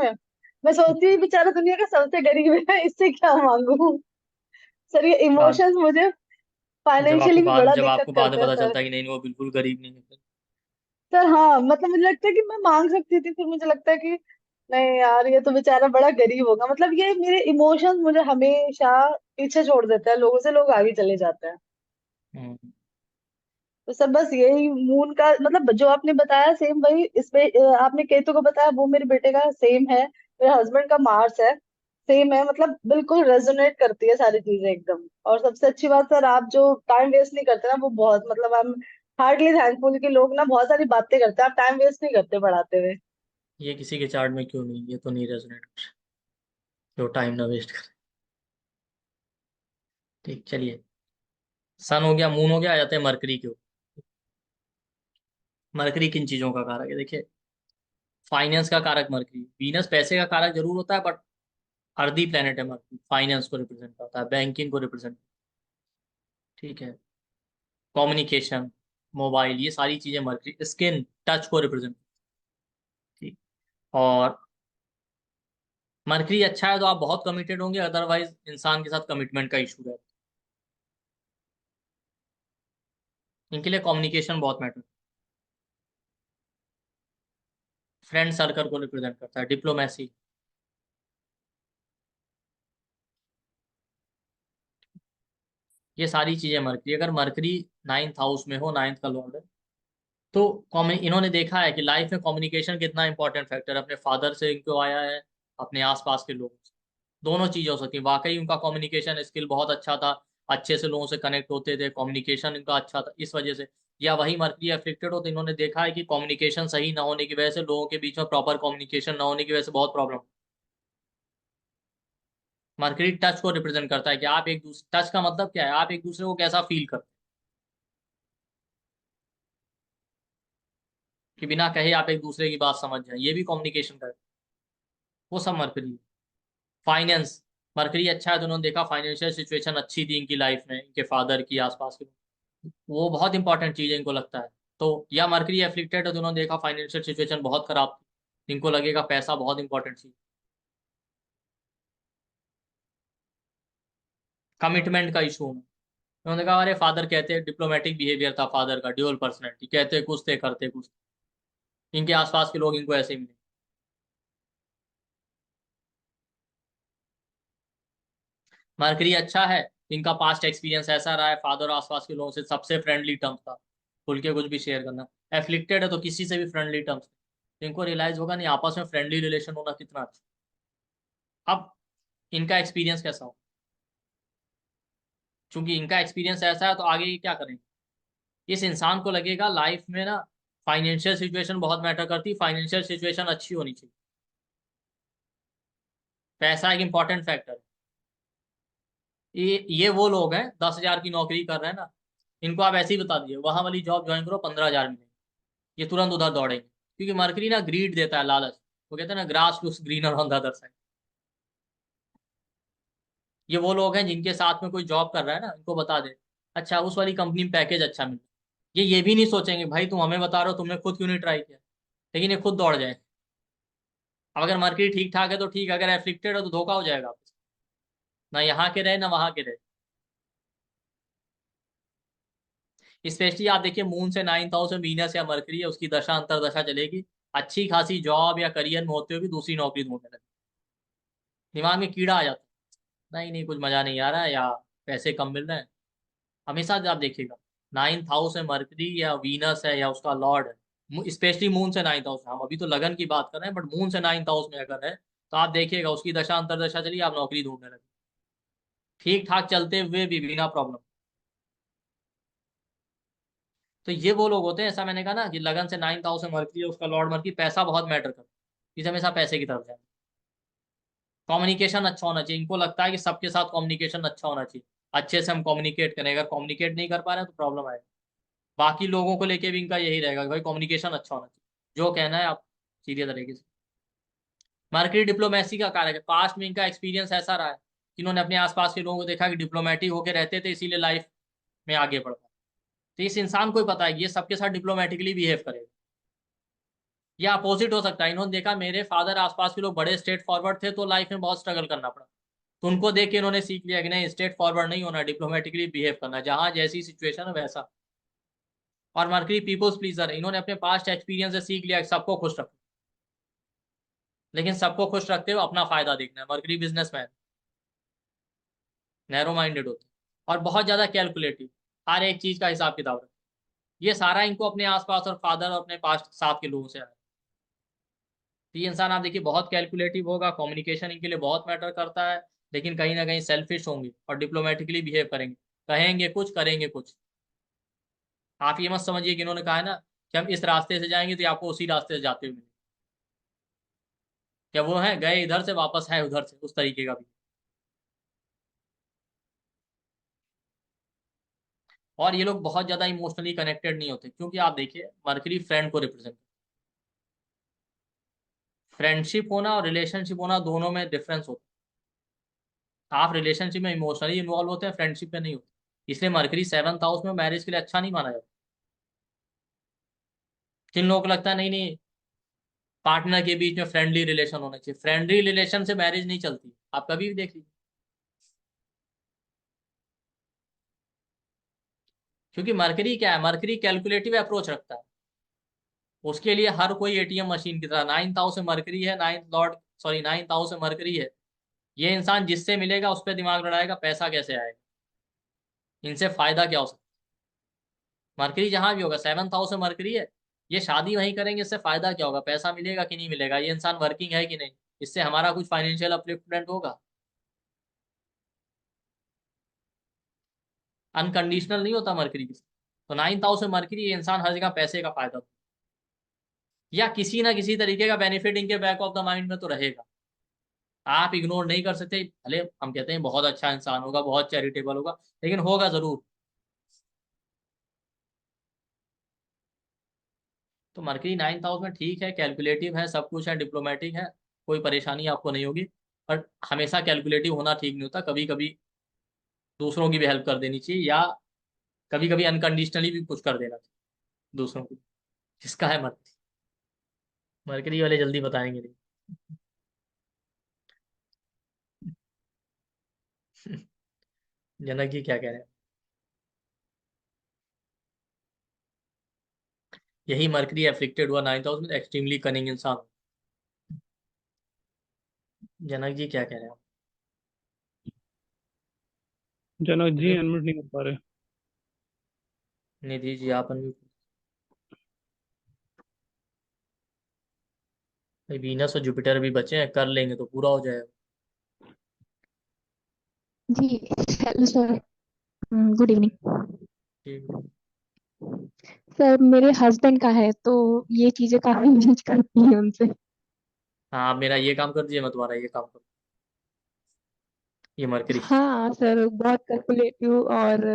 मैं सोचती हूँ ये बेचारा दुनिया का सबसे गरीब है, इससे क्या मांगू। सर ये बाद इमोशंस मुझे फाइनेंशियली भी बड़ा जब दिक्कत आपको बाद में करते हैं पता सर। चलता है कि नहीं वो बिल्कुल गरीब नहीं है। सर हाँ, मतलब मुझे लगता है कि मैं मांग सकती थी, फिर मुझे लगता है कि नहीं यार ये तो बेचारा बड़ा गरीब होगा। मतलब ये मेरे इमोशंस मुझे हमेशा पीछे छोड़ देते हैं लोगों से, लोग आगे चले जाते हैं। हम्म, तो सर बस यही मून का मतलब जो आपने बताया सेम वही इसपे आपने केतु को बताया वो मेरे बेटे का सेम है, मेरे हस्बैंड का मार्स है सेम है। मतलब बिल्कुल रेजोनेट करती है सारी चीजें एकदम। और सबसे अच्छी बात सर आप जो टाइम वेस्ट नहीं करते ना वो बहुत मतलब आई एम हार्डली थैंकफुल कि लोग ना बहुत सारी बातें करते हैं, आप टाइम वेस्ट नहीं करते पढ़ाते हुए। ये किसी के चार्ट में क्यों नहीं, ये तो नहीं रेजोनेट कर, जो टाइम ना वेस्ट करे। ठीक, चलिए। सन हो गया, मून हो गया, आ जाते हैं मरकरी के ऊपर। मरकरी किन चीजों का कारक है? देखिए, फाइनेंस का कारक मरकरी। वीनस पैसे का कारक जरूर होता है, बट अर्धी प्लेनेट है मरकरी, फाइनेंस को रिप्रेजेंट करता है, बैंकिंग को रिप्रेजेंट। ठीक है, कम्युनिकेशन, मोबाइल, ये सारी चीजें मरकरी, स्किन टच को रिप्रेजेंट। ठीक। और मरकरी अच्छा है तो आप बहुत कमिटेड होंगे, अदरवाइज इंसान के साथ कमिटमेंट का इशू रहता है। इनके लिए कम्युनिकेशन बहुत मैटर। फ्रेंड सर्कल को रिप्रेजेंट करता है, डिप्लोमेसी। ये सारी चीजें मरकरी। अगर मरकरी 9th हाउस में हो, 9th का लॉर्ड है, तो इन्होंने देखा है कि लाइफ में कम्युनिकेशन कितना इंपॉर्टेंट फैक्टर है। अपने फादर से इनको आया है, अपने आसपास के लोगों से, दोनों चीजें हो सकती हैं। वाकई उनका कम्युनिकेशन स्किल बहुत अच्छा था, अच्छे से लोगों से कनेक्ट होते थे, कम्युनिकेशन इनका अच्छा था इस वजह से। या वही मर्करी अफेक्टेड हो तो इन्होंने देखा है कि कम्युनिकेशन सही ना होने की वजह से, लोगों के बीच में प्रॉपर कम्युनिकेशन ना होने की वजह से बहुत प्रॉब्लम। मर्करी टच को रिप्रेजेंट करता है कि आप एक दूसरे, टच का मतलब क्या है, आप एक दूसरे को कैसा फील करते हैं, कि बिना कहे आप एक दूसरे की बात समझ जाए, ये भी कम्युनिकेशन का है। वो सब मर्करी। फाइनेंस, मर्करी अच्छा है तो उन्होंने देखा फाइनेंशियल सिचुएशन अच्छी थी इनकी लाइफ में, इनके फादर की, आसपास के, वो बहुत इंपॉर्टेंट चीज है इनको लगता है। तो या मर्करी एफ्लिक्टेड है तो उन्होंने देखा फाइनेंशियल सिचुएशन बहुत खराब थी, इनको लगेगा पैसा बहुत इंपॉर्टेंट चीज। कमिटमेंट का इशू होना, उन्होंने कहा अरे फादर कहते हैं, डिप्लोमेटिक बिहेवियर था फादर का, ड्यूअल पर्सनैलिटी, कहते कुछ थे करते कुछ थे। इनके आसपास के लोग इनको ऐसे ही मिले। मर्करी अच्छा है, इनका पास्ट एक्सपीरियंस ऐसा रहा है, फादर और आसपास के लोगों से सबसे फ्रेंडली टर्म्स था, खुल के कुछ भी शेयर करना। एफ्लिक्टेड है तो किसी से भी फ्रेंडली टर्म्स, इनको रियलाइज होगा नहीं आपस में फ्रेंडली रिलेशन होना कितना अच्छा। अब इनका एक्सपीरियंस कैसा हो, क्योंकि इनका एक्सपीरियंस ऐसा है तो आगे ये क्या करेंगे। इस इंसान को लगेगा लाइफ में ना फाइनेंशियल सिचुएशन बहुत मैटर करती है, फाइनेंशियल सिचुएशन अच्छी होनी चाहिए। पैसा एक इंपॉर्टेंट फैक्टर है। ये वो लोग हैं 10,000 की नौकरी कर रहे हैं ना, इनको आप ऐसे ही बता दीजिए वहां वाली जॉब ज्वाइन करो 15,000 मिलेंगे, ये तुरंत उधर दौड़ेंगे, क्योंकि मरकरी ना ग्रीड देता है, लालच। वो कहते हैं ना grass looks greener on the other side. ये वो लोग हैं जिनके साथ में कोई जॉब कर रहा है ना, इनको बता दे अच्छा उस वाली कंपनी में पैकेज अच्छा मिल रहा है, ये भी नहीं सोचेंगे भाई तुम हमें बता रहे हो, तुमने खुद क्यों नहीं ट्राई किया, लेकिन ये खुद दौड़ जाए। अब अगर मार्केट ठीक ठाक है तो ठीक है, अगर एफ्लिक्टेड है तो धोखा हो जाएगा आपसे। ना यहाँ के रहे ना वहां के रहे। स्पेशली आप देखिए मून से 9th हाउस में वीनस या मरकरी है, उसकी दशा अंतरदशा चलेगी, अच्छी खासी जॉब या करियर में होते हुए भी दूसरी नौकरी ढूंढने लगे, दिमाग में कीड़ा आ जाता है, नहीं नहीं कुछ मजा नहीं आ रहा है या पैसे कम मिल रहे हैं। हमेशा आप देखिएगा 9th हाउस में मरकरी या वीनस है या उसका लॉर्ड है, स्पेशली मून से 9th हाउस, हम अभी तो लगन की बात कर रहे हैं, बट मून से 9th हाउस में अगर है तो आप देखिएगा उसकी दशा अंतरदशा चली, आप नौकरी ढूंढने लगे ठीक ठाक चलते हुए भी बिना प्रॉब्लम। तो ये वो लोग होते हैं, ऐसा मैंने कहा ना कि लगन से 9th हाउस में मरकरी है, उसका लॉर्ड मरकरी, पैसा बहुत मैटर करता है, इसे हमेशा पैसे की तरफ जाए। कम्युनिकेशन अच्छा होना चाहिए, इनको लगता है कि सबके साथ कम्युनिकेशन अच्छा होना चाहिए, अच्छे से हम कम्युनिकेट करें, अगर कम्युनिकेट नहीं कर पा रहे हैं तो प्रॉब्लम आएगा। बाकी लोगों को लेके भी इनका यही रहेगा कि भाई कम्युनिकेशन अच्छा होना चाहिए, जो कहना है आप सीधे तरीके से। मार्केट डिप्लोमेसी का कार्य है, पास्ट में इनका एक्सपीरियंस ऐसा रहा है कि इन्होंने अपने आसपास के लोगों को देखा कि डिप्लोमेटिक होकर रहते थे, इसीलिए लाइफ में आगे बढ़ पाए। तो इस इंसान को ही पता है कि ये सबके साथ डिप्लोमेटिकली बिहेव करेगा। या अपोजिट हो सकता है, इन्होंने देखा मेरे फादर आसपास के लोग बड़े स्ट्रेट फॉरवर्ड थे तो लाइफ में बहुत स्ट्रगल करना पड़ा, तो उनको देख के इन्होंने सीख लिया कि नहीं स्ट्रेट फॉरवर्ड नहीं होना, डिप्लोमेटिकली बिहेव करना, जहां जैसी सिचुएशन है वैसा। और मर्करी पीपल्स प्लीजर, इन्होंने अपने पास्ट एक्सपीरियंस से सीख लिया कि सबको खुश रखो, लेकिन सबको खुश रखते हुए अपना फायदा देखना है। मर्करी बिजनेसमैन नैरो माइंडेड होते हैं और बहुत ज्यादा कैलकुलेटिव, हर एक चीज का हिसाब किताब रखते हैं। ये सारा इनको अपने आसपास और फादर और अपने पास्ट साथ के लोगों से आया। तो ये इंसान आप देखिए बहुत कैलकुलेटिव होगा, कम्युनिकेशन इनके लिए बहुत मैटर करता है, लेकिन कहीं ना कहीं सेल्फिश होंगे और डिप्लोमेटिकली बिहेव करेंगे, कहेंगे कुछ करेंगे कुछ। आप ये मत समझिए कि इन्होंने कहा है ना कि हम इस रास्ते से जाएंगे तो ये आपको उसी रास्ते से जाते हुए मिलेंगे, क्या वो है गए इधर से वापस है उधर से, उस तरीके का भी। और ये लोग बहुत ज्यादा इमोशनली कनेक्टेड नहीं होते, क्योंकि आप देखिए मर्करी फ्रेंड को रिप्रेजेंट, फ्रेंडशिप होना और रिलेशनशिप होना दोनों में डिफरेंस होता है। आप रिलेशनशिप में इमोशनली इन्वॉल्व होते हैं, फ्रेंडशिप में नहीं होते, इसलिए मर्करी 7th हाउस में मैरिज के लिए अच्छा नहीं माना जाता। जिन लोगों को लगता है नहीं नहीं पार्टनर के बीच में फ्रेंडली रिलेशन होना चाहिए, फ्रेंडली रिलेशन से मैरिज नहीं चलती, आप कभी भी देख लीजिए। क्योंकि मर्करी क्या है, मर्करी कैलकुलेटिव अप्रोच रखता है, उसके लिए हर कोई एटीएम मशीन की तरह। 9th हाउस में मर्करी है, 9th हाउस में मर्करी है, ये इंसान जिससे मिलेगा उस पर दिमाग लड़ाएगा, पैसा कैसे आएगा, इनसे फायदा क्या हो सकता है। मर्करी जहां भी होगा, 7th हाउस में मर्करी है, ये शादी वहीं करेंगे, इससे फायदा क्या होगा, पैसा मिलेगा कि नहीं मिलेगा, ये इंसान वर्किंग है कि नहीं, इससे हमारा कुछ फाइनेंशियल अपलिफ्टमेंट होगा। अनकंडीशनल नहीं होता मर्करी की। तो 9th हाउस में मर्करी, ये इंसान हर जगह पैसे का फायदा या किसी ना किसी तरीके का बेनिफिट इनके बैक ऑफ द माइंड में तो रहेगा, आप इग्नोर नहीं कर सकते। भले हम कहते हैं बहुत अच्छा इंसान होगा, बहुत चैरिटेबल होगा, लेकिन होगा जरूर। तो मर्करी 9th हाउस में ठीक है, कैलकुलेटिव है, सब कुछ है, डिप्लोमेटिक है, कोई परेशानी आपको नहीं होगी। बट हमेशा कैलकुलेटिव होना ठीक नहीं होता, कभी कभी दूसरों की भी हेल्प कर देनी चाहिए, या कभी कभी अनकंडीशनली भी कुछ कर देना चाहिए दूसरों को। जिसका है मर्करी, मर्करी वाले जल्दी बताएंगे नहीं। जनक जी क्या कह रहे हैं। यही मर्करी एफ्लिक्टेड हुआ 9th हाउस में, एक्सट्रीमली कनिंग इंसान। जनक जी क्या कह रहे हैं। जनक जी निधि अनम्यूट नहीं कर पा रहे। निधि जी आप unmute। भाई वीनस और जुपिटर भी बचे हैं, कर लेंगे तो पूरा हो जाएगा। जी हेलो सर, गुड इवनिंग। ठीक। सर मेरे हस्बैंड का है तो ये चीजें काफी मैच करती हैं उनसे। हाँ, आप मेरा ये काम कर दीजिए, मैं तुम्हारा ये काम करूँ। ये मरकरी। हाँ सर, बहुत कैलकुलेटिव और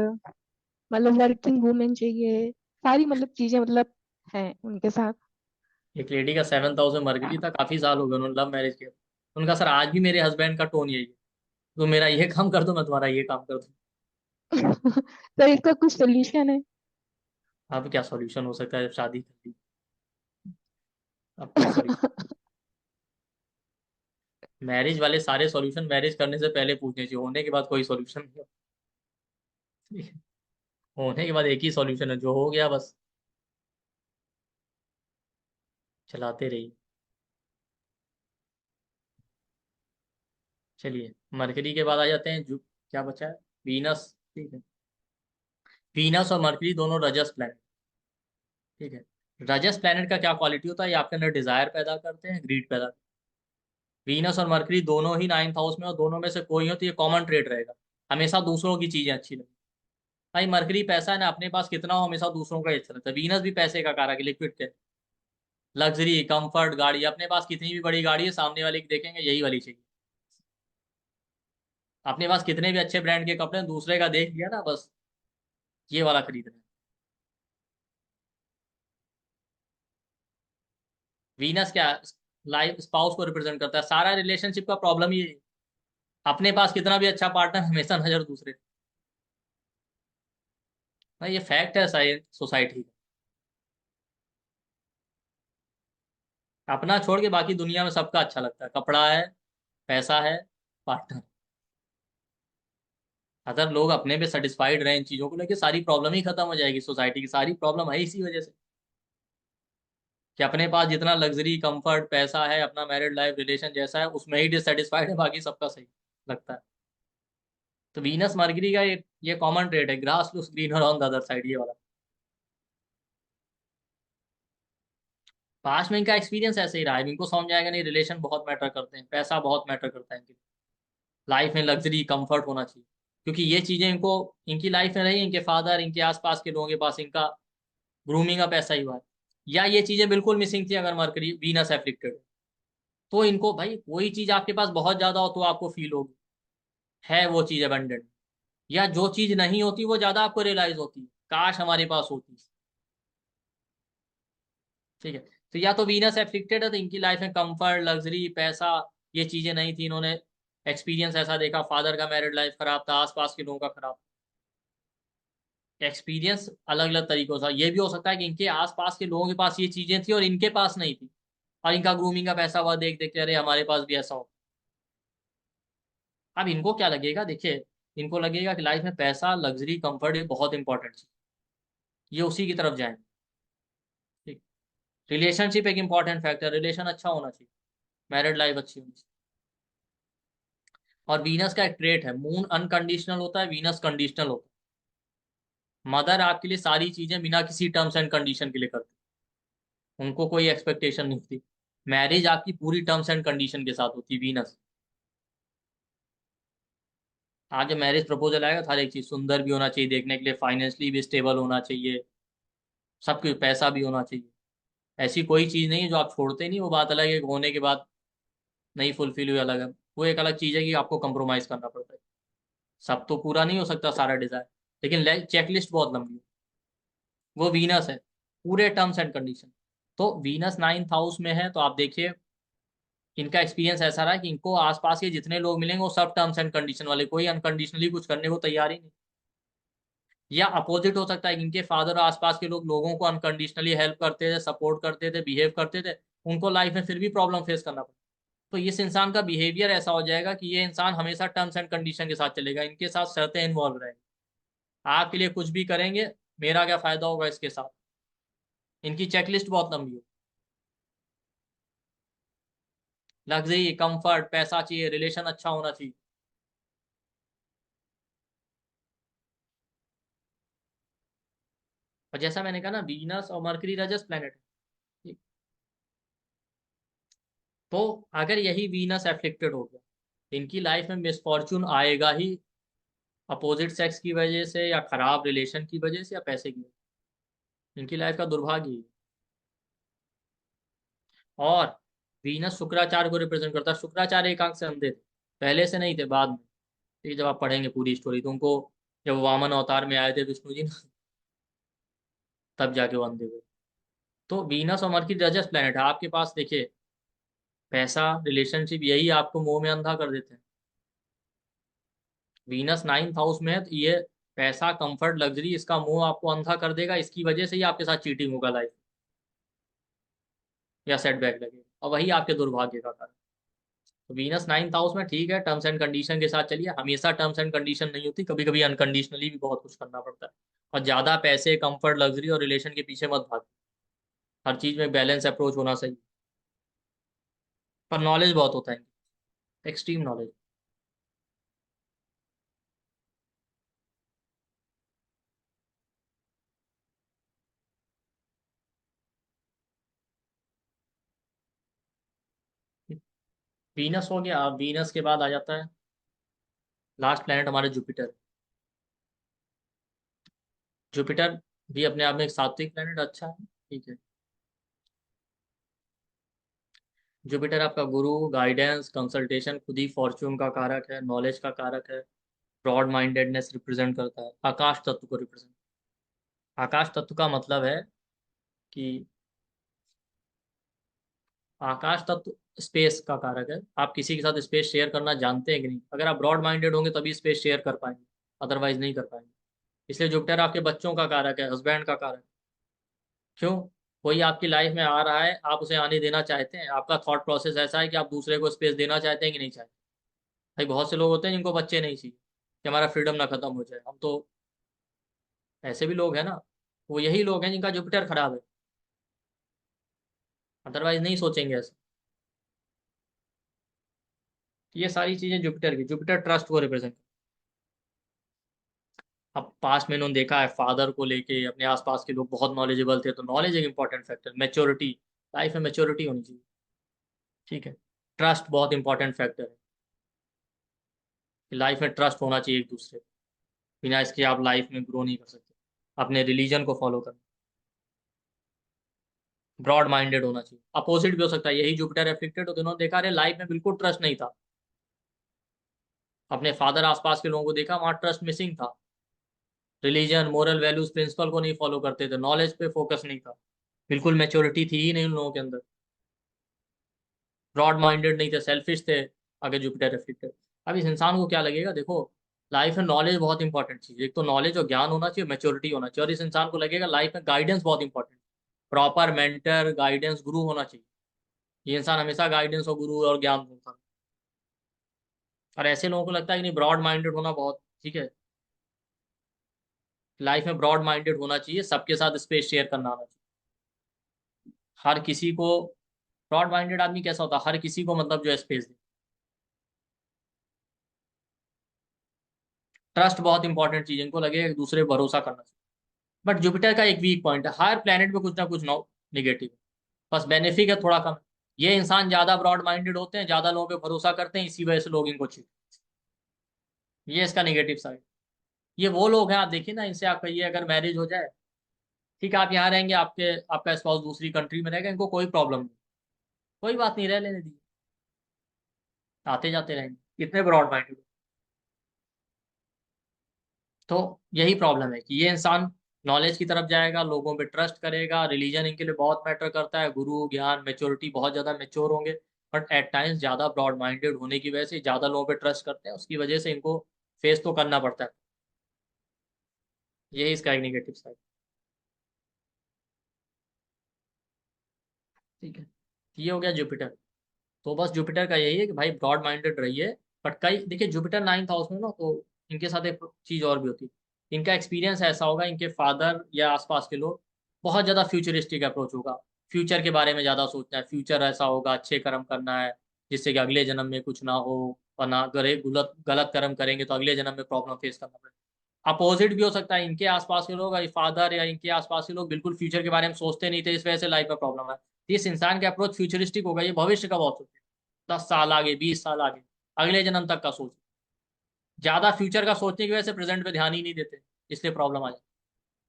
मतलब वर्किंग वुमेन चाहिए, सारी मतलब चीजें मतलब हैं उनके साथ। एक लेडी का 7,000 मरकरी था, काफी साल हो गए, उन्होंने लव मैरिज किया। उनका सर आज भी मेरे हस्बैंड का टोन यही है, तो मेरा ये काम कर दो, मैं तुम्हारा ये काम कर दूँ। सर इसका कुछ सोल्यूशन है? अब क्या सॉल्यूशन हो सकता है, जब शादी कर ली अब कोई सॉल्यूशन? मैरिज वाले सारे सॉल्यूशन मैरिज करने से पहले पूछने चाहिए, होने के बाद कोई सॉल्यूशन नहीं है। होने के बाद एक ही सॉल्यूशन है, जो हो गया बस चलाते रहिए। चलिए, मरकरी के बाद आ जाते हैं जो क्या बचा है, वीनस। ठीक है, वीनस और मरकरी दोनों रजस प्लैनेट। ठीक है, रजस प्लैनेट का क्या क्वालिटी होता है, ये आपके अंदर डिजायर पैदा करते हैं, ग्रीड पैदा करते हैं। वीनस और मरकरी दोनों ही 9th हाउस में, और दोनों में से कोई हो तो ये कॉमन ट्रेड रहेगा, हमेशा दूसरों की चीजें अच्छी लगती। भाई मरकरी पैसा है ना, अपने पास कितना हो हमेशा दूसरों का ही अच्छा लगता है। वीनस भी पैसे का कारक है, लिक्विड के, लग्जरी कंफर्ट गाड़ी, अपने पास कितनी भी बड़ी गाड़ी है, सामने वाले की देखेंगे यही वाली चाहिए। अपने पास कितने भी अच्छे ब्रांड के कपड़े हैं, दूसरे का देख लिया ना बस ये वाला खरीदना है। वीनस क्या, लाइफ स्पाउस को रिप्रेजेंट करता है, सारा रिलेशनशिप का प्रॉब्लम ये है। अपने पास कितना भी अच्छा पार्टनर, हमेशा नजर दूसरे। भाई ये फैक्ट है सोसाइटी का। अपना छोड़ के बाकी दुनिया में सबका अच्छा लगता है, कपड़ा है, पैसा है, पार्टनर। अगर लोग अपने पे सेटिस्फाइड रहे इन चीजों को लेके, सारी प्रॉब्लम ही खत्म हो जाएगी। सोसाइटी की सारी प्रॉब्लम है इसी वजह से कि अपने पास जितना लग्जरी कंफर्ट पैसा है, अपना मैरिड लाइफ रिलेशन जैसा है उसमें ही डिससेटिस्फाइड है, बाकी सबका सही लगता है। तो वीनस मरकरी का ये कॉमन ट्रेड है, grass looks greener on the other side, ये वाला। पास्ट में इनका एक्सपीरियंस ऐसे ही रहा है, इनको समझ आएगा नहीं, रिलेशन बहुत मैटर करते हैं, पैसा बहुत मैटर करता है इनकी लाइफ में, लग्जरी कंफर्ट होना चाहिए। क्योंकि ये चीजें इनको इनकी लाइफ में रही, इनके फादर, इनके आसपास के लोगों के पास इनका ग्रूमिंग का पैसा ही हुआ है, या ये चीजें बिल्कुल मिसिंग थी। अगर मरकरी वीनस एफ्लिक्टेड तो इनको, भाई कोई चीज आपके पास बहुत ज्यादा हो तो आपको फील होगी है वो चीज अबंडेंट, या जो चीज नहीं होती वो ज्यादा आपको रियलाइज होती है, काश हमारे पास होती। ठीक है, तो या तो वीनस एफ्लिक्टेड है तो इनकी लाइफ में कंफर्ट लग्जरी पैसा ये चीजें नहीं थी, इन्होंने एक्सपीरियंस ऐसा देखा, फादर का मैरिड लाइफ खराब था, आसपास के लोगों का खराब। एक्सपीरियंस अलग अलग तरीकों से, ये भी हो सकता है कि इनके आसपास के लोगों के पास ये चीजें थी और इनके पास नहीं थी, और इनका ग्रूमिंग का पैसा हुआ देख देख के, अरे हमारे पास भी ऐसा हो। अब इनको क्या लगेगा, देखिए, इनको लगेगा कि लाइफ में पैसा लग्जरी कंफर्ट ये बहुत इंपॉर्टेंट चीज, ये उसी की तरफ जाएंगे। ठीक, रिलेशनशिप एक इंपॉर्टेंट फैक्टर, रिलेशन अच्छा होना चाहिए, मैरिड लाइफ अच्छी होनी चाहिए। और वीनस का एक ट्रेट है, मून अनकंडीशनल होता है, वीनस कंडीशनल होता है। मदर आपके लिए सारी चीजें बिना किसी टर्म्स एंड कंडीशन के लिए करती है, उनको कोई एक्सपेक्टेशन नहीं होती। मैरिज आपकी पूरी टर्म्स एंड कंडीशन के साथ होती है वीनस। आज जब मैरिज प्रपोजल आएगा तो हर एक चीज सुंदर भी होना चाहिए देखने के लिए, फाइनेंशियली भी स्टेबल होना चाहिए, सब कुछ पैसा भी होना चाहिए। ऐसी कोई चीज नहीं है जो आप छोड़ते नहीं, वो बात अलग है कि होने के बाद नहीं फुलफिल हुई, अलग है, वो एक अलग चीज है कि आपको कंप्रोमाइज करना पड़ता है। सब तो पूरा नहीं हो सकता सारा डिजायर, लेकिन चेकलिस्ट बहुत लंबी है, वो वीनस है, पूरे टर्म्स एंड कंडीशन। तो वीनस 9th हाउस में है तो आप देखिए, इनका एक्सपीरियंस ऐसा रहा कि इनको आसपास के जितने लोग मिलेंगे वो सब टर्म्स एंड कंडीशन वाले, कोई अनकंडीशनली कुछ करने को तैयार ही नहीं। या अपोजिट हो सकता है कि इनके फादर और आसपास के लोग लोगों को अनकंडीशनली हेल्प करते थे, सपोर्ट करते थे, बिहेव करते थे, उनको लाइफ में फिर भी प्रॉब्लम फेस करना पड़ा। तो इस इंसान का बिहेवियर ऐसा हो जाएगा कि ये इंसान हमेशा टर्म्स एंड कंडीशन के साथ चलेगा, इनके साथ शर्तें इन्वॉल्व रहेंगी, आपके लिए कुछ भी करेंगे, मेरा क्या फायदा होगा इसके साथ। इनकी चेकलिस्ट बहुत लंबी हो, लग्जरी कंफर्ट पैसा चाहिए, रिलेशन अच्छा होना चाहिए। और जैसा मैंने कहा ना, वीनस और मरकरी रजस प्लेनेट है, तो अगर यही वीनस एफ्लिक्टेड हो गया, इनकी लाइफ में मिसफॉर्चून आएगा ही, अपोजिट सेक्स की वजह से या खराब रिलेशन की वजह से या पैसे की वजह से? इनकी लाइफ का दुर्भाग्य ही है। और वीनस शुक्राचार्य को रिप्रेजेंट करता है। शुक्राचार्य एक आंख से अंधे थे, पहले से नहीं थे, बाद में। ये जब आप पढ़ेंगे पूरी स्टोरी तो उनको, जब वामन अवतार में आए थे विष्णु जी ना, तब जाके वो अंधे हुए। तो वीनस और मर्क्यूरी रजस प्लेनेट है आपके पास। देखिए, पैसा, रिलेशनशिप, यही आपको मोह में अंधा कर देते हैं। वीनस 9th हाउस में है तो ये पैसा, कंफर्ट, लग्जरी, इसका मोह आपको अंधा कर देगा। इसकी वजह से ही आपके साथ चीटिंग होगा लाइफ, या सेटबैक लगेगा, और वही आपके दुर्भाग्य का कारण। तो वीनस 9th हाउस में ठीक है, टर्म्स एंड कंडीशन के साथ चलिए। हमेशा टर्म्स एंड कंडीशन नहीं होती, कभी कभी अनकंडीशनली भी बहुत कुछ करना पड़ता है। और ज्यादा पैसे, कंफर्ट, लग्जरी और रिलेशन के पीछे मत भाग। हर चीज में बैलेंस अप्रोच होना सही। पर नॉलेज बहुत होता है, एक्सट्रीम नॉलेज। वीनस हो गया। अब वीनस के बाद आ जाता है लास्ट प्लेनेट हमारे जुपिटर। जुपिटर भी अपने आप में एक सात्विक प्लेनेट, अच्छा है, ठीक है। जुपिटर आपका गुरु, गाइडेंस, कंसल्टेशन, खुद ही फॉर्च्यून का कारक है, नॉलेज का कारक है, ब्रॉड माइंडेडनेस रिप्रेजेंट करता है, आकाश तत्व को रिप्रेजेंट। आकाश तत्व का मतलब है कि आकाश तत्व स्पेस का कारक है। आप किसी के साथ स्पेस शेयर करना जानते हैं कि नहीं? अगर आप ब्रॉड माइंडेड होंगे तभी स्पेस शेयर कर पाएंगे, अदरवाइज नहीं कर पाएंगे। इसलिए जुपिटर आपके बच्चों का कारक है, हस्बैंड का कारक है। क्यों? कोई आपकी लाइफ में आ रहा है, आप उसे आने देना चाहते हैं? आपका थॉट प्रोसेस ऐसा है कि आप दूसरे को स्पेस देना चाहते हैं कि नहीं चाहते? भाई बहुत से लोग होते हैं जिनको बच्चे नहीं चाहिए कि हमारा फ्रीडम ना खत्म हो जाए। हम तो, ऐसे भी लोग हैं ना, वो यही लोग हैं जिनका जुपिटर खराब है, अदरवाइज नहीं सोचेंगे ऐसे। ये सारी चीजें जुपिटर की। जुपिटर ट्रस्ट को रिप्रेजेंट। अब पास्ट में इन्होंने देखा है, फादर को लेके अपने आसपास के लोग बहुत नॉलेजेबल थे, तो नॉलेज एक इंपॉर्टेंट फैक्टर। मैच्योरिटी, लाइफ में मैच्योरिटी होनी चाहिए, ठीक है। ट्रस्ट बहुत इंपॉर्टेंट फैक्टर है, लाइफ में ट्रस्ट होना चाहिए एक दूसरे पे। बिना इसके आप लाइफ में ग्रो नहीं कर सकते। अपने रिलीजन को फॉलो करना, ब्रॉड माइंडेड होना चाहिए। अपोजिट भी हो सकता है, यही जुपिटर एफिक्टेड हो, दोनों देखा रहे लाइफ में बिल्कुल ट्रस्ट नहीं था। अपने फादर, आसपास के लोगों को देखा, वहां ट्रस्ट मिसिंग था। रिलीजन, मोरल वैल्यूज, प्रिंसिपल को नहीं फॉलो करते थे, नॉलेज पे फोकस नहीं था, बिल्कुल मैच्योरिटी थी ही नहीं उन लोगों के अंदर। ब्रॉड माइंडेड नहीं थे, सेल्फिश थे। आगे जुपिटर रिफ्लेक्टेड। अब इस इंसान को क्या लगेगा? देखो, लाइफ में नॉलेज बहुत इंपॉर्टेंट चीज है। एक तो नॉलेज और ज्ञान होना चाहिए, मैच्योरिटी होना चाहिए। और इस इंसान को लगेगा लाइफ में गाइडेंस बहुत इंपॉर्टेंट, प्रॉपर मेंटर, गाइडेंस, गुरु होना चाहिए। ये इंसान हमेशा गाइडेंस और गुरु और ज्ञान होता। और ऐसे लोगों को लगता है कि नहीं, ब्रॉड माइंडेड होना बहुत ठीक है। लाइफ में ब्रॉड माइंडेड होना चाहिए, सबके साथ स्पेस शेयर करना आना चाहिए। हर किसी को, ब्रॉड माइंडेड आदमी कैसा होता है? हर किसी को मतलब जो स्पेस दे। ट्रस्ट बहुत इंपॉर्टेंट चीज है, इनको लगेगा एक दूसरे पर भरोसा करना चाहिए। बट जुपिटर का एक वीक पॉइंट है, हर प्लेनेट पे कुछ ना कुछ निगेटिव है, बस बेनिफिट है थोड़ा कम। ये इंसान ज्यादा ब्रॉड माइंडेड होते हैं, ज्यादा लोगों पे भरोसा करते हैं, इसी वजह से लोग इनको चीट। ये इसका नेगेटिव साइड। ये वो लोग हैं, आप देखिए ना, इनसे आप कहिए अगर मैरिज हो जाए, ठीक है, आप यहाँ रहेंगे, आपका स्पाउस दूसरी कंट्री में रहेगा, इनको कोई प्रॉब्लम नहीं, कोई बात नहीं, रह लेने दीजिए, आते जाते रहेंगे। इतने ब्रॉड माइंडेड। तो यही प्रॉब्लम है कि ये इंसान नॉलेज की तरफ जाएगा, लोगों पे ट्रस्ट करेगा, रिलीजन इनके लिए बहुत मैटर करता है, गुरु, ज्ञान, मेच्योरिटी, बहुत ज्यादा मेच्योर होंगे। बट एट टाइम्स ज्यादा ब्रॉड माइंडेड होने की वजह से ज्यादा लोगों पे ट्रस्ट करते हैं, उसकी वजह से इनको फेस तो करना पड़ता है। यही इसका एक नेगेटिव साइड, ठीक है। ये हो गया जुपिटर। तो बस जुपिटर का यही है कि भाई ब्रॉड माइंडेड रहिए। बट कई देखिए, जुपिटर 9th हाउस में ना, तो इनके साथ एक चीज और भी होती है। इनका एक्सपीरियंस ऐसा होगा, इनके फादर या आसपास के लोग बहुत ज्यादा फ्यूचरिस्टिक अप्रोच होगा। फ्यूचर के बारे में ज्यादा सोचना है, फ्यूचर ऐसा होगा, अच्छे कर्म करना है जिससे कि अगले जन्म में कुछ ना हो, वरना गलत गलत कर्म करेंगे तो अगले जन्म में प्रॉब्लम फेस करना पड़ेगा। अपोजिट भी हो सकता है, इनके आसपास के लोग, फादर या इनके आसपास के लोग बिल्कुल फ्यूचर के बारे में सोचते नहीं थे, इस वजह से लाइफ में प्रॉब्लम है। इस इंसान का अप्रोच फ्यूचरिस्टिक होगा, ये भविष्य का बहुत सोचे, 10 साल आगे, 20 साल आगे, अगले जन्म तक का सोच। ज्यादा फ्यूचर का सोचने की वजह से प्रेजेंट पे ध्यान ही नहीं देते, इसलिए प्रॉब्लम आ जाती।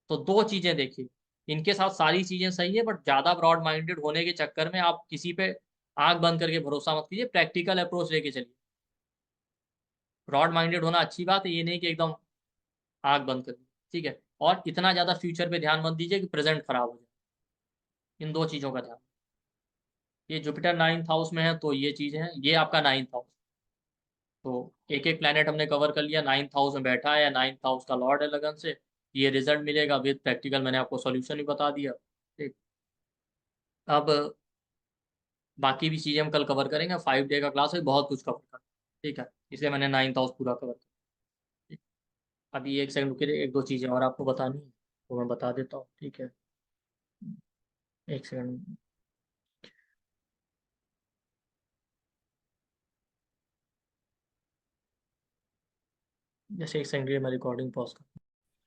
तो दो चीजें देखिए, इनके साथ सारी चीजें सही है, बट ज्यादा ब्रॉड माइंडेड होने के चक्कर में आप किसी पे आंख बंद करके भरोसा मत कीजिए, प्रैक्टिकल अप्रोच लेके चलिए। ब्रॉड माइंडेड होना अच्छी बात है, ये नहीं कि एकदम आंख बंद कर दी, ठीक है। और इतना ज्यादा फ्यूचर पे ध्यान मत दीजिए कि प्रेजेंट खराब हो जाए, इन दो चीजों का ध्यान। ये जुपिटर 9th हाउस में है तो ये चीज है, ये आपका 9th हाउस। तो एक एक प्लेनेट हमने कवर कर लिया, 9th हाउस में बैठा है, 9th हाउस का लॉर्ड है लगन से, ये रिजल्ट मिलेगा विद प्रैक्टिकल, मैंने आपको सॉल्यूशन भी बता दिया, ठीक। अब बाकी भी चीजें हम कल कवर करेंगे, 5 डे का क्लास है, बहुत कुछ कवर कर, ठीक है, इसलिए मैंने 9th हाउस पूरा कवर किया, ठीक। अभी एक सेकंड रुकिए, एक दो चीजें और आपको बतानी है तो मैं बता देता हूँ, ठीक है, एक सेकंड। जैसे एक सेकंड, मैं रिकॉर्डिंग पॉज कर